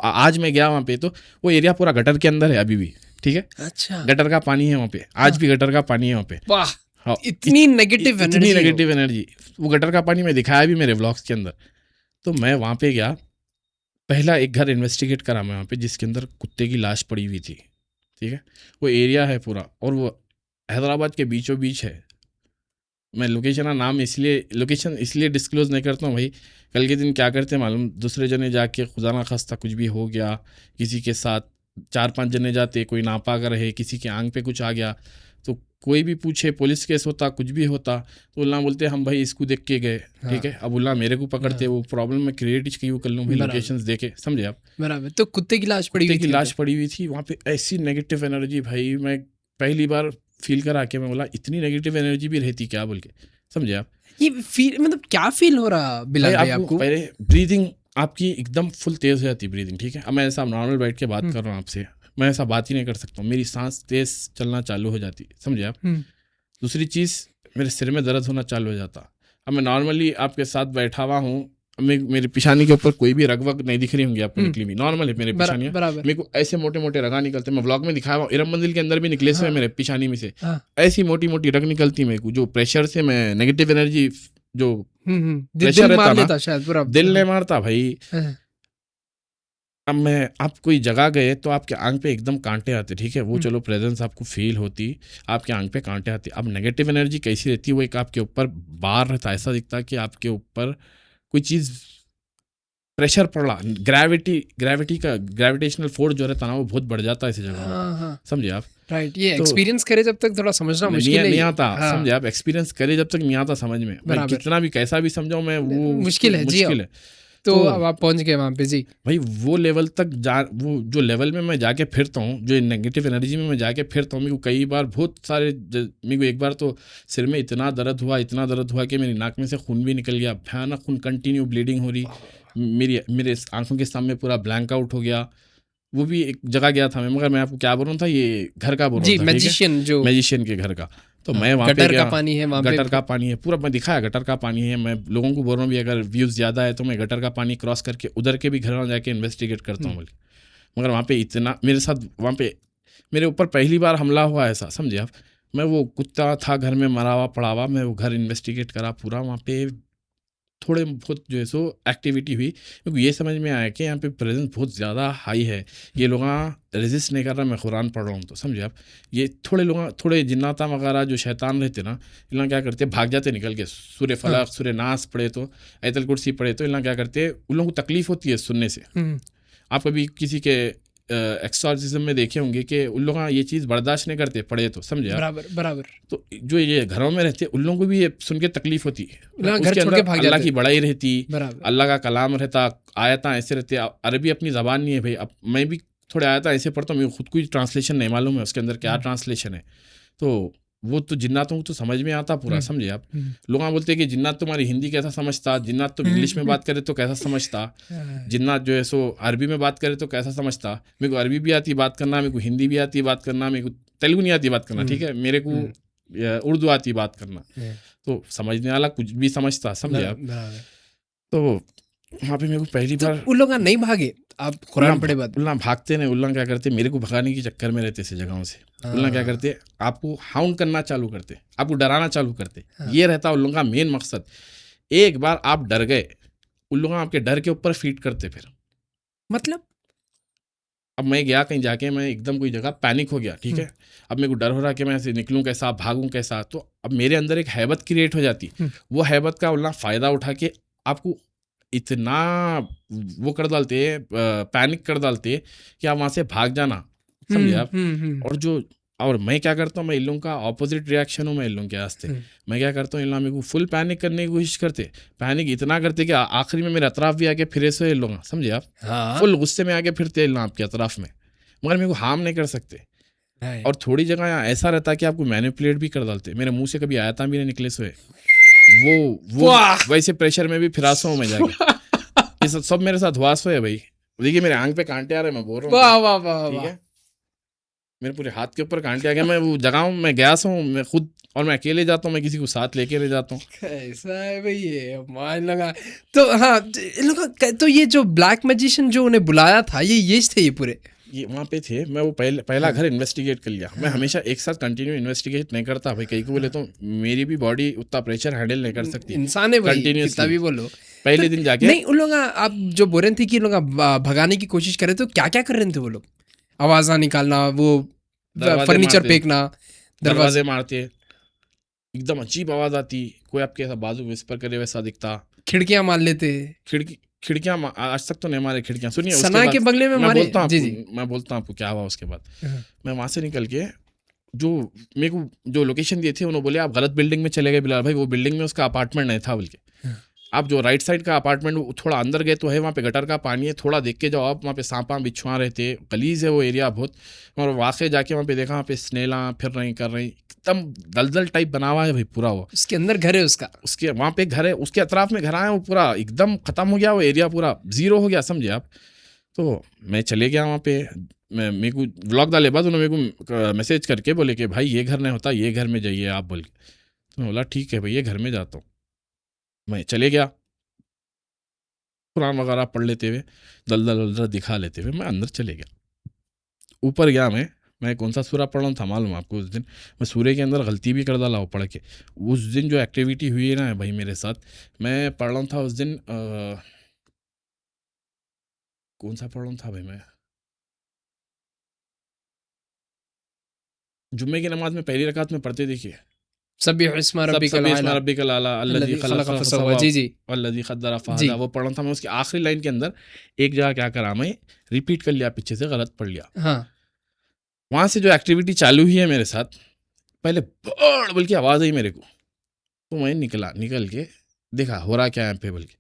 आज मैं गया वहाँ पे तो वो एरिया पूरा गटर के अंदर है अभी भी, ठीक है। अच्छा, गटर का पानी है वहाँ पे, आज भी गटर का पानी है वहाँ पे। वाह, इतनी नेगेटिव एनर्जी। वो गटर का पानी मैं दिखाया भी मेरे व्लॉग्स के अंदर। तो मैं वहाँ पे गया, पहला एक घर इन्वेस्टिगेट करा मैं वहाँ पे, जिसके अंदर कुत्ते की लाश पड़ी हुई थी, ठीक है। वो एरिया है पूरा, और वो हैदराबाद के बीचों बीच है। मैं लोकेशन इसलिए डिस्क्लोज नहीं करता हूँ भाई, कल के दिन क्या करते हैं मालूम, दूसरे जने जाके खुदा ना खास्ता कुछ भी हो गया किसी के साथ, 4-5 जने जाते, कोई नापाक रहे, किसी के आंख पे कुछ आ गया, तो कोई भी पूछे, पुलिस केस होता, कुछ भी होता, तो उल्ला बोलते हम भाई इसको देख के गए, ठीक है। अब उल्ला मेरे को पकड़ते, वो प्रॉब्लम मैं क्रिएट क्यों कर लूँ भाई, लोकेशंस देखे, समझे आप। बराबर। तो कुत्ते की लाश पड़ी हुई थी वहाँ पे, ऐसी नेगेटिव एनर्जी भाई, मैं पहली बार फील करा के मैं बोला इतनी नेगेटिव एनर्जी भी रहती क्या, बोल के, समझे आप। ये फील मतलब क्या फील हो रहा बिलाल भाई आपको? पहले ब्रीदिंग आपकी एकदम फुल तेज हो जाती है ब्रीदिंग, ठीक है। अब मैं ऐसा नॉर्मल बैठ के बात कर रहा हूँ आपसे, मैं ऐसा बात ही नहीं कर सकता हूँ, मेरी सांस तेज चलना चालू हो जाती, समझे आप। दूसरी चीज़, मेरे सिर में दर्द होना चालू हो जाता। अब मैं नॉर्मली आपके साथ बैठा हुआ हूँ, मेरे पिछानी के ऊपर कोई भी रग वग नहीं दिख रही होंगी आपको, निकली हुई नॉर्मल है मेरे पिछानी, मेरे को ऐसे मोटे मोटे रगा निकलते, मैं व्लॉग में दिखाया हुआ, इरम मंदिर के अंदर भी निकले हुए मेरे पिछानी में से ऐसी मोटी मोटी रग निकलती मेरे को, जो प्रेशर से मैं नेगेटिव एनर्जी जो प्रेशर रहता ना, शायद दिल नहीं मारता भाई। अब मैं आप कोई जगह गए तो आपके आंख पे एकदम कांटे आते, ठीक है, वो चलो प्रेजेंस आपको फील होती, आपके आंख पे कांटे आते। अब नेगेटिव एनर्जी कैसी रहती है, वो एक आपके ऊपर बार रहता है, ऐसा दिखता है कि आपके ऊपर कोई चीज़ प्रेशर पड़ा, ग्रेविटी का ग्रेविटेशनल फोर्स जो रहता है ना, वो बहुत बढ़ जाता है ऐसी जगह, समझे आप। राइट, ये एक्सपीरियंस करे जब तक थोड़ा समझना मुश्किल नहीं आता, समझे आप, एक्सपीरियंस करे जब तक नहीं आता समझ में, मैं कितना भी कैसा भी समझाऊं मैं, वो मुश्किल है। तो अब आप पहुंच गए वहाँ पे जी भाई, वो लेवल तक वो जो लेवल में मैं जाके फिरता हूँ, जो नेगेटिव एनर्जी में मैं जाके फिरता हूँ, मेरे को कई बार बहुत सारे, मेरे को एक बार तो सिर में इतना दर्द हुआ कि मेरी नाक में से खून भी निकल गया, भयानक खून, कंटिन्यू ब्लीडिंग हो रही, मेरे आंखों के सामने पूरा ब्लैंक आउट हो गया। वो भी एक जगह गया था मैं, मगर मैं आपको क्या बोल रहा था, ये घर का बोल रहा था, मैजिशियन के घर का। तो मैं वहाँ पे गटर का पानी है पूरा, मैं दिखाया गटर का पानी है। मैं लोगों को बोल रहा हूँ भी अगर व्यूज़ ज़्यादा है तो मैं गटर का पानी क्रॉस करके उधर के भी घर में जाके इन्वेस्टिगेट करता हूँ, मगर वहाँ पे इतना मेरे साथ, वहाँ पे मेरे ऊपर पहली बार हमला हुआ ऐसा, समझे आप। मैं वो कुत्ता था घर में मरा हुआ पड़ा हुआ, मैं वो घर इन्वेस्टिगेट करा पूरा, वहाँ पे थोड़े बहुत जो है सो एक्टिविटी हुई, क्योंकि ये समझ में आया कि यहाँ पे प्रेजेंस बहुत ज़्यादा हाई है, ये लोग रेजिस्ट नहीं कर रहा, मैं कुरान पढ़ रहा हूँ तो, समझे आप। ये थोड़े जिन्नाता वगैरह जो शैतान रहते ना, इन्हें क्या करते, भाग जाते निकल के, सूर्य फलक सूर्य नास पढ़े तो, आयतल कुर्सी पढ़े तो, इन्हें क्या करते, उन लोगों को तकलीफ होती है सुनने से। आप कभी किसी के एक्सॉर्सिज्म में देखे होंगे कि उन लोग ये चीज़ बर्दाश्त नहीं करते पढ़े तो, समझे बराबर। तो जो ये घरों में रहते उन लोगों को भी ये सुन के तकलीफ होती है, उसके अंदर अल्लाह की बड़ाई रहती, अल्लाह का कलाम रहता, आयता ऐसे रहते। अरबी अपनी ज़बान नहीं है भाई, अब मैं भी थोड़े आयता ऐसे पढ़ता हूँ, खुद को ट्रांसलेशन नहीं मालूम है उसके अंदर क्या ट्रांसलेशन है, तो वो तो जिन्नातों को तो समझ में आता पूरा, समझे आप। लोग बोलते हैं कि जिन्नात तुम्हारी हिंदी कैसा समझता, जिन्नात तो इंग्लिश में बात करे तो कैसा समझता, जिन्नात जो है सो अरबी में बात करे तो कैसा समझता। मेरे को अरबी भी आती है बात करना, मेरे को हिंदी भी आती है बात करना, मेरे को तेलुगु नहीं आती बात करना, ठीक है, मेरे को उर्दू आती है बात करना, तो समझने वाला कुछ भी समझता, समझे आप। तो वहाँ पे मेरे को पहली बार उन लोग नहीं भागे, आप कुरान पढ़े बात, उल्ला भागते नहीं, उल्ला क्या करते, मेरे को भगाने के चक्कर में रहते ऐसे जगहों से, उल्ला क्या करते, आपको हाउंड करना चालू करते, आपको डराना चालू करते, ये रहता उन लोगों का मेन मकसद। एक बार आप डर गए, उन लोग आपके डर के ऊपर फीड करते फिर, मतलब अब मैं गया कहीं जाके, मैं एकदम कोई जगह पैनिक हो गया, ठीक है, अब मेरे को डर हो रहा कि मैं ऐसे निकलूं कैसा, भागूं कैसा, तो अब मेरे अंदर एक हैबत क्रिएट हो जाती, वो हैबत का उल्ला फ़ायदा उठा के आपको इतना वो कर डालते, पैनिक कर डालते कि आप वहाँ से भाग जाना, समझे आप। और मैं क्या करता हूँ, मैं इन लोगों का ऑपोजिट रिएक्शन हूँ, मैं इन लोगों के वास्ते मैं क्या करता हूँ, इन लोग मेरे को फुल पैनिक करने की कोशिश करते, पैनिक इतना करते कि आखिरी में मेरे अतराफ भी आके फिरे से इन लोग, समझे आप, फुल गुस्से में आके फिरते इन लोग आपके अतराफ में, मगर मेरे को हार्म नहीं कर सकते। और थोड़ी जगह यहाँ ऐसा रहता है कि आपको मैनिपुलेट भी कर डालते, मेरे मुँह से कभी आयता भी नहीं निकले सोए, वो वैसे प्रेशर में भी फिरासा हूँ मैं जाके, ये सब मेरे साथ हुआ सो है भाई। देखिए मेरे आंख पे कांटे आ रहे हैं, मैं बोल रहा हूँ, ठीक है, मेरे पूरे हाथ के ऊपर कांटे आ गए। मैं वो जगह मैं गया हूँ मैं खुद, और मैं अकेले जाता हूँ, मैं किसी को साथ लेके नहीं जाता हूँ। कैसा है भाई ये, मान लगा तो। हाँ, तो ये जो ब्लैक मैजिशियन जो उन्हें बुलाया था, ये थे ये पूरे, ये वहाँ पे थे, मैं वो पहला घर इन्वेस्टिगेट कर लिया। मैं हमेशा एक साथ कंटिन्यू इन्वेस्टिगेट नहीं करता भाई, कहीं को बोले तो मेरी भी बॉडी उतना प्रेशर हैंडल नहीं कर सकती इंसान है भाई, कितना कंटिन्यूसली। भी बोलो। पहले तो दिन जाके नहीं, उन लोग आप जो बोल रहे थे कि लोग भगाने की कोशिश कर रहे थे, तो क्या क्या कर रहे थे वो लोग? आवाज़ निकालना, वो दरवाजे फर्नीचर मारते, फेंकना, दरवाजे मारते, एकदम अजीब आवाज़ आती, कोई आपके ऐसा बाजू विस्पर करे वैसा दिखता, खिड़कियां मार लेते। खिड़कियाँ आज तक तो नहीं मारे खिड़कियाँ। सुनिए उसके सना के बाद बगले में मैं मारे। बोलता हूँ जी आपको, जी। मैं बोलता हूँ आपको क्या हुआ उसके बाद। हाँ। मैं वहाँ से निकल के जो मेरे को जो लोकेशन दिए थे, उन्होंने बोले आप गलत बिल्डिंग में चले गए बिलाल भाई, वो बिल्डिंग में उसका अपार्टमेंट नहीं था बल्कि हाँ। आप जो राइट साइड का अपार्टमेंट थोड़ा अंदर गए तो है, वहाँ पे गटर का पानी है, थोड़ा देख के जाओ आप, वहाँ पे सांपा बिच्छुआ रहते, गलीज है वो एरिया बहुत। और वाकई जाके वहाँ पे देखा, वहाँ पे स्नेला फिर रही कर रही, एकदम दलदल टाइप बना हुआ है भाई पूरा वो। उसके अंदर घर है उसका, उसके वहाँ पे घर है, उसके अतराफ में घर आए, वो पूरा एकदम खत्म हो गया वो एरिया, पूरा जीरो हो गया समझे आप। तो मैं चले गया वहाँ पे, मैं मेरे को व्लॉग डाले बाद उन्होंने मेरे को मैसेज करके बोले कि भाई ये घर नहीं होता, ये घर में जाइए आप बोल के। तो मैं बोला ठीक है भाई, ये घर में जाता हूँ। मैं चले गया, कुरान वगैरह पढ़ लेते हुए, दलदल वलदल दिखा लेते हुए मैं अंदर चले गया। ऊपर गया मैं कौन सा सूरा पढ़ रहा था मालूम आपको? उस दिन मैं सूर्य के अंदर गलती भी कर डाला वो पढ़ के। उस दिन जो एक्टिविटी हुई है ना भाई मेरे साथ, मैं पढ़ रहा था उस दिन कौन सा पढ़ रहा था भाई मैं, जुम्मे की नमाज में पहली रकात में पढ़ते देखिए, सब्बिह इस्मा रब्बिकल आला रब्बिकल आला अल्लज़ी खलक़ खलक़ फसव्वा। फसव्वा जी जी वल्लज़ी क़द्दर जी। फ़हदा, वो पढ़ा था मैं। उसकी आखिरी लाइन के अंदर एक जगह क्या करा, मैं रिपीट कर लिया, पीछे से गलत पढ़ लिया। हाँ। वहाँ से जो एक्टिविटी चालू हुई है मेरे साथ, पहले बड़ बोल की आवाज़ आई मेरे को, तो मैं निकल के देखा हो रहा क्या है यहाँ पे बोल के।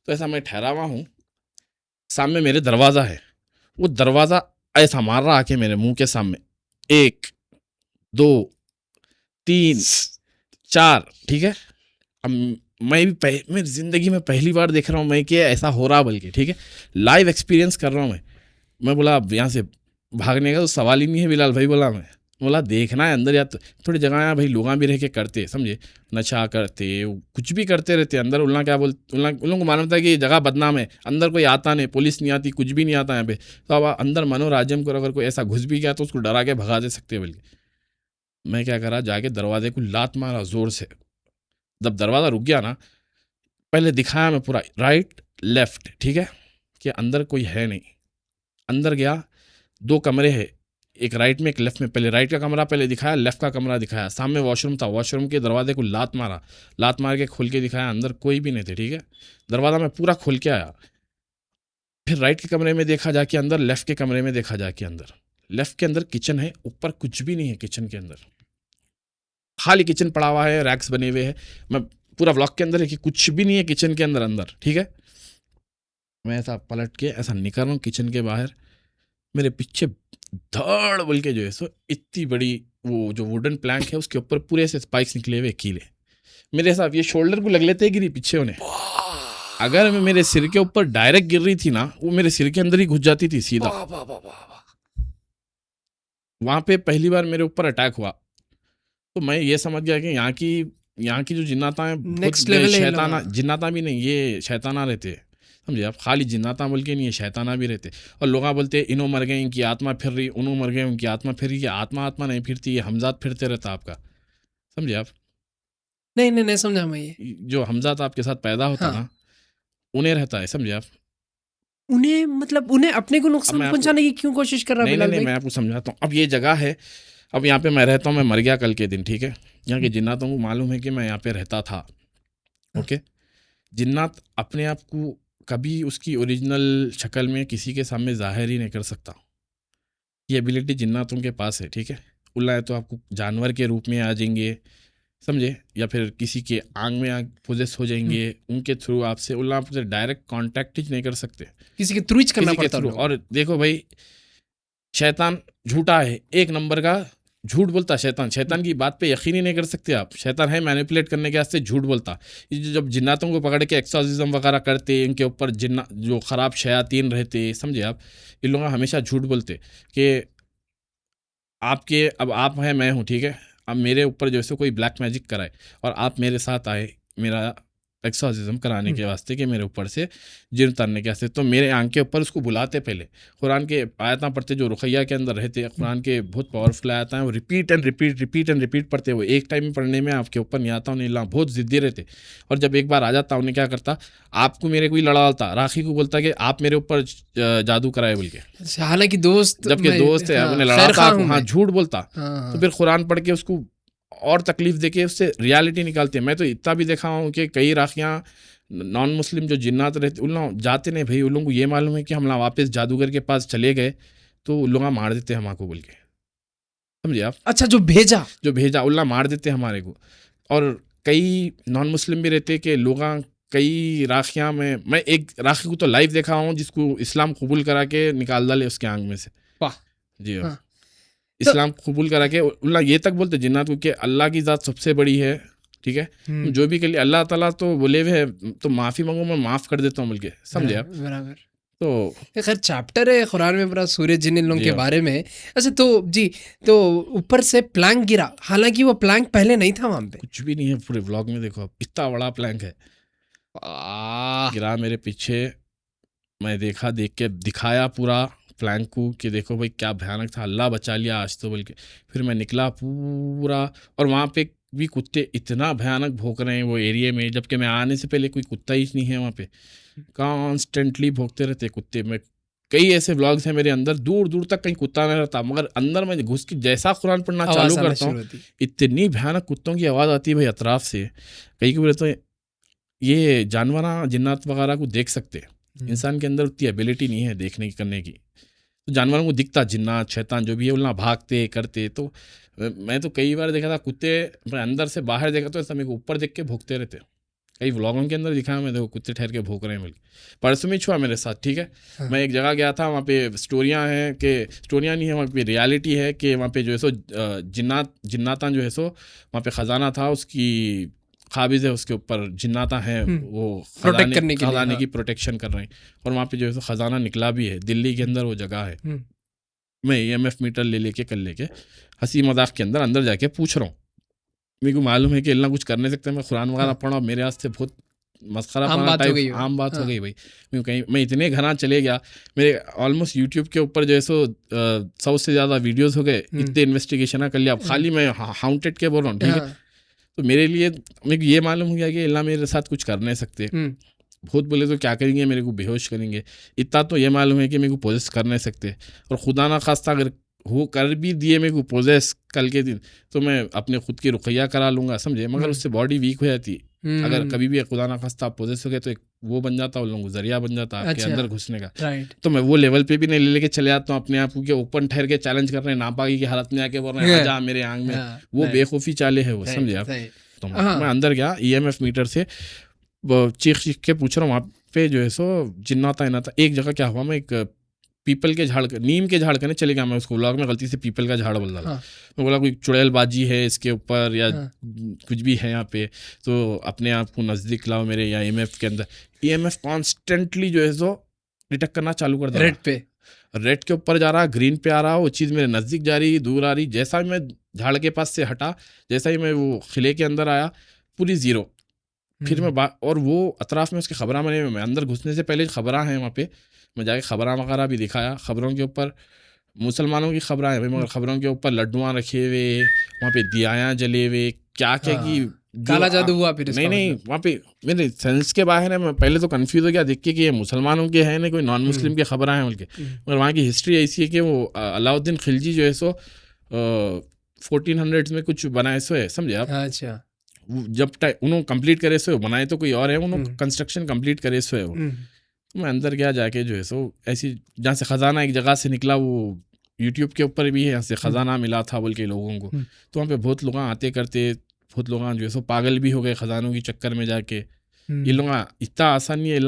तो ऐसा मैं ठहरा हुआ हूँ, सामने मेरे दरवाज़ा है, वो दरवाज़ा ऐसा मार रहा आके मेरे मुंह के सामने, 1 2 3 4, ठीक है। अब मैं भी मेरी ज़िंदगी में पहली बार देख रहा हूँ मैं कि ऐसा हो रहा, बल्कि ठीक है लाइव एक्सपीरियंस कर रहा हूँ मैं बोला अब यहाँ से भागने का तो सवाल ही नहीं है बिलाल भाई, बोला मैं। बोला देखना है अंदर, या तो थोड़ी जगह यहाँ भाई लोग भी रह के करते समझे, नशा करते, कुछ भी करते रहते अंदर। उल्ला क्या बोलते, उन लोगों को मालूम था कि ये जगह बदनाम है, अंदर कोई आता नहीं, पुलिस नहीं आती, कुछ भी नहीं आता यहाँ पे। तो अब अंदर मनोराज्यम को अगर कोई ऐसा घुस भी गया तो उसको डरा के भगा दे सकते हैं। बल्कि मैं क्या करा, जाके दरवाजे को लात मारा ज़ोर से। जब दरवाज़ा रुक गया ना, पहले दिखाया मैं पूरा राइट लेफ्ट, ठीक है, कि अंदर कोई है नहीं। अंदर गया, 2 कमरे हैं, एक राइट में एक लेफ्ट में। पहले राइट का कमरा पहले दिखाया, लेफ्ट का कमरा दिखाया, सामने वॉशरूम था, वॉशरूम के दरवाजे को लात मार के खोल के दिखाया, अंदर कोई भी नहीं थे, ठीक है। दरवाज़ा मैं पूरा खोल के आया, फिर राइट के कमरे में देखा जाके अंदर, लेफ्ट के कमरे में देखा जाके अंदर। लेफ्ट के अंदर किचन है, ऊपर कुछ भी नहीं है किचन के अंदर, खाली किचन पड़ा हुआ है, रैक्स बने हुए हैं। मैं पूरा व्लॉग के अंदर है कि कुछ भी नहीं है किचन के अंदर, ठीक है। मैं ऐसा पलट के ऐसा निकल रहा हूँ किचन के बाहर, मेरे पीछे धड़ बोल के जो है सो इतनी बड़ी वो जो वुडन प्लैंक है उसके ऊपर पूरे से स्पाइक्स निकले हुए कीले, मेरे साथ ये शोल्डर को लग लेते गिरी पीछे उन्हें। अगर मैं मेरे सिर के ऊपर डायरेक्ट गिर रही थी ना, वो मेरे सिर के अंदर ही घुस जाती थी सीधा। वहाँ पे पहली बार मेरे ऊपर अटैक हुआ, तो मैं ये समझ गया कि यहाँ की जो जिन्नाता है, नेक्स्ट लेवल है। शैताना जिन्नाता भी नहीं, ये शैताना रहते, समझे आप। खाली जिन्नाता बोल के नहीं, ये शैताना भी रहते। और लोग बोलते हैं इन्हों मर गए इनकी आत्मा फिर रही, उन्हों मर गए उनकी आत्मा फिर रही। आत्मा नहीं फिरती, ये हमजात फिरते रहता आपका, समझे आप। नहीं समझा मैं ये। जो हमजात आपके साथ पैदा होता हाँ। ना, उन्हें रहता है, समझे आप। उन्हें मतलब उन्हें अपने को नुकसान पहुंचाने की क्यों कोशिश कर रहा है बिलाल भाई? मैं आपको समझाता हूँ। अब ये जगह है, अब यहाँ पे मैं रहता हूँ, मैं मर गया कल के दिन, ठीक है। यहाँ के जिन्नातों को मालूम है कि मैं यहाँ पे रहता था, ओके। जिन्नात अपने आप को कभी उसकी ओरिजिनल शक्ल में किसी के सामने जाहिर ही नहीं कर सकता। ये एबिलिटी जिन्नातों के पास है, ठीक है। उल्ला है तो आपको जानवर के रूप में आ जाएंगे, समझे, या फिर किसी के आंग में पोजेस हो जाएंगे, उनके थ्रू आपसे उल्ला आपसे डायरेक्ट कांटेक्ट ही नहीं कर सकते, किसी के थ्रू ही करना पड़ता है। और देखो भाई, शैतान झूठा है, 1 नंबर का झूठ बोलता शैतान की बात पे यकीन ही नहीं कर सकते आप। शैतान है मैनिपुलेट करने के वास्ते झूठ बोलता। जब जिन्नातों को पकड़ के एक्सॉर्सिज्म वगैरह करते, इनके ऊपर जिन्ना जो ख़राब शयातीन रहते, समझे आप, इन लोग हमेशा झूठ बोलते कि आपके अब आप हैं, मैं हूँ, ठीक है। अब मेरे ऊपर जैसे कोई ब्लैक मैजिक कराए और आप मेरे साथ आए, मेरा एक्सॉर्सिज्म कराने के वास्ते कि मेरे ऊपर से जिन उतारने के वास्ते। तो मेरे आंख के ऊपर उसको बुलाते, पहले कुरान के आयतां पढ़ते जो रुक़ैया के अंदर रहते, कुरान के बहुत पावरफुल आयतां हैं, वो रिपीट एंड रिपीट पढ़ते। वो एक टाइम में पढ़ने में आपके ऊपर नहीं आता, उन्हें बहुत ज़िद्दी रहते। और जब एक बार आ जाता, उन्हें क्या करता, आपको मेरे कोई लड़ाता, राखी को बोलता कि आप मेरे ऊपर जादू कराए बोल के, हालांकि दोस्त, जबकि दोस्त है, उन्हें लड़ाता, हाँ झूठ बोलता। तो फिर कुरान पढ़ के उसको और तकलीफ देके उससे रियलिटी निकालते हैं। मैं तो इतना भी देखा हूँ कि कई राखियाँ नॉन मुस्लिम जो जिन्नात रहते, उन लोग जाते नहीं भाई, उन लोगों को ये मालूम है कि हम वापस जादूगर के पास चले गए तो उन लोग मार देते हैं हमको बोल के, समझे आप। अच्छा, जो भेजा उल्ला मार देते हैं हमारे को। और कई नॉन मुस्लिम भी रहते कि लोग, कई राखियाँ में, मैं एक राखी को तो लाइव देखा हूँ जिसको इस्लाम कबूल करा के निकाल डाले उसके आंख में से। वाह जी हाँ, इस्लाम कबूल करा के उल्ला ये तक बोलते जिन्नात को कि अल्लाह की ज़ात सबसे बड़ी है, ठीक है, जो भी कर लिया अल्लाह ताला तो बोले हुए है तो माफ़ी मांगो, मैं माफ़ कर देता हूँ बोल के, समझे आप। बराबर। तो खैर चैप्टर है कुरान में पूरा सूरज जिन इन लोगों के बारे में। अच्छा तो जी, तो ऊपर से प्लैंक गिरा, हालांकि वो प्लैंक पहले नहीं था वहाँ पे, कुछ भी नहीं है पूरे व्लॉग में, देखो आप इतना बड़ा प्लैंक है, गिरा मेरे पीछे। मैं देखा, देख के दिखाया पूरा प्लैंक को कि देखो भाई क्या भयानक था, अल्लाह बचा लिया आज तो बोल के। फिर मैं निकला पूरा, और वहाँ पे भी कुत्ते इतना भयानक भौंक रहे हैं वो एरिया में, जबकि मैं आने से पहले कोई कुत्ता ही नहीं है वहाँ पे, कॉन्स्टेंटली भौंकते रहते कुत्ते। मैं कई ऐसे व्लॉग्स हैं मेरे अंदर, दूर दूर तक कहीं कुत्ता नहीं रहता, मगर अंदर मैं घुस के जैसा कुरान पढ़ना चालू करता हूँ, इतनी भयानक कुत्तों की आवाज़ आती है भाई अतराफ से। कई को बोलते ये जानवर जिन्नात वगैरह को देख सकते, इंसान के अंदर उतनी एबिलिटी नहीं है देखने की, करने की। तो जानवरों को दिखता, जिन्नात शैतान जो भी है उल्ला भागते करते। तो मैं तो कई बार देखा था कुत्ते, मैं अंदर से बाहर देखा तो ऐसा मेरे को ऊपर देख के भौंकते रहते। कई व्लॉगों के अंदर दिखा मैं, देखो कुत्ते ठहर के भौंक रहे हैं बोल के। परसों में छुआ मेरे साथ, ठीक है। हाँ। मैं एक जगह गया था, वहाँ पे स्टोरियाँ हैं कि स्टोरियाँ नहीं है, वहाँ पे रियलिटी है कि वहाँ पे जो है सो जिन्नाता जो है सो वहाँ पे ख़जाना था, उसकी काबिज़ है, उसके ऊपर जिन्नाता हैं, वो खजाने की प्रोटेक्शन कर रहे हैं। और वहाँ पे जो है सो ख़जाना निकला भी है, दिल्ली के अंदर वो जगह है। मैं EMF मीटर लेके हंसी मजाक के अंदर जाके पूछ रहा हूँ, मेरे को मालूम है कि अल्लाह कुछ कर नहीं सकते, मैं कुरान वगैरह पढ़ा, मेरे वास्ते बहुत मस्खरा आम बात हो गई भाई। मैं इतने घना चले गया, मेरे ऑलमोस्ट यूट्यूब के ऊपर जो है सो 100 से ज़्यादा वीडियोस हो गए, इतने इन्वेस्टिगेशन कर लिया। अब खाली मैं हाउंटेड के बोल रहा हूँ, ठीक है। तो मेरे लिए मेरे को ये मालूम हो गया कि अल्लाह मेरे साथ कुछ कर नहीं सकते। बहुत बोले तो क्या करेंगे, मेरे को बेहोश करेंगे। इतना तो ये मालूम है कि मेरे को पोजेस कर नहीं सकते, और खुदा ना खास्ता अगर वो कर भी दिए मेरे को पोजेस कल के दिन, तो मैं अपने खुद की रुक़ैया करा लूँगा, समझे। मगर उससे बॉडी वीक हो जाती है। अगर कभी भी खुदा ना खास्ता आप पोजेस हो गए तो एक वो बन जाता, उन लोगों को जरिया बन जाता आपके अंदर घुसने का। तो मैं वो लेवल पे भी नहीं लेके चले जाता हूँ अपने आप को, ओपन ठहर के चैलेंज कर रहे हैं, नापाकी की हालत में आके बोल रहे हैं आजा मेरे आंग में, वो बेखौफी चाले है वो, समझे आप। तो मैं अंदर गया, EMF मीटर से चीख के पूछ रहा हूँ वहाँ पे जो है सो जिन्नाता इनाता। एक जगह क्या हुआ, मैं एक पीपल के झाड़, नीम के झाड़ करने चले गया। मैं उसको व्लॉग में गलती से पीपल का झाड़ बोल डाला। मैं बोला कोई चुड़ैलबाजी है इसके ऊपर या कुछ भी है यहाँ पे, तो अपने आप को नज़दीक लाओ मेरे, या EMF के अंदर। EMF कॉन्स्टेंटली जो है सो डिटेक्ट करना चालू कर दिया, रेड के ऊपर जा रहा, ग्रीन पे आ रहा, वो चीज़ मेरे नज़दीक जा रही, दूर आ रही। जैसा ही मैं झाड़ के पास से हटा, जैसा ही मैं वो खिले के अंदर आया, पूरी ज़ीरो। फिर मैं और वो अतराफ़ में उसकी खबरां बने, मैं अंदर घुसने से पहले खबरां हैं वहाँ पे, मैं जाके खबरां वगैरह भी दिखाया। खबरों के ऊपर मुसलमानों की खबरां हैं, मगर खबरों के ऊपर लड्डुआँ रखे हुए, वहाँ पे दियायाँ जले हुए, क्या की काला जादू हुआ। फिर नहीं वहाँ पे मेरे सेंस के बाहर है। मैं पहले तो कंफ्यूज हो गया देख के कि ये मुसलमानों के हैं, नहीं कोई नॉन मुस्लिम के खबरां हैं बोल के। मगर वहाँ की हिस्ट्री ऐसी है कि वो अलाउद्दीन खिलजी जो है सो 1400s में कुछ बनाए सो है, समझे आप। अच्छा, जब उन्होंने कंप्लीट करे सो बनाए तो कोई और है, उन्होंने कंस्ट्रक्शन कंप्लीट करे सो है वो। तो मैं अंदर गया जाके जो है सो ऐसी, जहाँ से ख़जाना एक जगह से निकला, वो यूट्यूब के ऊपर भी है, यहाँ से ख़जाना मिला था बोल के लोगों को। तो वहाँ पे बहुत लोग आते करते, बहुत लोग जो है सो पागल भी हो गए ख़जानों की चक्कर में जाके। ये लोग इतना आसान नहीं है।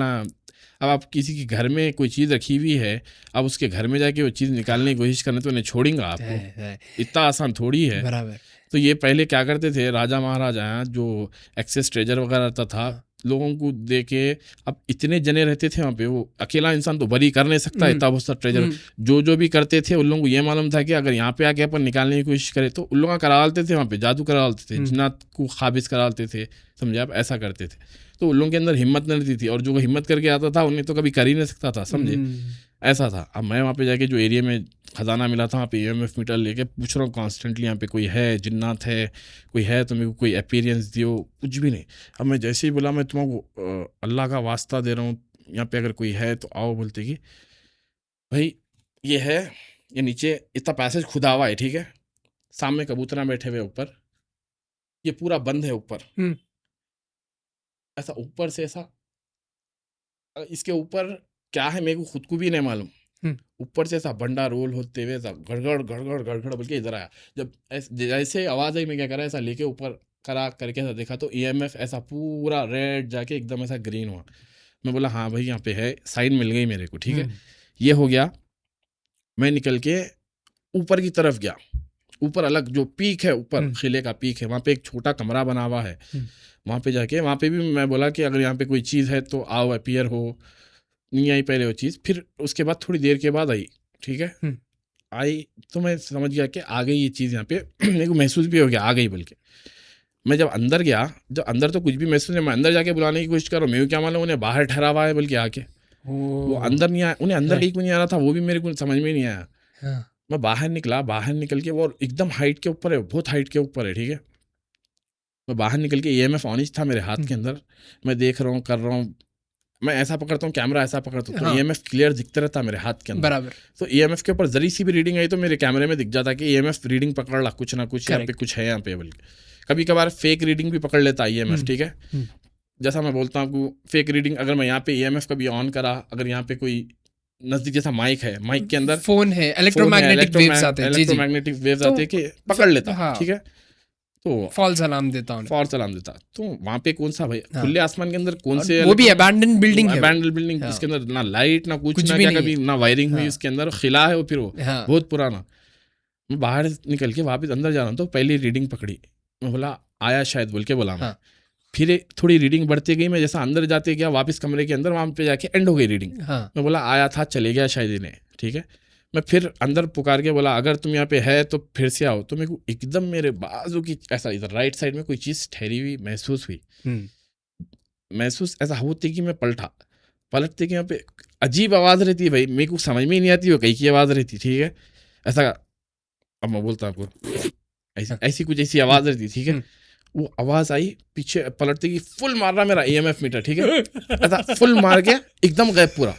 अब आप किसी के घर में कोई चीज़ रखी हुई है, अब उसके घर में जाके वो चीज़ निकालने की कोशिश करने तो उन्हें छोड़ेंगे आपको, इतना आसान थोड़ी है। बराबर। तो ये पहले क्या करते थे राजा महाराजा, जो एक्सेस ट्रेजर वगैरह रहता था, लोगों को देके, अब इतने जने रहते थे वहाँ पे, वो अकेला इंसान तो बरी कर नहीं सकता इतना बहुत सा ट्रेजर। जो भी करते थे उन लोगों को ये मालूम था कि अगर यहाँ पे आके अपन निकालने की कोशिश करें तो उन लोग करा लेते थे, वहाँ पे जादू करा लेते थे, जिन्नात को काबिज करा लेते थे, समझे आप, ऐसा करते थे। तो उन लोगों के अंदर हिम्मत नहीं रहती थी, और जो हिम्मत करके आता था उन्हें तो कभी कर ही नहीं सकता था, समझे, ऐसा था। अब मैं वहाँ पे जाके जो एरिया में खजाना मिला था वहाँ पे EMF मीटर लेके पूछ रहा हूँ कॉन्स्टेंटली, यहाँ पे कोई है, जिन्नात है, कोई है तो मेरे को कोई अपीयरेंस दियो, कुछ भी नहीं। अब मैं जैसे ही बोला मैं तुमको अल्लाह का वास्ता दे रहा हूँ, यहाँ पे अगर कोई है तो आओ, बोलते कि भाई ये है, ये नीचे इतना पैसेज खुदा हुआ है, ठीक है, सामने कबूतरा बैठे हुए ऊपर, ये पूरा बंद है ऊपर, ऐसा ऊपर से ऐसा, इसके ऊपर क्या है मेरे को खुद को भी नहीं मालूम, ऊपर से ऐसा बंडा रोल होते हुए ऐसा गड़गड़ गड़गड़ गड़गड़ बोल के इधर आया। जब जैसे आवाज़ आई मैं क्या करा, ऐसा लेके ऊपर करा करके ऐसा देखा तो EMF ऐसा पूरा रेड जाके एकदम ऐसा ग्रीन हुआ। मैं बोला हाँ भाई यहाँ पे है, साइन मिल गई मेरे को, ठीक है, ये हो गया। मैं निकल के ऊपर की तरफ गया, ऊपर अलग जो पीक है, ऊपर किले का पीक है, वहाँ पे एक छोटा कमरा बना हुआ है। वहाँ पे जाके वहाँ पे भी मैं बोला कि अगर यहाँ पे कोई चीज़ है तो आओ, अपीयर हो। नहीं आई पहले वो चीज़, फिर उसके बाद थोड़ी देर के बाद आई, ठीक है, आई तो मैं समझ गया कि आ गई ये चीज़ यहाँ पे। मेरे को महसूस भी हो गया आ गई, बल्कि मैं जब अंदर गया, जब अंदर तो कुछ भी महसूस नहीं, मैं अंदर जाके बुलाने की कोशिश कर रहा हूँ, मेरे को क्या मालूम उन्हें बाहर ठहरा हुआ है बल्कि आके, वो अंदर नहीं आया, उन्हें अंदर कहीं को नहीं आ रहा था, वो भी मेरे को समझ में नहीं आया। मैं बाहर निकला, बाहर निकल के वो एकदम हाइट के ऊपर है, बहुत हाइट के ऊपर है, ठीक है, मैं बाहर निकल के EMF ऑन था मेरे हाथ के अंदर, मैं देख रहा हूँ, कर रहा हूँ, मैं ऐसा पकड़ता हूँ कैमरा, ऐसा पकड़ता हूँ तो EMF क्लियर दिखता रहता मेरे हाथ के अंदर, बराबर। तो EMF के ऊपर जरी सी भी रीडिंग आई तो मेरे कैमरे में दिख जाता कि EMF रीडिंग पकड़ रहा, कुछ ना कुछ यहाँ पे कुछ है यहाँ पे, बल्कि कभी कभार फेक रीडिंग भी पकड़ लेता EMF, ठीक है। जैसा मैं बोलता हूँ आपको, फेक रीडिंग अगर मैं यहाँ पे EMF कभी ऑन करा, अगर यहाँ पे कोई नजदीक जैसा माइक है, माइक के अंदर फोन है, इलेक्ट्रोमैग्नेटिक वेव्स आते हैं, इलेक्ट्रोमैग्नेटिक वेव्स आते हैं कि पकड़ लेता, ठीक है, तो फॉल्स अलार्म देता हूँ, फॉल्स अलार्म देता। तो वहाँ पे कौन सा भाई खुले आसमान के अंदर कौन से, वो भी अबैंडन बिल्डिंग है, अबैंडन बिल्डिंग, इसके अंदर ना लाइट ना कुछ ना क्या, कभी ना वायरिंग हुई इसके अंदर, खिला है वो, फिर वो बहुत पुराना। मैं बाहर निकल के वापस अंदर जा रहा हूँ तो पहली रीडिंग पकड़ी, मैं बोला आया शायद बोल के बोला मैं, फिर थोड़ी रीडिंग बढ़ती गई, मैं जैसा अंदर जाते गया वापस कमरे के अंदर, वहाँ पे जाके एंड हो गई रीडिंग। मैं बोला आया था चले गया शायद इन्हें, ठीक है। मैं फिर अंदर पुकार के बोला अगर तुम यहाँ पे है तो फिर से आओ, तो मेरे को एकदम मेरे बाजू की ऐसा इधर राइट साइड में कोई चीज़ ठहरी हुई महसूस हुई, महसूस ऐसा होती कि मैं पलटते कि यहाँ पे अजीब आवाज़ रहती है भाई, मेरे को समझ में ही नहीं आती वो कहीं की आवाज़ रहती, ठीक है, ऐसा। अब मैं बोलता हूँ आपको, ऐसी कुछ ऐसी आवाज़ रहती, ठीक है, वो आवाज़ आई, पीछे पलटते कि फुल मार रहा मेरा EMF मीटर, ठीक है, ऐसा फुल मार के एकदम गायब पूरा।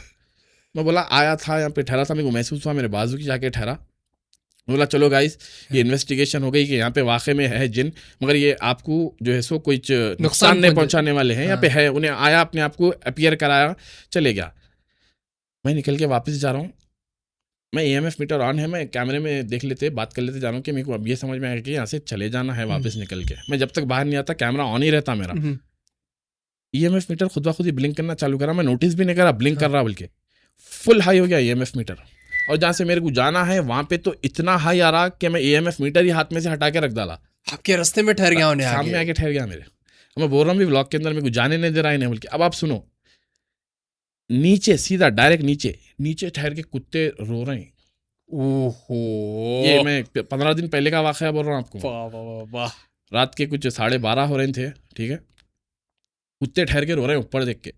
मैं बोला आया था यहाँ पे ठहरा था, मेरे को महसूस हुआ मेरे बाजू की जाके ठहरा। बोला चलो गाइस ये इन्वेस्टिगेशन हो गई कि यहाँ पे वाकई में है जिन, मगर ये आपको जो है सो कोई नुकसान नहीं पहुँचाने वाले हैं, यहाँ पे है। उन्हें आया, अपने आप को अपीयर कराया, चले गया। मैं निकल के वापस जा रहा हूँ, मैं EMF मीटर ऑन है, मैं कैमरे में देख लेते, बात कर लेते जा रहा हूँ कि मेरे को अब ये समझ में आया कि यहाँ से चले जाना है वापस निकल के। मैं जब तक बाहर नहीं आता कैमरा ऑन ही रहता मेरा, EMF मीटर खुद ब खुद ही ब्लिंक करना चालू करा, मैं नोटिस भी नहीं करा ब्लिंक कर रहा, बल्कि फुल हाई हो गया EMF मीटर। और जहाँ से मेरे को जाना है वहाँ पे तो इतना हाई आ रहा कि मैं EMF मीटर ही हाथ में से हटा के रख डाला, आपके रास्ते में ठहर गया, सामने आके ठहर गया मेरे। मैं बोल रहा हूँ भी ब्लॉक के अंदर मेरे को जाने नहीं दे रहा है, बल्कि अब आप सुनो, नीचे सीधा डायरेक्ट नीचे ठहर के कुत्ते रो रहे हैं। ओहो, ये मैं 15 दिन पहले का वाकया बोल रहा हूँ आपको। वाह वाह वाह। रात के कुछ 12:30 हो रहे थे, ठीक है, कुत्ते ठहर के रो रहे हैं ऊपर देख के।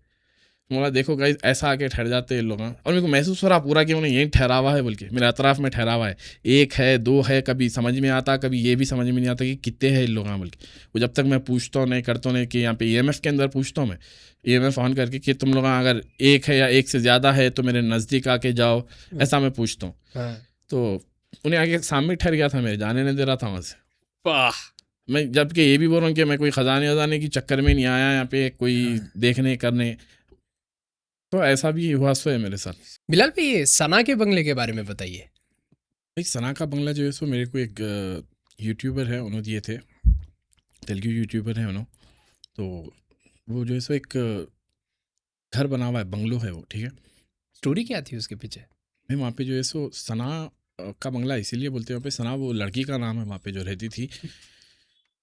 बोला देखो गाइस ऐसा आके ठहर जाते हैं लोग, और मेरे को महसूस हो रहा पूरा कि उन्हें यहीं ठहरा हुआ है, बल्कि मेरे अतराफ में ठहरा हुआ है, एक है दो है, कभी समझ में आता, कभी ये भी समझ में नहीं आता कि कितने हैं इन लोग। बल्कि वो जब तक मैं पूछता हूँ नहीं करता नहीं कि यहाँ पे EMF के अंदर पूछता हूँ मैं, EMF ऑन करके कि तुम लोग अगर एक है या एक से ज़्यादा है तो मेरे नज़दीक आके जाओ, ऐसा मैं पूछता हूँ। तो उन्हें आगे सामने ठहर गया था, मेरे जाने नहीं दे रहा था वहाँ से। वाह। मैं जबकि ये भी बोल रहा हूँ कि मैं कोई खजाने वजाने की चक्कर में नहीं आया यहाँ पे, कोई देखने करने, तो ऐसा भी हुआ सो है मेरे साथ। बिलाल भाई ये सना के बंगले के बारे में बताइए। भाई सना का बंगला जो है सो मेरे को एक यूट्यूबर है उन्होंने दिए थे, तेलुगु यूट्यूबर है उन्होंने, तो वो जो है सो एक घर बना हुआ है, बंगलो है वो, ठीक है। स्टोरी क्या थी उसके पीछे? भाई वहाँ पे जो है सो सना का बंगला इसीलिए बोलते हैं, वहाँ पे सना वो लड़की का नाम है वहाँ पे जो रहती थी।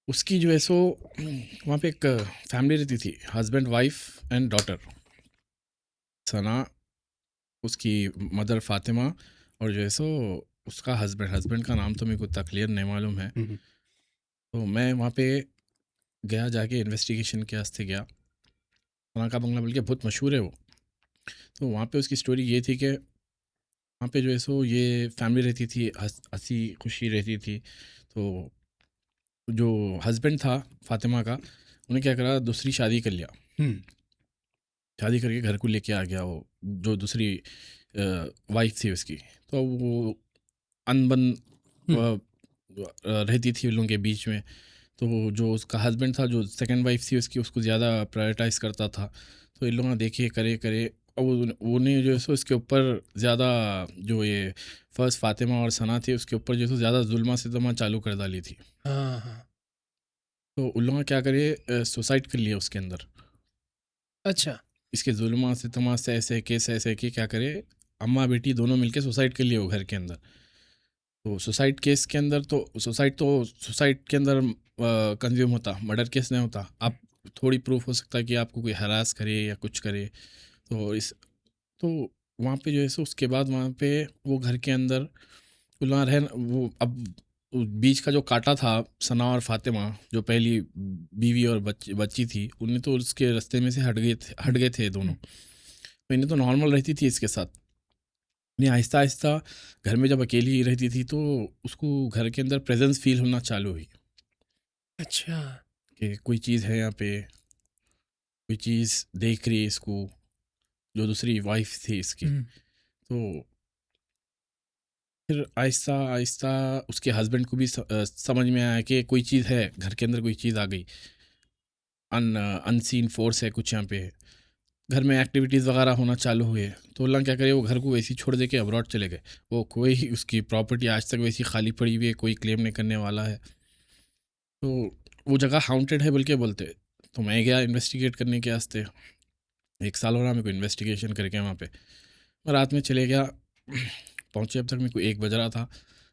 उसकी जो है सो वहाँ पे एक फैमिली रहती थी, हस्बैंड वाइफ एंड डॉटर, सना, उसकी मदर फातिमा, और जो है सो उसका हस्बैंड का नाम तो मेरे को उतना क्लियर नहीं मालूम है। तो मैं वहाँ पे गया, जाके इन्वेस्टिगेशन के वास्ते गया। सना का बंगला बोल के बहुत मशहूर है वो। तो वहाँ पे उसकी स्टोरी ये थी कि वहाँ पे जो है सो ये फैमिली रहती थी, हंसी खुशी रहती थी। तो जो हस्बैंड था फातिमा का, उन्हें क्या करा, दूसरी शादी कर लिया। शादी करके घर को लेके आ गया वो, जो दूसरी वाइफ थी उसकी। तो वो अनबन रहती थी उन लोगों के बीच में। तो जो उसका हस्बैंड था, जो सेकंड वाइफ थी उसकी, उसको ज़्यादा प्रायोरिटाइज करता था। तो इन लोगों ने देखे करे करे, और वो ने जो है सो इसके ऊपर ज़्यादा, जो ये फर्स्ट फातिमा और सना थी उसके ऊपर जो है ज़्यादा जुल्मा सितमा चालू कर डाली थी। तो उन लोगों ने क्या करे, सुसाइड कर लिया उसके अंदर। अच्छा। इसके जुल्मा सितमा से ऐसे केस ऐसे कि क्या करे, अम्मा बेटी दोनों मिलके सुसाइड कर लिए वो घर के अंदर। तो सुसाइड केस के अंदर तो सुसाइड के अंदर कंज्यूम होता, मर्डर केस नहीं होता। आप थोड़ी प्रूफ हो सकता है कि आपको कोई हरास करे या कुछ करे। तो वहाँ पे जो है सो उसके बाद वहाँ पे वो घर के अंदर वहाँ रह, वो अब बीच का जो काटा था, सना और फातिमा जो पहली बीवी और बच्ची थी, उन्हें तो उसके रास्ते में से हट गए थे दोनों। तो इन्हें तो नॉर्मल रहती थी इसके साथ। नहीं, आहिस्ता आहिस्ता घर में जब अकेली रहती थी तो उसको घर के अंदर प्रेजेंस फील होना चालू हुई अच्छा। कि कोई चीज़ है यहाँ पे, कोई चीज़ देख रही है इसको, जो दूसरी वाइफ थी इसकी। तो फिर आहिस्ता आहिस्ता उसके हस्बैंड को भी समझ में आया कि कोई चीज़ है घर के अंदर, कोई चीज़ आ गई, अनसीन फोर्स है कुछ यहाँ पे। घर में एक्टिविटीज़ वगैरह होना चालू हुए। तो अल्लाह क्या करे, वो घर को वैसे ही छोड़ दे के अब्रॉड चले गए। वो कोई उसकी प्रॉपर्टी आज तक वैसी खाली पड़ी हुई है, कोई क्लेम नहीं करने वाला है। तो वो जगह हाउंटेड है बोल के बोलते। तो मैं गया इन्वेस्टिगेट करने के वास्ते। 1 साल हो रहा मेरे को इन्वेस्टिगेशन करके वहाँ पे। मैं रात में चले गया, पहुँचे अब तक मेरे को 1 बज रहा था।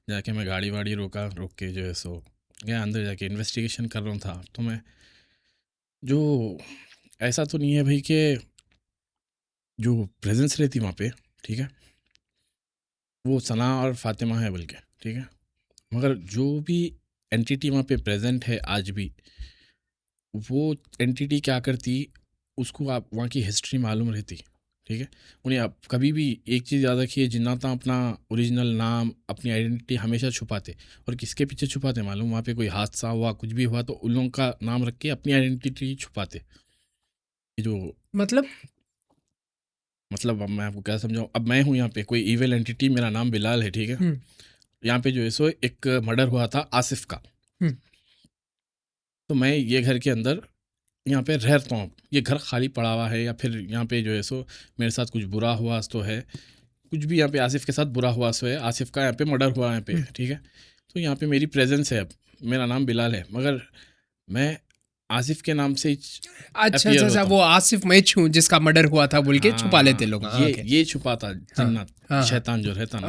जाके मैं गाड़ी वाड़ी रोक के जो है सो गया अंदर, जाके इन्वेस्टिगेशन कर रहा था। तो मैं जो ऐसा तो नहीं है भाई कि जो प्रेजेंस रहती वहाँ पे, ठीक है, वो सना और फातिमा है बोल के, ठीक है, मगर जो भी एंटिटी वहाँ पे प्रेजेंट है आज भी, वो एंटिटी क्या करती, उसको आप वहाँ की हिस्ट्री मालूम रहती, ठीक है। उन्हें आप कभी भी एक चीज़ याद रखिए, जिन्नाता अपना ओरिजिनल नाम, अपनी आइडेंटिटी हमेशा छुपाते। और किसके पीछे छुपाते मालूम, वहाँ पे कोई हादसा हुआ, कुछ भी हुआ तो उन लोगों का नाम रख के अपनी आइडेंटिटी छुपाते। ये जो मतलब अब मैं आपको क्या समझाऊँ, अब मैं हूँ यहाँ पे कोई इविल एंटिटी, मेरा नाम बिलाल है, ठीक है। यहाँ पे जो है सो एक मर्डर हुआ था आसिफ का। तो मैं ये घर के अंदर यहाँ पे रहता हूँ, ये घर खाली पड़ा हुआ है, या फिर यहाँ पे जो है सो मेरे साथ कुछ बुरा हुआ तो है, कुछ भी यहाँ पे आसिफ के साथ बुरा हुआ सो है, आसिफ का यहाँ पे मर्डर हुआ यहाँ पे, ठीक है। तो यहाँ पे मेरी प्रेजेंस है, अब मेरा नाम बिलाल है, मगर मैं आसिफ के नाम से ही अच्छा, वो आसिफ मैं हूँ जिसका मर्डर हुआ था बोल के छुपा लेते लोग। ये छुपा था जिन्नात, शैतान जो रहता ना।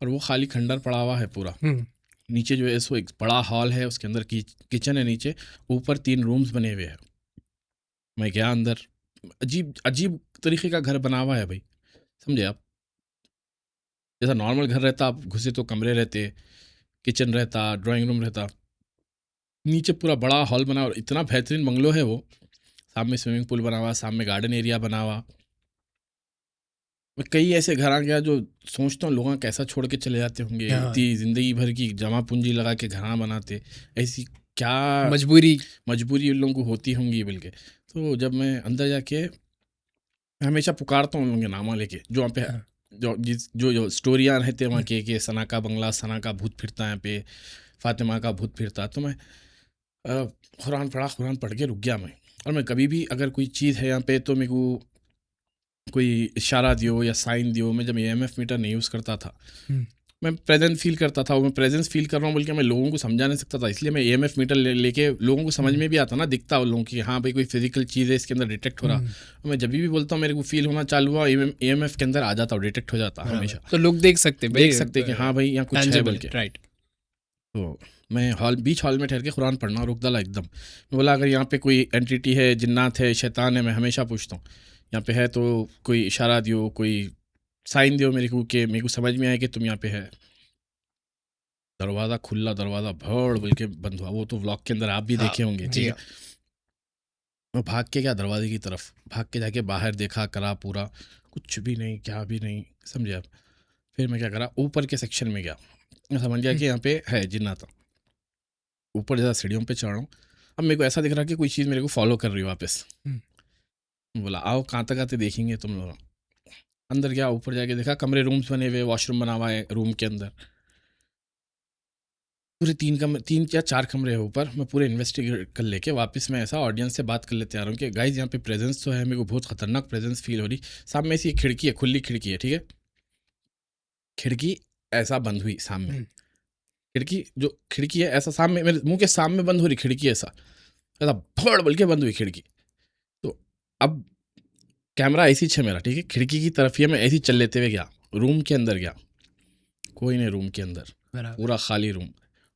और वो खाली खंडर पड़ा हुआ है पूरा। नीचे जो है सो एक बड़ा हॉल है, उसके अंदर किचन है नीचे, ऊपर 3 रूम्स बने हुए हैं। मैं गया अंदर, अजीब अजीब तरीके का घर बना हुआ है भाई, समझे आप। जैसा नॉर्मल घर रहता, आप घुसे तो कमरे रहते, किचन रहता, ड्राइंग रूम रहता, नीचे पूरा बड़ा हॉल बना, और इतना बेहतरीन बंगलो है वो। सामने स्विमिंग पूल बना हुआ, सामने गार्डन एरिया बना हुआ। मैं कई ऐसे घर आ गया जो सोचता हूँ लोग कैसा छोड़ के चले जाते होंगे, इतनी ज़िंदगी भर की जमा पूंजी लगा के घर बनाते, ऐसी क्या मजबूरी उन लोगों को होती होंगी बोल के। तो जब मैं अंदर जाके हमेशा पुकारता हूँ उन लोगों के नामा लेके, जो वहाँ पे जो स्टोरियाँ रहते हैं वहाँ के सना का बंगला, सना का भूत फिरता है यहाँ पे, फातिमा का भूत फिरता। तो मैं कुरान पढ़ के रुक गया मैं। और मैं कभी भी अगर कोई चीज़ है यहाँ पे तो मेरे को कोई इशारा दियो या साइन दियो। मैं जब EMF मीटर नहीं यूज़ करता था, मैं प्रेजेंट फील करता था। मैं प्रेजेंस फील कर रहा हूँ बोल के मैं लोगों को समझा नहीं सकता था, इसलिए मैं EMF मीटर लेके लोगों को समझ में भी आता ना, दिखता उन लोगों की, हाँ भाई कोई फिजिकल चीज़ है इसके अंदर डिटेक्ट हो रहा। मैं जब भी बोलता हूँ मेरे को फील होना चालू हुआ, EMF के अंदर आ जाता हूँ, डिटेक्ट हो जाता हमेशा। तो लोग देख सकते कि हाँ भाई यहाँ कुछ है बोल के। राइट। तो मैं बीच हॉल में ठहर के कुरान पढ़ना रुक दला एकदम। मैं बोला अगर यहाँ पे कोई एंटिटी है, जिन्नात है, शैतान है, मैं हमेशा पूछता हूँ यहाँ पे है तो कोई इशारा दियो, कोई साइन दियो मेरे को कि मेरे को समझ में आए कि तुम यहाँ पे है। दरवाज़ा खुला, दरवाज़ा भड़ बोल के बंद हुआ। वो तो व्लॉग के अंदर आप भी देखे होंगे, ठीक है। मैं भाग के गया दरवाजे की तरफ, भाग के जाके बाहर देखा करा पूरा, कुछ भी नहीं, क्या भी नहीं, समझे आप। फिर मैं क्या करा, ऊपर के सेक्शन में गया। मैं समझ गया कि यहाँ पे है जिन्नात। ऊपर ज़्यादा सीढ़ियों पे चढ़ रहा हूँ। अब मेरे को ऐसा दिख रहा कि कोई चीज़ मेरे को फॉलो कर रही है वापस। बोला आओ कहाँ तक आते देखेंगे तुम लोग। अंदर गया, ऊपर जाके देखा कमरे, रूम्स बने हुए, वॉशरूम बना हुआ है रूम के अंदर। पूरे 3 या 4 कमरे हैं ऊपर। मैं पूरे इन्वेस्टिगेट कर लेके वापस मैं ऐसा ऑडियंस से बात कर लेते आ रहा हूँ कि गाइज यहाँ पे प्रेजेंस तो है, मेरे को बहुत खतरनाक प्रेजेंस फील हो रही। सामने से खिड़की है, खुली खिड़की है, ठीक है। खिड़की ऐसा बंद हुई सामने, खिड़की जो खिड़की है ऐसा सामने मेरे मुंह के सामने बंद हो रही खिड़की, ऐसा ऐसा भड़ बोल के बंद हुई खिड़की। तो अब कैमरा ऐसी छे मेरा, ठीक है, खिड़की की तरफ ही मैं ऐसी चल लेते हुए गया। रूम के अंदर गया, कोई नहीं रूम के अंदर, पूरा खाली रूम।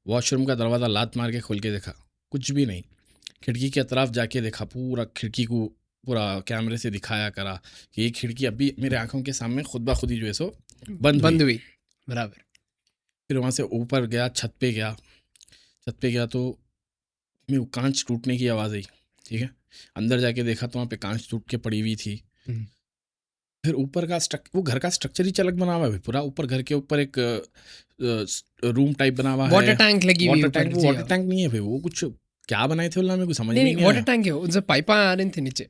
वॉशरूम का दरवाज़ा लात मार के खोल के देखा, कुछ भी नहीं। खिड़की के अतराफ जाके देखा, पूरा खिड़की को पूरा कैमरे से दिखाया करा कि ये खिड़की अभी मेरे आंखों के सामने खुद ब खुद ही जो है सो बंद हुई। बराबर। फिर वहाँ से ऊपर गया, छत पे गया। छत पे गया तो मेरे को कांच टूटने की आवाज़ आई, ठीक है। अंदर जाके देखा तो वहाँ पे कांच टूट के पड़ी हुई थी। फिर ऊपर का वो घर का स्ट्रक्चर ही चलक बना हुआ है पूरा। ऊपर घर के ऊपर एक रूम टाइप बना हुआ है, वाटर टैंक लगी हुई है। वाटर टैंक नहीं है भाई, वो कुछ क्या बनाए थे मेरे को समझ में नहीं आया। वाटर टैंक है, उनसे पाइपा आ रही थी नीचे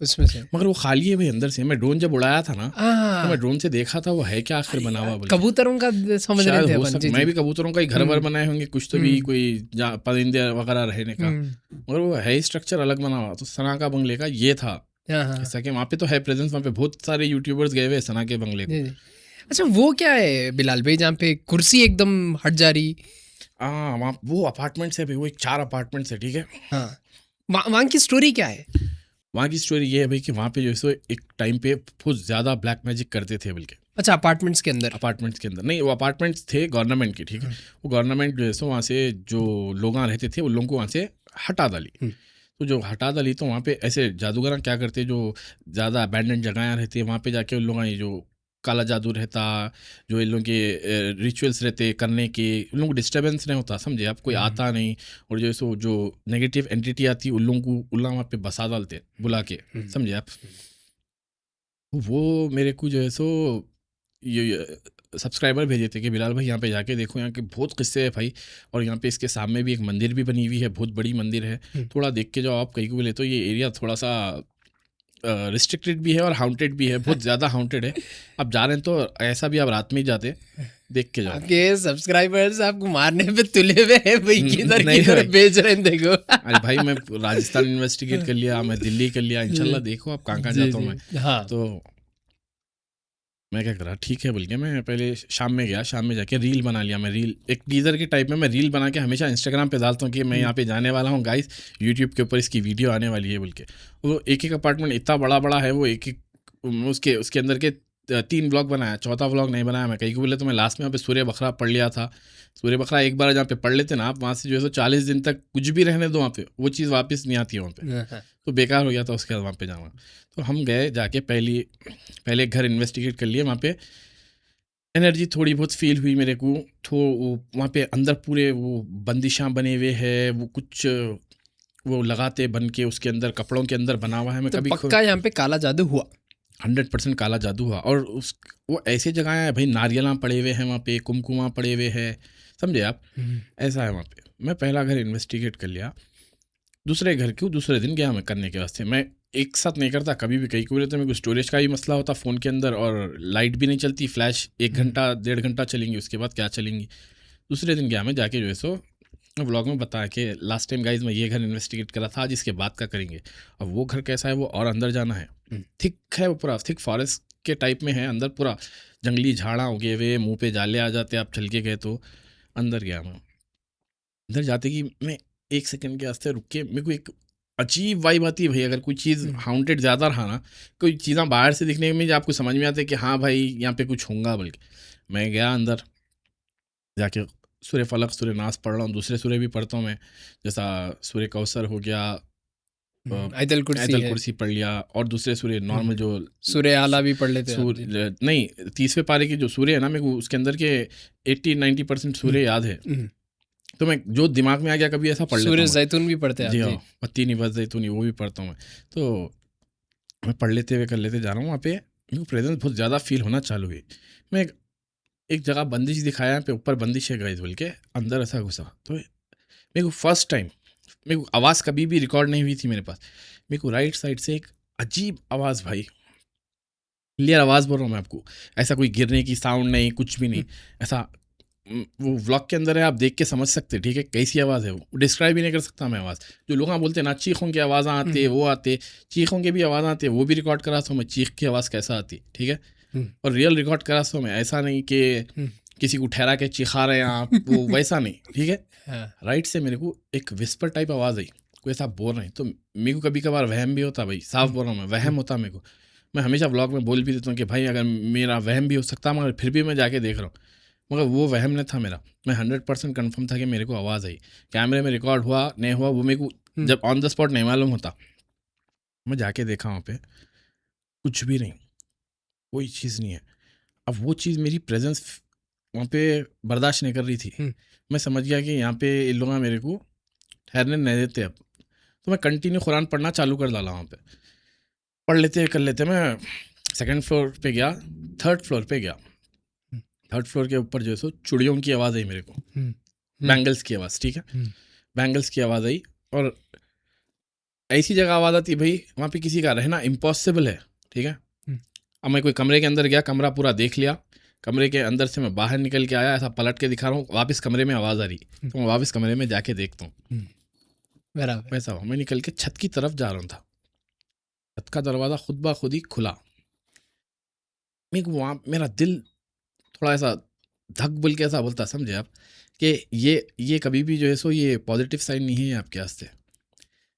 उसमें से, मगर वो खाली है भाई अंदर से। मैं ड्रोन जब उड़ाया था ना तो मैं ड्रोन से देखा था वो है क्या आखिर बना हुआ। कबूतरों का समझ रहे थे अपन। मैं भी कबूतरों का ही घर वर बनाए होंगे कुछ तो भी, कोई परिंदे वगैरह रहने का, मगर वो है स्ट्रक्चर अलग बना हुआ। तो सना का बंगले का ये था, जैसा कि वहाँ पे तो है प्रेजेंस, वहाँ पे बहुत सारे यूट्यूबर्स गए हुए सना के बंगले को। अच्छा वो क्या है बिलाल भाई जहाँ पे कुर्सी एकदम हट जा रही? हाँ वहाँ वो अपार्टमेंट्स है भाई, वो 4 अपार्टमेंट्स है, ठीक है। हाँ, वहाँ की स्टोरी क्या है? वहाँ की स्टोरी ये है भाई कि वहाँ पे जो है सो एक टाइम पे बहुत ज़्यादा ब्लैक मैजिक करते थे बल्कि। अच्छा, अपार्टमेंट्स के अंदर नहीं, वो अपार्टमेंट्स थे गवर्नमेंट की, ठीक है। वो गवर्नमेंट जो है सो वहाँ से जो लोग रहते थे उन लोगों को वहाँ से हटा डाली। तो जो हटा डाली तो वहाँ पे ऐसे जादूगर क्या करते, जो ज़्यादा अबैंडन जगह रहती है वहाँ पे जाके उन लोगों जो काला जादू रहता, जो इन लोगों के रिचुअल्स रहते करने के, उन लोगों को डिस्टर्बेंस नहीं होता, समझे आप, कोई आता नहीं। और जो सो जो नेगेटिव एंटिटी आती उन लोगों को उन लोग वहाँ पे बसा डालते बुला के, समझे आप। वो मेरे को जो है सो ये सब्सक्राइबर भेजे थे कि बिलाल भाई यहाँ पे जाके देखो, यहाँ के बहुत किस्से है भाई। और यहाँ पे इसके सामने भी एक मंदिर भी बनी हुई है, बहुत बड़ी मंदिर है, थोड़ा देख के जाओ आप कहीं को भी ले। तो ये एरिया थोड़ा सा रिस्ट्रिक्टेड भी है और हाउंटेड भी है, बहुत ज़्यादा हाउंटेड है। अब जा रहे हैं तो ऐसा भी आप रात में ही जाते, देख के जाओ। आपके सब्सक्राइबर्स आपको मारने पे तुले हुए हैं भाई, किधर बेच रहे हैं देखो। अरे भाई मैं राजस्थान इन्वेस्टिगेट कर लिया, मैं दिल्ली कर लिया, इंशाल्लाह देखो आप कहाँ जाता हूँ मैं। हाँ। तो मैं क्या करा, ठीक है बोल के मैं पहले शाम में गया, शाम में जाके रील बना लिया। मैं रील एक टीजर के टाइप में मैं रील बना के हमेशा इंस्टाग्राम पे डालता हूँ कि मैं यहाँ पे जाने वाला हूँ गाइस, यूट्यूब के ऊपर इसकी वीडियो आने वाली है बोल के। वो एक एक अपार्टमेंट इतना बड़ा बड़ा है, वो एक एक उसके अंदर के 3 व्लॉग बनाया, चौथा व्लॉग नहीं बनाया मैं। कहीं को बोले तो मैं लास्ट में वहाँ पे सूर्य बकरा पढ़ लिया था। सूर्य बकरा एक बार जहाँ पे पढ़ लेते ना आप, वहाँ से जो है सो 40 दिन तक कुछ भी रहने दो वहाँ पे, वो चीज़ वापस नहीं आती है वहाँ पे, तो बेकार हो गया था उसके बाद वहाँ पे जाना। तो हम गए, जाके पहले घर इन्वेस्टिगेट कर लिए। वहाँ पे एनर्जी थोड़ी बहुत फील हुई मेरे को। तो वहाँ पे अंदर पूरे वो बंदिशां बने हुए हैं, वो कुछ वो लगाते बन के उसके अंदर कपड़ों के अंदर बना हुआ है। मैं तो कभी पक्का यहाँ पे काला जादू हुआ, 100% काला जादू हुआ। और वो ऐसे जगह है भाई, नारियला पड़े हुए हैं वहाँ पे, कुमकुमा पड़े हुए हैं, समझे आप, ऐसा है वहाँ पे। मैं पहला घर इन्वेस्टिगेट कर लिया, दूसरे घर क्यों दूसरे दिन गया मैं करने के वास्ते। मैं एक साथ नहीं करता कभी भी, कहीं को बोले तो मेरे को स्टोरेज का भी मसला होता फ़ोन के अंदर, और लाइट भी नहीं चलती, फ्लैश 1 घंटा 1.5 घंटा चलेंगी, उसके बाद क्या चलेंगी। दूसरे दिन गया मैं, जाके जो है सो व्लॉग में बताया कि लास्ट टाइम गाइज मैं ये घर इन्वेस्टिगेट करा था, आज इसके बाद का करेंगे। अब वो घर कैसा है, वो और अंदर जाना है, थिक है वो, पूरा थिक फॉरेस्ट के टाइप में है अंदर, पूरा जंगली झाड़ा उगे हुए, मुँह पे जाले आ जाते आप चल के गए तो। अंदर गया मैं, अंदर जाते कि मैं 1 सेकंड के वास्ते रुक के, मेरे को एक अजीब वाइब आती है भाई। अगर कोई चीज़ हाउंटेड ज़्यादा रहा ना, कोई चीज़ें बाहर से दिखने में आपको समझ में आते कि हाँ भाई यहाँ पे कुछ होगा, बल्कि मैं गया अंदर, जाके सूर्य फलक, सूर्य नास पढ़ रहा हूँ, दूसरे सूर्य भी पढ़ता हूँ मैं, जैसा सूर्य कौसर हो गया, आयतल कुर्सी पढ़ लिया, और दूसरे सूर्य नॉर्मल जो सूर्य आला भी पढ़ लेते हैं। नहीं, 30वें पारे की जो सूर्य है ना, मेरे को उसके अंदर के 80-90% सूर्य याद है, तो मैं जो दिमाग में आ गया कभी ऐसा पढ़ लेता हूँ। सूर्य जैतून भी पढ़ते हैं जी हाँ, पत्ती निवास जैतूनी वो भी पढ़ता हूँ मैं। तो मैं पढ़ लेते हुए कर लेते जा रहा हूँ, वहाँ पे मेरे को प्रेजेंस बहुत ज़्यादा फील होना चालू हुई। मैं एक जगह बंदिश दिखाया, यहाँ पे ऊपर बंदिश है गाइस बोल के, अंदर ऐसा घुसा, तो मेरे को फर्स्ट टाइम, मेरे को आवाज़ कभी भी रिकॉर्ड नहीं हुई थी मेरे पास, मेरे को राइट साइड से एक अजीब आवाज़, भाई क्लियर आवाज़ बोल रहा हूँ मैं आपको, ऐसा कोई गिरने की साउंड नहीं, कुछ भी नहीं, ऐसा वो व्लॉग के अंदर है, आप देख के समझ सकते, ठीक है, कैसी आवाज़ है वो डिस्क्राइब भी नहीं कर सकता मैं आवाज़। जो लोग बोलते हैं ना चीखों की आवाज़ आती है, वो आते, चीखों की भी आवाज़ आती है, वो भी रिकॉर्ड करा सो मैं, चीख की आवाज़ कैसा आती, ठीक है, और रियल रिकॉर्ड करा सो मैं, ऐसा नहीं कि किसी को ठहरा के चिखा रहे हैं आप, वो वैसा नहीं, ठीक है। राइट से मेरे को एक विस्पर टाइप आवाज़ आई, कोई ऐसा बोल रहे हैं, तो मेरे को कभी कभार वहम भी होता, भाई साफ बोल रहा हूँ मैं, वहम होता मेरे को, मैं हमेशा व्लॉग में बोल भी देता हूँ कि भाई अगर मेरा वहम भी हो सकता, मगर फिर भी मैं जाके देख रहा हूँ, मगर वो वहम नहीं था मेरा, मैं 100% कन्फर्म था कि मेरे को आवाज़ आई, कैमरे में रिकॉर्ड हुआ नहीं हुआ वो मेरे को जब ऑन द स्पॉट नहीं मालूम होता, मैं जाके देखा वहाँ पे कुछ भी नहीं, कोई चीज़ नहीं है। अब वो चीज़ मेरी प्रेजेंस वहाँ पे बर्दाश्त नहीं कर रही थी, मैं समझ गया कि यहाँ पे इन लोग मेरे को ठहरने नहीं देते अब, तो मैं कंटिन्यू कुरान पढ़ना चालू कर डाला वहाँ पे, पढ़ लेते कर लेते, मैं सेकंड फ्लोर पे गया, थर्ड फ्लोर पे गया, थर्ड फ्लोर के ऊपर जो है सो चूड़ियों की आवाज़ आई मेरे को, बैंगल्स की आवाज़, ठीक है, बैंगल्स की आवाज़ आई, और ऐसी जगह आवाज़ आती भाई वहाँ पे किसी का रहना इम्पॉसिबल है, ठीक है। अब मैं कोई कमरे के अंदर गया, कमरा पूरा देख लिया, कमरे के अंदर से मैं बाहर निकल के आया, ऐसा पलट के दिखा रहा हूँ, वापस कमरे में आवाज़ आ रही, तो मैं वापस कमरे में जाके देखता हूँ, वैसा मैं निकल के छत की तरफ जा रहा था, छत का दरवाज़ा खुद ब खुद ही खुला, मेरे को वहाँ मेरा दिल थोड़ा ऐसा धक बोल के ऐसा बोलता, समझे आप, कि ये कभी भी जो है सो ये पॉजिटिव साइन नहीं है आपके वास्ते,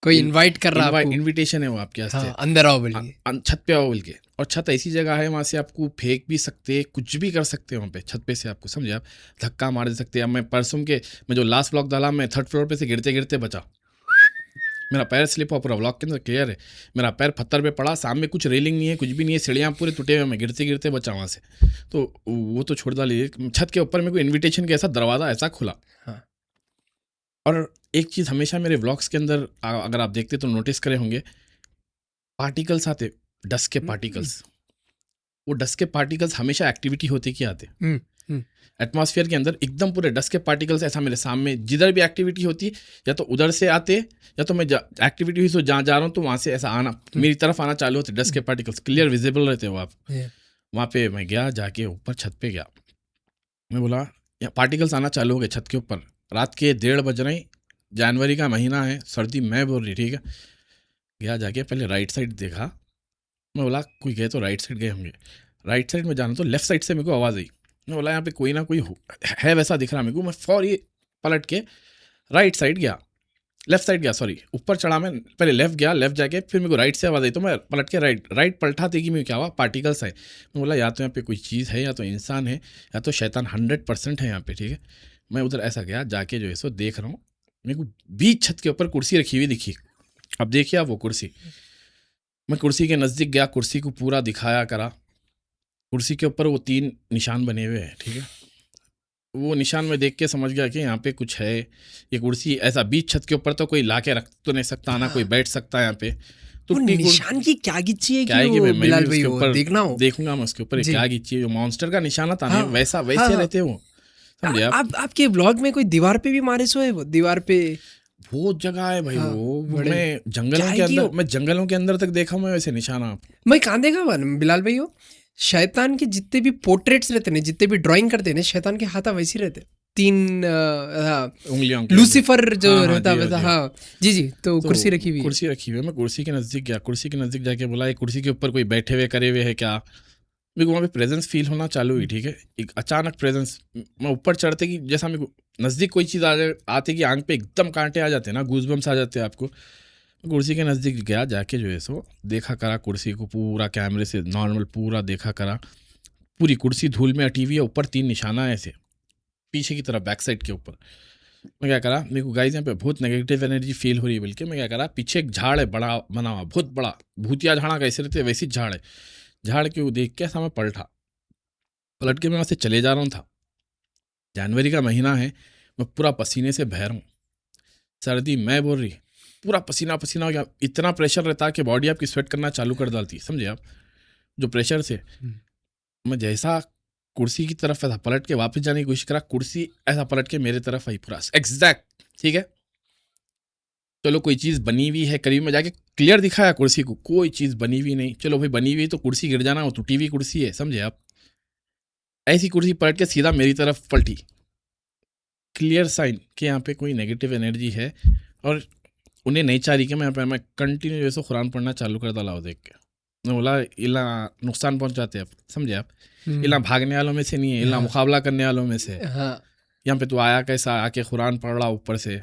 कोई इनवाइट कर रहा है, इनविटेशन है वो आपके वास्ते, हाँ, अंदर आओ बोल के, छत पे आओ बोल के, और छत ऐसी जगह है वहाँ से आपको फेंक भी सकते, कुछ भी कर सकते हैं वहाँ पे छत पे से आपको, समझे आप, धक्का मार दे सकते हैं। अब मैं परसों के मैं जो लास्ट व्लॉग डाला, मैं थर्ड फ्लोर पे से गिरते गिरते बचा, मेरा पैर स्लिप हुआ, पूरा व्लॉग के अंदर क्लियर है, मेरा पैर पत्थर पे पड़ा, सामने कुछ रेलिंग नहीं है, कुछ भी नहीं है, सीढ़ियाँ पूरे टूटे हुए, मैं गिरते गिरते बचा वहाँ से, तो वो तो छोड़ डालिए, छत के ऊपर मेरे को इन्विटेशन के ऐसा दरवाज़ा ऐसा खुला। और एक चीज़ हमेशा मेरे व्लॉग्स के अंदर अगर आप देखते तो नोटिस करे होंगे, पार्टिकल्स आते, डस्ट के पार्टिकल्स, वो डस्ट के पार्टिकल्स हमेशा एक्टिविटी होते क्या आते, एटमॉस्फेयर के अंदर एकदम पूरे डस्ट के पार्टिकल्स ऐसा मेरे सामने जिधर भी एक्टिविटी होती या तो उधर से आते, या तो मैं एक्टिविटी हुई तो जहाँ जा रहा हूँ तो वहाँ से ऐसा आना, मेरी तरफ आना चालू होते, डस्ट के पार्टिकल्स क्लियर विजिबल रहते हो आप। वहाँ पे मैं गया, जाके ऊपर छत पे गया, मैं बोला यहाँ पार्टिकल्स आना चालू हो गए छत के ऊपर, रात के 1:30 बज रहे, जनवरी का महीना है, सर्दी मैं बोल रही, ठीक है। गया जाके पहले राइट साइड देखा, मैं बोला कोई गए तो राइट साइड गए होंगे, राइट साइड में जाना तो लेफ्ट साइड से मेरे को आवाज़ आई, मैं बोला यहाँ पे कोई ना कोई है वैसा दिख रहा मेरे को, मैं फौरी पलट के राइट साइड गया, लेफ्ट साइड गया सॉरी, ऊपर चढ़ा, मैं पहले लेफ्ट गया, लेफ्ट जाके फिर मेरे को राइट से आवाज़ आई, तो मैं पलट के राइट पलटाते कि मेरे क्या हुआ, पार्टिकल्स आए, मैं बोला या तो यहाँ पे कोई चीज़ है, या तो इंसान है, या तो शैतान 100% है यहाँ पे, ठीक है। मैं उधर ऐसा गया, जाके जो है सो देख रहा हूँ, मेरे को बीच छत के ऊपर कुर्सी रखी हुई दिखी। अब देखिए आप वो कुर्सी, मैं कुर्सी के नज़दीक गया, कुर्सी को पूरा दिखाया करा, कुर्सी के ऊपर वो 3 निशान बने हुए हैं, ठीक है। वो निशान में देख के समझ गया कि यहाँ पे कुछ है, ये कुर्सी ऐसा बीच छत के ऊपर तो कोई ला के रख तो नहीं सकता ना, कोई बैठ सकता है यहाँ पे, तो निशान की क्या गिच्ची है कि वो बिलाल भाई वो देखना हो, देखूंगा मैं उसके ऊपर क्या गिच्ची है, जो मॉन्स्टर का निशान था ना, वैसा वैसे रहते वो, समझे आप। आपके ब्लॉग में कोई दीवार पे भी मारे सो है, वो दीवार पे बहुत जगह है भाई, वो मैं जंगलों के अंदर, मैं जंगलों के अंदर तक देखा मैं वैसे निशान। आप मैं कहाँ देखा बिलाल भाई, हो शैतान के जितने भी पोर्ट्रेट्स रहते हैं, जितने भी ड्राइंग करते हैं, शैतान के हाथ वैसे रहते, 3 उंगलियों, लूसीफर जो रहता वैसा, हाँ जी जी। तो कुर्सी रखी हुई, कुर्सी रखी हुई है, मैं कुर्सी के नज़दीक गया, कुर्सी के नज़दीक जाके बोला ये कुर्सी के ऊपर कोई बैठे हुए करे हुए है क्या, मेरे को वहाँ पे प्रेजेंस फील होना चालू हुई, ठीक है। एक अचानक प्रेजेंस, मैं ऊपर चढ़ते कि जैसा मेरे को नज़दीक कोई चीज़ आती कि आंख पे एकदम कांटे आ जाते हैं ना, गूज़बम्स आ जाते हैं आपको। कुर्सी के नज़दीक गया, जाके जो है सो देखा करा कुर्सी को, पूरा कैमरे से नॉर्मल पूरा देखा करा, पूरी कुर्सी धूल में अटी हुई है, ऊपर 3 निशाना ऐसे, पीछे की तरफ बैक साइड के ऊपर। मैं क्या करा, मेरे को गाइस यहाँ पे बहुत नेगेटिव एनर्जी फील हो रही है, बल्कि मैं क्या करा, पीछे एक झाड़ है बड़ा बना हुआ, बहुत बड़ा, भूतिया झाड़ा कैसे रहते हैं वैसी झाड़ है। झाड़ के वो देख के सामने पलट के मैं वहाँ से चले जा रहा हूँ था। जनवरी का महीना है, मैं पूरा पसीने से बह रहा हूँ, सर्दी मैं बोल रही, पूरा पसीना पसीना हो गया, इतना प्रेशर रहता है कि बॉडी आपकी स्वेट करना चालू कर डालती, समझे आप, जो प्रेशर से। मैं जैसा कुर्सी की तरफ ऐसा पलट के वापस जाने की कोशिश करा, कुर्सी ऐसा पलट के मेरे तरफ आई पूरा एग्जैक्ट, ठीक है। चलो कोई चीज़ बनी हुई है, करीब में जाके क्लियर दिखाया कुर्सी को, कोई चीज़ बनी हुई नहीं। चलो भाई बनी हुई तो कुर्सी गिर जाना, वो टूटी हुई कुर्सी है, समझे आप। ऐसी कुर्सी पलट के सीधा मेरी तरफ पलटी, क्लियर साइन कि यहाँ पे कोई नेगेटिव एनर्जी है, और उन्हें नहीं चाह रही कि मैं यहाँ पे, मैं कंटिन्यू जैसे कुरान पढ़ना चालू कर डाला देख के। मैं बोला इला नुकसान पहुँचाते आप, समझे आप, इला भागने वालों में से नहीं है, इला मुकाबला करने वालों में से। यहाँ पे तो आया कैसा, आके कुरान पढ़ रहा ऊपर से।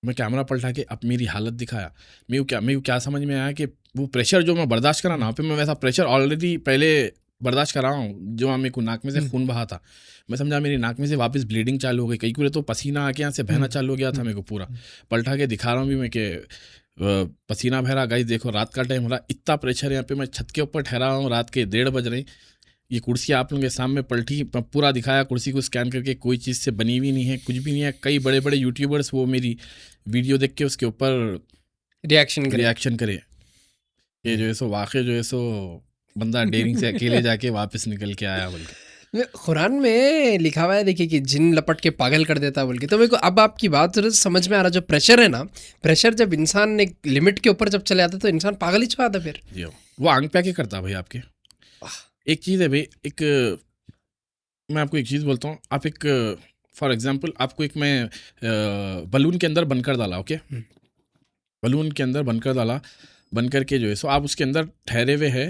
मैं कैमरा पलटा के अब मेरी हालत दिखाया, मेरे को क्या समझ में आया कि वो प्रेशर जो मैं बर्दाश्त करा ना, पे मैं वैसा प्रेशर ऑलरेडी पहले बर्दाश्त कर रहा हूँ, जो मेरे को नाक में से खून बहा था। मैं समझा मेरी नाक में से वापस ब्लीडिंग चालू हो गई, कई पूरे तो पसीना आके यहाँ से बहना चालू हो गया था मेरे को पूरा। पलटा के दिखा रहा हूँ भी मैं कि पसीना बह रहा। गाइस देखो रात का टाइम हो रहा, इतना प्रेशर यहाँ पे, मैं छत के ऊपर ठहरा हूँ, रात के 1:30 बज रहे। ये कुर्सी आप लोगों के सामने पलटी, पूरा दिखाया कुर्सी को स्कैन करके, कोई चीज़ से बनी हुई नहीं है, कुछ भी नहीं है। कई बड़े बड़े यूट्यूबर्स वो मेरी वीडियो देख के उसके ऊपर रिएक्शन करे, ये जो है सो वाकई जो है सो बंदा डेयरिंग से अकेले जाके वापस निकल के आया बोल के। कुरान में लिखा हुआ है देखिए कि जिन लपट के पागल कर देता बोल के। तो मेरे को अब आपकी बात समझ में आ रहा, जो प्रेशर है ना, प्रेशर जब इंसान एक लिमिट के ऊपर जब चले जाता तो इंसान पागल ही छुआता फिर। वो आंग पे क्या करता भाई आपके। एक चीज़ है भाई, मैं आपको एक चीज़ बोलता हूँ, आप एक फॉर एग्जांपल आपको एक मैं बलून के अंदर बनकर डाला, ओके, बलून के अंदर बन करके जो है सो आप उसके अंदर ठहरे हुए है,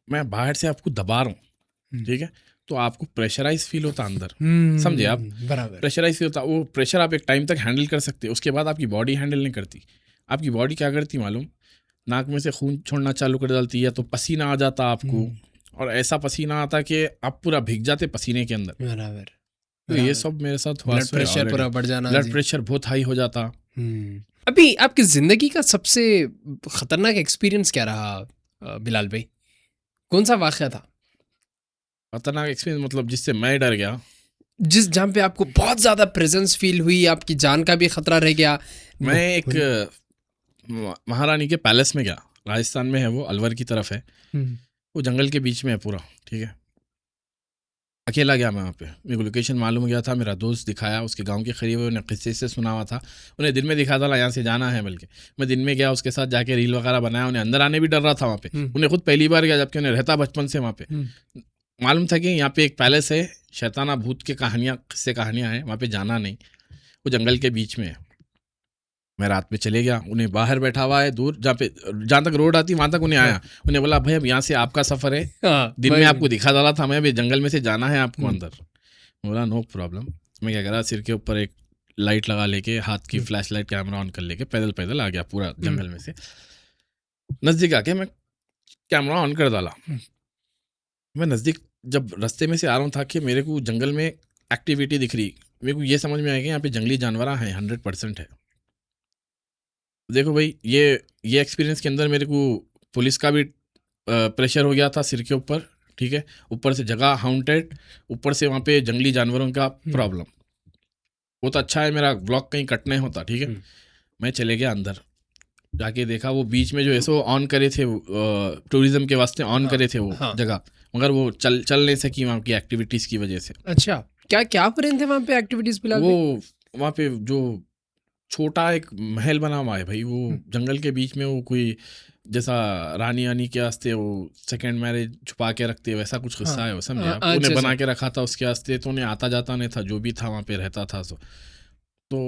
मैं बाहर से आपको दबा रहा हूँ, ठीक है, तो आपको प्रेशराइज फील होता अंदर, समझे आप, बराबर प्रेशराइज फील होता। वो प्रेशर आप एक टाइम तक हैंडल कर सकते, उसके बाद आपकी बॉडी हैंडल नहीं करती। आपकी बॉडी क्या करती मालूम, नाक में से खून छोड़ना चालू कर डालती है, या तो पसीना आ जाता आपको, और ऐसा पसीना आता कि आप पूरा भीग जाते पसीने के अंदर। बराबर। तो ये सब मेरे साथ हुआ, ब्लड प्रेशर पूरा बढ़ जाना, ब्लड प्रेशर बहुत हाई हो जाता। अभी आपकी जिंदगी का सबसे खतरनाक एक्सपीरियंस क्या रहा बिलाल भाई? कौन सा वाक़या था खतरनाक एक्सपीरियंस, मतलब जिससे मैं डर गया, जिस जहाँ पे आपको बहुत ज्यादा प्रेजेंस फील हुई, आपकी जान का भी खतरा रह गया? मैं एक महारानी के पैलेस में गया, राजस्थान में है वो, अलवर की तरफ है, वो जंगल के बीच में है पूरा, ठीक है। अकेला गया मैं वहाँ पे, मेरे को लोकेशन मालूम हो गया था, मेरा दोस्त दिखाया, उसके गांव के करीब, उन्हें किस्से से सुना हुआ था, उन्हें दिन में दिखा था यहाँ से जाना है, बल्कि मैं दिन में गया, उसके साथ जाके रील वगैरह बनाया। उन्हें अंदर आने भी डर रहा था वहाँ पे, उन्हें खुद पहली बार गया, जबकि उन्हें रहता बचपन से वहाँ पे। मालूम था कि यहाँ पे एक पैलेस है, शैताना भूत की कहानियाँ, किस्से कहानियाँ हैं, वहाँ पे जाना नहीं, वो जंगल के बीच में है। मैं रात में चले गया, उन्हें बाहर बैठा हुआ है दूर, जहाँ तक रोड आती वहाँ तक उन्हें आया, उन्हें बोला भाई अब यहाँ से आपका सफ़र है, दिन में आपको दिखा डाला था मैं, अभी जंगल में से जाना है आपको अंदर। बोला नो प्रॉब्लम। मैं क्या करा, सिर के ऊपर एक लाइट लगा लेके, हाथ की फ्लैश लाइट कैमरा ऑन कर लेके पैदल पैदल आ गया पूरा जंगल में से। नज़दीक आके मैं कैमरा ऑन कर डाला। मैं नज़दीक जब रास्ते में से आ रहा हूँ था कि मेरे को जंगल में एक्टिविटी दिख रही, मेरे को ये समझ में आया कि यहाँ पे जंगली जानवर हैं, 100% है। देखो भाई, ये एक्सपीरियंस के अंदर मेरे को पुलिस का भी प्रेशर हो गया था सिर के ऊपर, ठीक है, ऊपर से जगह हाउंटेड, ऊपर से वहाँ पे जंगली जानवरों का प्रॉब्लम। वो तो अच्छा है मेरा ब्लॉग कहीं कट नहीं होता, ठीक है। मैं चले गया अंदर, जाके देखा वो बीच में जो है सो ऑन करे थे, टूरिज्म के वास्ते ऑन करे थे वो जगह, मगर वो चल नहीं सकी वहाँ की एक्टिविटीज़ की वजह से। अच्छा, क्या हो रहे थे वहाँ पे एक्टिविटीज़? वो वहाँ पे जो छोटा एक महल बना हुआ है भाई, वो जंगल के बीच में, वो कोई जैसा रानी आनी के वास्ते वो सेकंड मैरिज छुपा के रखते हैं, वैसा कुछ किस्सा है वो, समझे आप। उन्हें बना के रखा था उसके वास्ते, तो उन्हें आता जाता नहीं था, जो भी था वहाँ पे रहता था। तो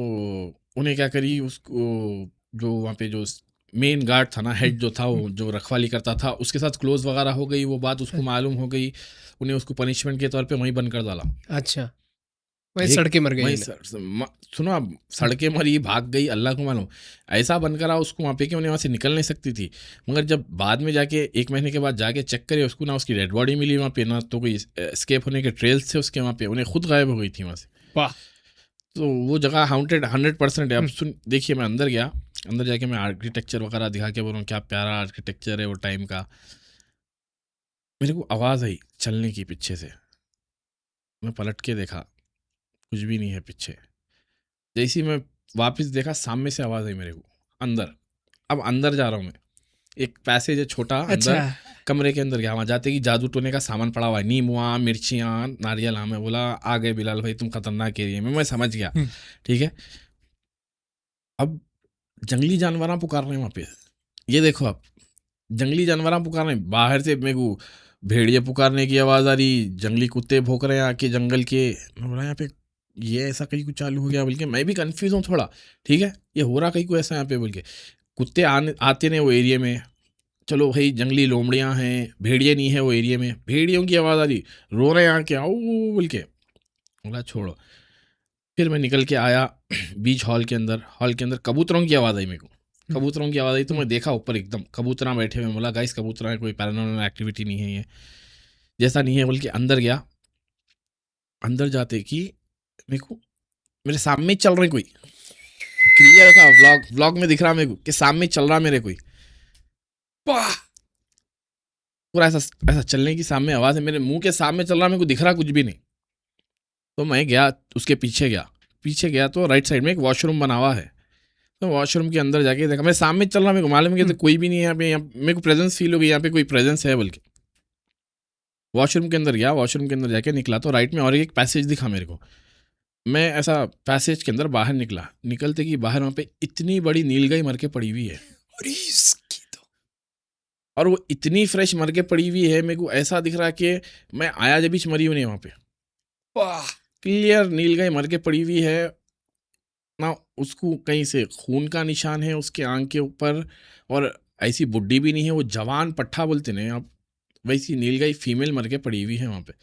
उन्हें क्या करी, उसको जो वहाँ पे जो मेन गार्ड था ना, हेड जो था, वो जो रखवाली करता था, उसके साथ क्लोज वगैरह हो गई वो बात, उसको मालूम हो गई, उन्हें उसको पनिशमेंट के तौर पे वहीं बंद कर डाला। अच्छा, वही एक सड़के मर गई वही इन्हें। सुनो आप, सड़कें मरी, भाग गई, अल्लाह को मालूम ऐसा बनकर रहा उसको वहाँ पे कि उन्हें वहाँ से निकल नहीं सकती थी। मगर जब बाद में जाके 1 महीने के बाद जाके चेक करे उसको, ना उसकी डेड बॉडी मिली वहाँ पे, ना तो कोई एस्केप होने के ट्रेल्स थे उसके वहाँ पे, उन्हें खुद गायब हो गई थी वहाँ से। वाह। तो वो जगह हाउंटेड 100% है। अब सुन देखिए, मैं अंदर गया, अंदर जाके मैं आर्किटेक्चर वगैरह दिखा के बोलूँ क्या प्यारा आर्किटेक्चर है वो टाइम का। मेरे को आवाज़ आई चलने की पीछे से, मैं पलट के देखा कुछ भी नहीं है पीछे। जैसे ही मैं वापस देखा, सामने से आवाज़ आई मेरे को अंदर। अब अंदर जा रहा हूँ मैं, एक पैसेज है छोटा, अंदर अच्छा। कमरे के अंदर गया। वहाँ जाते कि जादू टोने का सामान पड़ा हुआ है, नींबुआ, मिर्चियाँ, नारियल आम है। बोला आ गए बिलाल भाई, तुम खतरनाक एरिया में। मैं समझ गया, ठीक है। अब जंगली जानवर पुकार रहे हैं वहाँ पे, ये देखो आप, जंगली जानवर पुकार रहे हैं। बाहर से मेरे को भेड़िए पुकारने की आवाज़ आ रही, जंगली कुत्ते भौंक रहे हैं आके जंगल के। मैं बोला यहाँ पे ये ऐसा कहीं कुछ चालू हो गया, बोल के मैं भी कंफ्यूज हूँ थोड़ा, ठीक है, ये हो रहा कहीं को ऐसा यहाँ पे, बोल के। कुत्ते आते नहीं वो एरिया में, चलो भाई जंगली लोमड़ियाँ हैं, भेड़िए नहीं है वो एरिया में, भेड़ियों की आवाज़ आ रही, रो रहे हैं आके आओ बोल के। बोला छोड़ो। फिर मैं निकल के आया बीच हॉल के अंदर कबूतरों की आवाज़ आई मेरे को, कबूतरों की आवाज़ आई। तो मैं देखा ऊपर एकदम कबूतरा बैठे हुए। बोला गाइस कबूतरा है, कोई पैरानॉर्मल एक्टिविटी नहीं है, ये जैसा नहीं है, बोल के अंदर गया। अंदर जाते कि मेरे को मेरे सामने चल रहे कोई, क्लियर था, व्लॉग में दिख रहा मेरे को कि सामने चल रहा मेरे कोई, पूरा ऐसा ऐसा चलने की सामने आवाज़ है, मेरे मुंह के सामने चल रहा, मेरे को दिख रहा कुछ भी नहीं। तो मैं गया उसके पीछे गया तो राइट साइड में एक वॉशरूम बना हुआ है। तो वॉशरूम के अंदर जाके देखा, मेरे सामने चल रहा, मेरे को मालूम है कि कोई भी नहीं है यहाँ पे, मेरे को प्रेजेंस फील हो गई, यहाँ पे कोई प्रेजेंस है बोल के। वॉशरूम के अंदर गया, वॉशरूम के अंदर जाके निकला तो राइट में और एक पैसेज दिखा मेरे को। मैं ऐसा पैसेज के अंदर बाहर निकलते कि बाहर वहाँ पे इतनी बड़ी नीलगाय मर के पड़ी हुई है, और वो इतनी फ्रेश मर के पड़ी हुई है, मेरे को ऐसा दिख रहा कि मैं आया जब बीच मरी हूँ नहीं वहाँ पे। क्लियर नीलगाय मर के पड़ी हुई है ना, उसको कहीं से खून का निशान है उसके आंख के ऊपर, और ऐसी बुड्ढी भी नहीं है, वो जवान पट्ठा बोलते हैं आप, वैसी नीलगाय फीमेल मर के पड़ी हुई है वहाँ पे।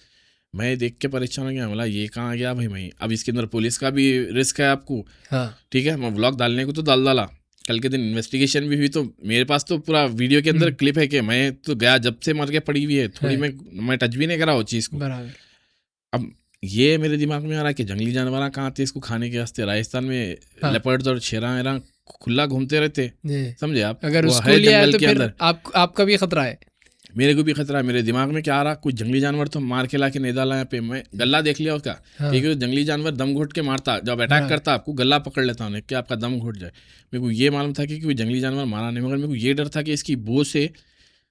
मैं देख के परेशान हो गया, बोला ये कहाँ गया भाई। मैं अब इसके अंदर पुलिस का भी रिस्क है आपको, हाँ। ठीक है। मैं व्लॉग डालने को तो डाला, कल के दिन इन्वेस्टिगेशन भी हुई, तो मेरे पास तो पूरा वीडियो के अंदर क्लिप है कि मैं तो गया जब से मर के पड़ी हुई है, थोड़ी मैं टच भी नहीं करा वो चीज़ को। अब ये मेरे दिमाग में आ रहा है कि जंगली जानवर कहाँ थे इसको खाने के वास्ते। राजस्थान में लेपर्ड्स और शेरा खुला घूमते रहते, समझे आप। अगर उसको लिया है तो फिर आपका भी खतरा है, मेरे को भी खतरा है। मेरे दिमाग में क्या आ रहा, कोई जंगली जानवर तो मार के ला के नहीं डाला यहाँ पे। मैं गला देख लिया उसका, ठीक है, जंगली जानवर दम घोट के मारता, जब अटैक करता आपको गला पकड़ लेता उन्हें कि आपका दम घोट जाए। मेरे को ये मालूम था कि कोई जंगली जानवर मारा नहीं, मगर मेरे को ये डर था कि इसकी बो से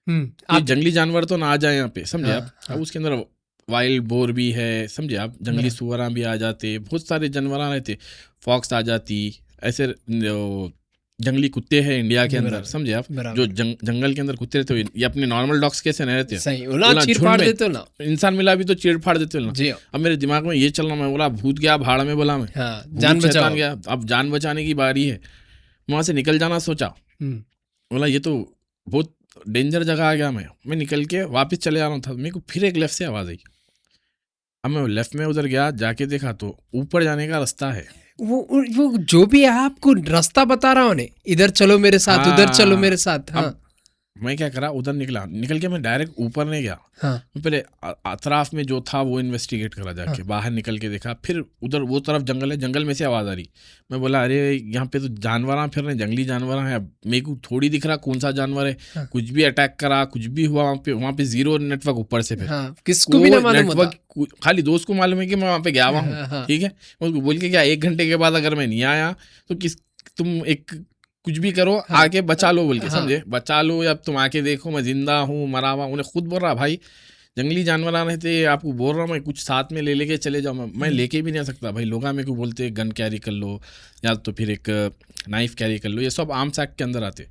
कोई जंगली जानवर तो ना आ जाए यहाँ पे, समझे आप। अब उसके अंदर वाइल्ड बोर भी है, समझे आप, जंगली सुअरा भी आ जाते, बहुत सारे जानवर रहते, फॉक्स आ जाती, ऐसे जंगली कुत्ते हैं इंडिया के अंदर, समझे आप, जो जंगल के अंदर कुत्ते रहते हो, ये अपने नॉर्मल डॉग्स कैसे नहीं रहते, इंसान मिला भी तो चीड़ फाड़ देते हो ना। अब मेरे दिमाग में ये चल रहा, मैं बोला भूत गया भाड़ में, बोला मैं जान बचा गया, अब जान बचाने की बारी है। वहां से निकल जाना सोचा, बोला ये तो बहुत डेंजर जगह आ गया। मैं निकल के वापस चले जा रहा था, मेरे को फिर एक लेफ्ट से आवाज़ आई। अब मैं लेफ्ट में उधर गया, जाके देखा तो ऊपर जाने का रास्ता है। वो जो भी है आपको रास्ता बता रहा हूँ, इधर चलो मेरे साथ, उधर चलो मेरे साथ। हाँ। मैं क्या करा, उधर निकल के मैं डायरेक्ट ऊपर नहीं गया। हाँ। मैं पहले अतराफ में जो था वो इन्वेस्टिगेट करा जाके। हाँ। बाहर निकल के देखा, फिर उधर वो तरफ जंगल है, जंगल में से आवाज़ आ रही। मैं बोला अरे यहाँ पे तो जानवर फिर रहे, जंगली जानवर हैं। अब मेरे को थोड़ी दिख रहा कौन सा जानवर है। हाँ। कुछ भी अटैक करा, कुछ भी हुआ वहाँ पे जीरो नेटवर्क ऊपर से। फिर किसको भी नेटवर्क, खाली दोस्त को मालूम है कि मैं वहाँ पे गया हुआ हूँ, ठीक है। उसको बोल के क्या 1 घंटे के बाद अगर मैं नहीं आया तो तुम एक कुछ भी करो, हाँ, आके बचा लो बोल के, हाँ, समझे, बचा लो, या तुम आके देखो मैं जिंदा हूँ मरा हुआ। उन्हें खुद बोल रहा भाई जंगली जानवर आ रहे थे, आपको बोल रहा हूँ मैं कुछ साथ में लेके चले जाओ। मैं लेके भी नहीं आ सकता भाई। लोग मेरे को बोलते गन कैरी कर लो या तो फिर एक नाइफ कैरी कर लो, ये सब आर्म्स एक्ट के अंदर आते,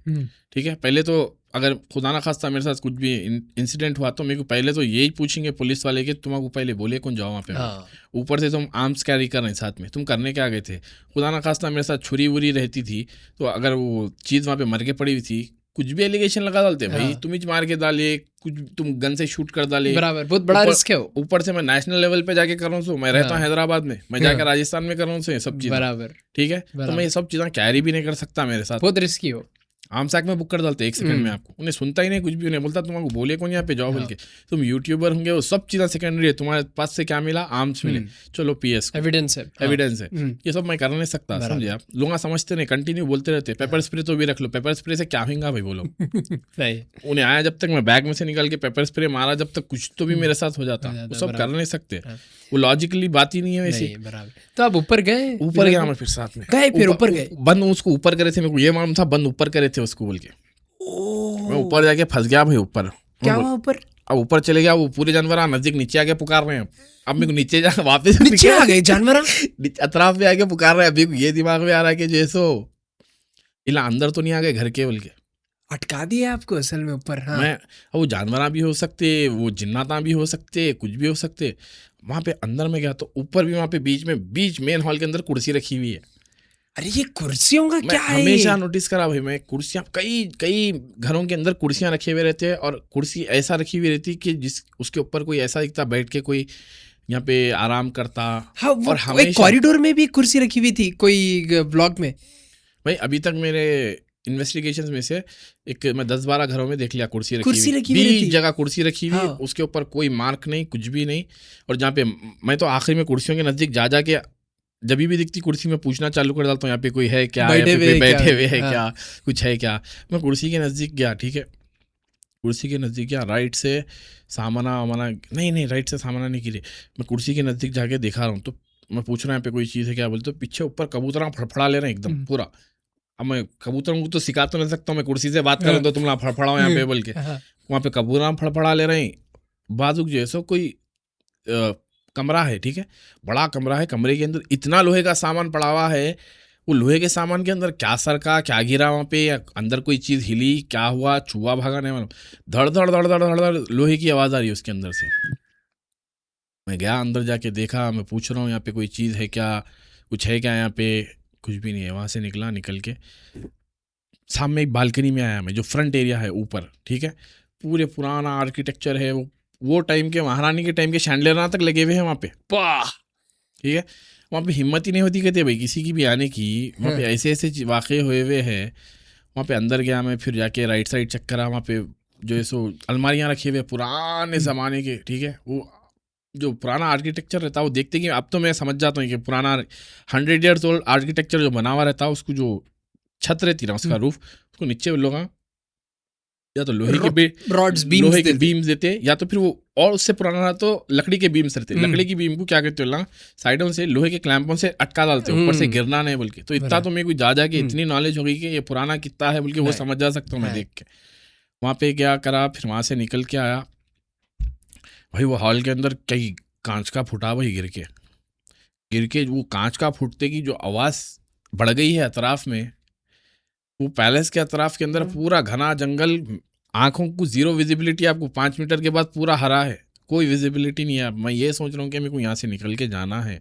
ठीक है। पहले तो अगर खुदा ना खास्ता मेरे साथ कुछ भी इंसिडेंट हुआ तो मेरे को पहले तो यही पूछेंगे पुलिस वाले कि तुमको पहले बोले कौन जाओ वहाँ पे। हाँ। ऊपर से तुम आर्म्स कैरी कर रहे हैं साथ में, तुम करने क्या गए थे। खुदा ना खास्ता मेरे साथ छुरी वुरी रहती थी तो अगर वो चीज़ वहाँ पे मर के पड़ी हुई थी कुछ भी एलिगेशन लगा डालते हैं भाई, तुम ही मार के डाले, कुछ तुम गन से शूट कर डाले, बराबर, बहुत बड़ा रिस्क है वो। ऊपर से मैं नेशनल लेवल पे जाके कर रहा हूँ, मैं रहता हूँ हैदराबाद में, मैं जाकर राजस्थान में कर रहा हूँ ये सब चीजें, बराबर, ठीक है, तो मैं ये सब चीजें कैरी भी नहीं कर सकता मेरे साथ, बहुत रिस्की हो। आमसैक में बुक कर डालते 1 सेकंड में आपको, उन्हें सुनता ही नहीं, कुछ भी उन्हें बोलता, तुमको बोले कौन यहाँ पे जाओ बोल के, तुम यूट्यूबर होंगे, वो सब चीज़ें सेकेंडरी है, तुम्हारे पास से क्या मिला, आर्म्स मिले, चलो PS एविडेंस है, एविडेंस है, ये सब मैं कर नहीं सकता, समझे आप। लोग समझते नहीं, कंटिन्यू बोलते रहते, पेपर स्प्रे तो भी रख लो, पेपर स्प्रे से क्या होगा भाई बोलो। उन्हें आया जब तक मैं बैग में से निकाल के पेपर स्प्रे मारा, जब तक कुछ तो भी मेरे साथ हो जाता, वो सब कर नहीं सकते, वो लॉजिकली बात ही नहीं है वैसे। तो आप ऊपर गए? ऊपर गया मैं फिर साथ में गए, फिर ऊपर गए, बंद उसको ऊपर करे थे, मेरे को ये मालूम था बंद ऊपर करे थे उसको बोल के, मैं ऊपर जाके फंस गया भाई ऊपर। क्या हुआ ऊपर? अब ऊपर चले गया, वो पूरे जानवर नजदीक नीचे आके पुकार रहे हैं, अब मेरे को नीचे जा वापस नीचे आ गए जानवर, अतराफ में आके पुकार रहे हैं, अभी ये दिमाग में आ रहा है कि जैसो इला अंदर तो नहीं आ गए घर के बोल के, अटका दिया आपको असल में ऊपर। हाँ, मैं वो जानवर भी हो सकते, वो जिन्नाता भी हो सकते, कुछ भी हो सकते। वहां पे अंदर में गया तो ऊपर भी, वहां पे बीच मेन हॉल के अंदर कुर्सी रखी हुई है। अरे ये कुर्सियों का क्या है? हमेशा नोटिस करा भाई मैं, कुर्सियां कई घरों के अंदर कुर्सियां रखे हुए रहते हैं, और कुर्सी ऐसा रखी हुई रहती कि जिस उसके ऊपर कोई ऐसा दिखता बैठ के कोई यहाँ पे आराम करता। हाँ, और हमेशा कॉरिडोर में भी कुर्सी रखी हुई थी कोई ब्लॉक में भाई। अभी तक मेरे इन्वेस्टिगेशंस में से मैं 10-12 घरों में देख लिया कुर्सी रखी हुई जगह, कुर्सी रखी हुई, उसके ऊपर कोई मार्क नहीं, कुछ भी नहीं। और जहाँ पे मैं तो आखिरी में कुर्सियों के नजदीक जा के जब भी दिखती कुर्सी में पूछना चालू कर डालता हूँ, यहाँ पे कोई है क्या, बैठे हुए है क्या, कुछ है क्या। मैं कुर्सी के नज़दीक गया, ठीक है, कुर्सी के नज़दीक गया, राइट से सामना नहीं राइट से सामना नहीं गिरे, मैं कुर्सी के नज़दीक जाके देखा रहा हूँ, तो मैं पूछ रहा हूँ यहाँ पे कोई चीज़ है क्या, बोलते तो पीछे ऊपर कबूतर फड़फड़ा ले रहे हैं एकदम पूरा। अब मैं कबूतरों को तो सिखा तो नहीं सकता हूँ, मैं कुर्सी से बात करूँ तो तुम लोग फड़फड़ाओ यहाँ पे बोल के, वहाँ पे कबूतर फड़फड़ा ले रहे हैं। बाजू जैसो कोई कमरा है, ठीक है, बड़ा कमरा है, कमरे के अंदर इतना लोहे का सामान पड़ा हुआ है, वो लोहे के सामान के अंदर क्या सरका, क्या गिरा वहाँ पे, या अंदर कोई चीज़ हिली, क्या हुआ, चूहा भागा, नहीं मालूम, धड़ धड़ धड़ धड़ धड़ धड़ लोहे की आवाज़ आ रही है उसके अंदर से। मैं गया अंदर, जाके देखा, मैं पूछ रहा हूँ यहाँ पे कोई चीज़ है क्या, कुछ है क्या यहाँ पे, कुछ भी नहीं है। वहाँ से निकल के सामने एक बालकनी में आया मैं, जो फ्रंट एरिया है ऊपर, ठीक है, पूरे पुराना आर्किटेक्चर है, वो टाइम के महारानी के टाइम के शैंडलियर तक लगे हुए हैं वहाँ पे, ठीक है। वहाँ पे हिम्मत ही नहीं होती कहते भाई किसी की भी आने की, वहाँ पे ऐसे ऐसे वाक़े हुए हुए हैं। वहाँ पे अंदर गया मैं, फिर जाके राइट साइड चेक करा, वहाँ पे जो है सो अलमारियाँ रखी हुए पुराने ज़माने के, ठीक है, वो जो पुराना आर्किटेक्चर रहता है वो देखते कि अब तो मैं समझ जाता हूँ कि पुराना 100 years old आर्किटेक्चर जो बना हुआ रहता है, उसको जो छत रहती ना, उसका रूफ, उसको नीचे लोग या तो लोहे के बीम्स देते, या तो फिर वो और उससे पुराना रहा तो लकड़ी के बीम्स रहते। लकड़ी की बीम को क्या कहते हो, साइडों से लोहे के क्लैंपों से अटका डालते, ऊपर से गिरना नहीं बोल के। तो इतना तो मेरे को जा के इतनी नॉलेज हो गई कि ये पुराना कितना है बोल के वो समझ जा सकता हूँ मैं देख के। वहाँ पे क्या करा, फिर वहाँ से निकल के आया भाई, वो हॉल के अंदर कई कांच का फुटा वही गिर के वो कांच का फूटते की जो आवाज़ बढ़ गई है अतराफ में, वो पैलेस के अतराफ के अंदर पूरा घना जंगल, आंखों को जीरो विजिबिलिटी, आपको 5 मीटर के बाद पूरा हरा है, कोई विजिबिलिटी नहीं है। मैं ये सोच रहा हूँ कि मेरे को यहाँ से निकल के जाना है,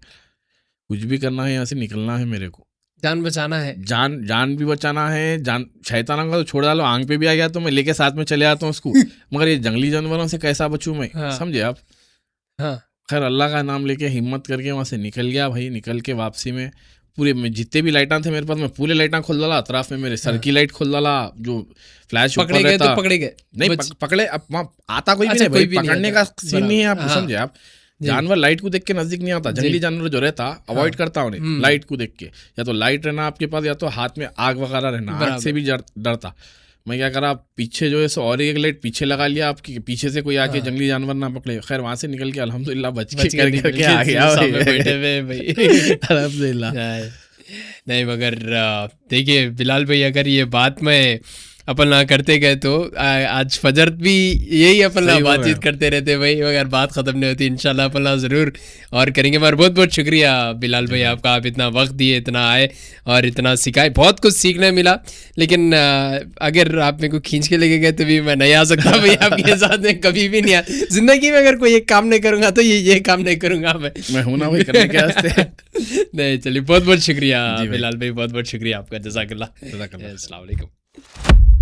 कुछ भी करना है, यहाँ से निकलना है, मेरे को जान बचाना है, जान भी बचाना है। शैतान का तो छोड़ डालो, आंख पे भी आ गया तो मैं लेके साथ में चले आता हूँ उसको, मगर ये जंगली जानवरों से कैसा बचूँ मैं, समझे आप। खैर अल्लाह का नाम लेके हिम्मत करके वहाँ से निकल गया भाई। निकल के वापसी में पूरे जितने भी लाइटां थे मेरे पास, मैं पूरे लाइटां खोल डाला, अतराफ में मेरे सर की लाइट खोल डाला, जो फ्लैश पकड़े गए तो पकड़े गए नहीं, पकड़े अब वहाँ आता कोई भी नहीं भाई, पकड़ने का सीन नहीं है, आप समझे आप। जानवर लाइट को देख के नजदीक नहीं आता, जंगली जानवर जो रहता अवॉइड करता उन्हें लाइट को देख के, या तो लाइट रहना आपके पास, या तो हाथ में आग वगैरह रहना, आग से भी डरता। मैं क्या करा, पीछे जो है सो और एक लाइट पीछे लगा लिया आपकी, पीछे से कोई आके जंगली जानवर ना पकड़े। खैर वहां से निकल के अल्हम्दुलिल्लाह बच के आ गया अल्हम्दुलिल्लाह। नहीं मगर देखिए बिलाल भाई, अगर ये बात में अपन ना करते गए तो आज फजर भी यही अपन ना बातचीत करते रहते भाई, अगर बात ख़त्म नहीं होती। इंशाल्लाह अपन ना ज़रूर और करेंगे। मगर बहुत बहुत शुक्रिया बिलाल भाई आपका, आप इतना वक्त दिए, इतना आए और इतना सिखाए, बहुत कुछ सीखने मिला। लेकिन अगर आप मेरे को खींच के लेके गए तो भी मैं नहीं आ सकता भाई आपके साथ में, कभी भी नहीं आ। जिंदगी में अगर कोई एक काम नहीं करूँगा तो ये काम नहीं करूँगा मैं हूँ ना भाई करने के वास्ते। नहीं चलिए, बहुत बहुत शुक्रिया बिलाल भाई, बहुत बहुत शुक्रिया आपका, जज़ाकल्लाह। अस्सलाम वालेकुम।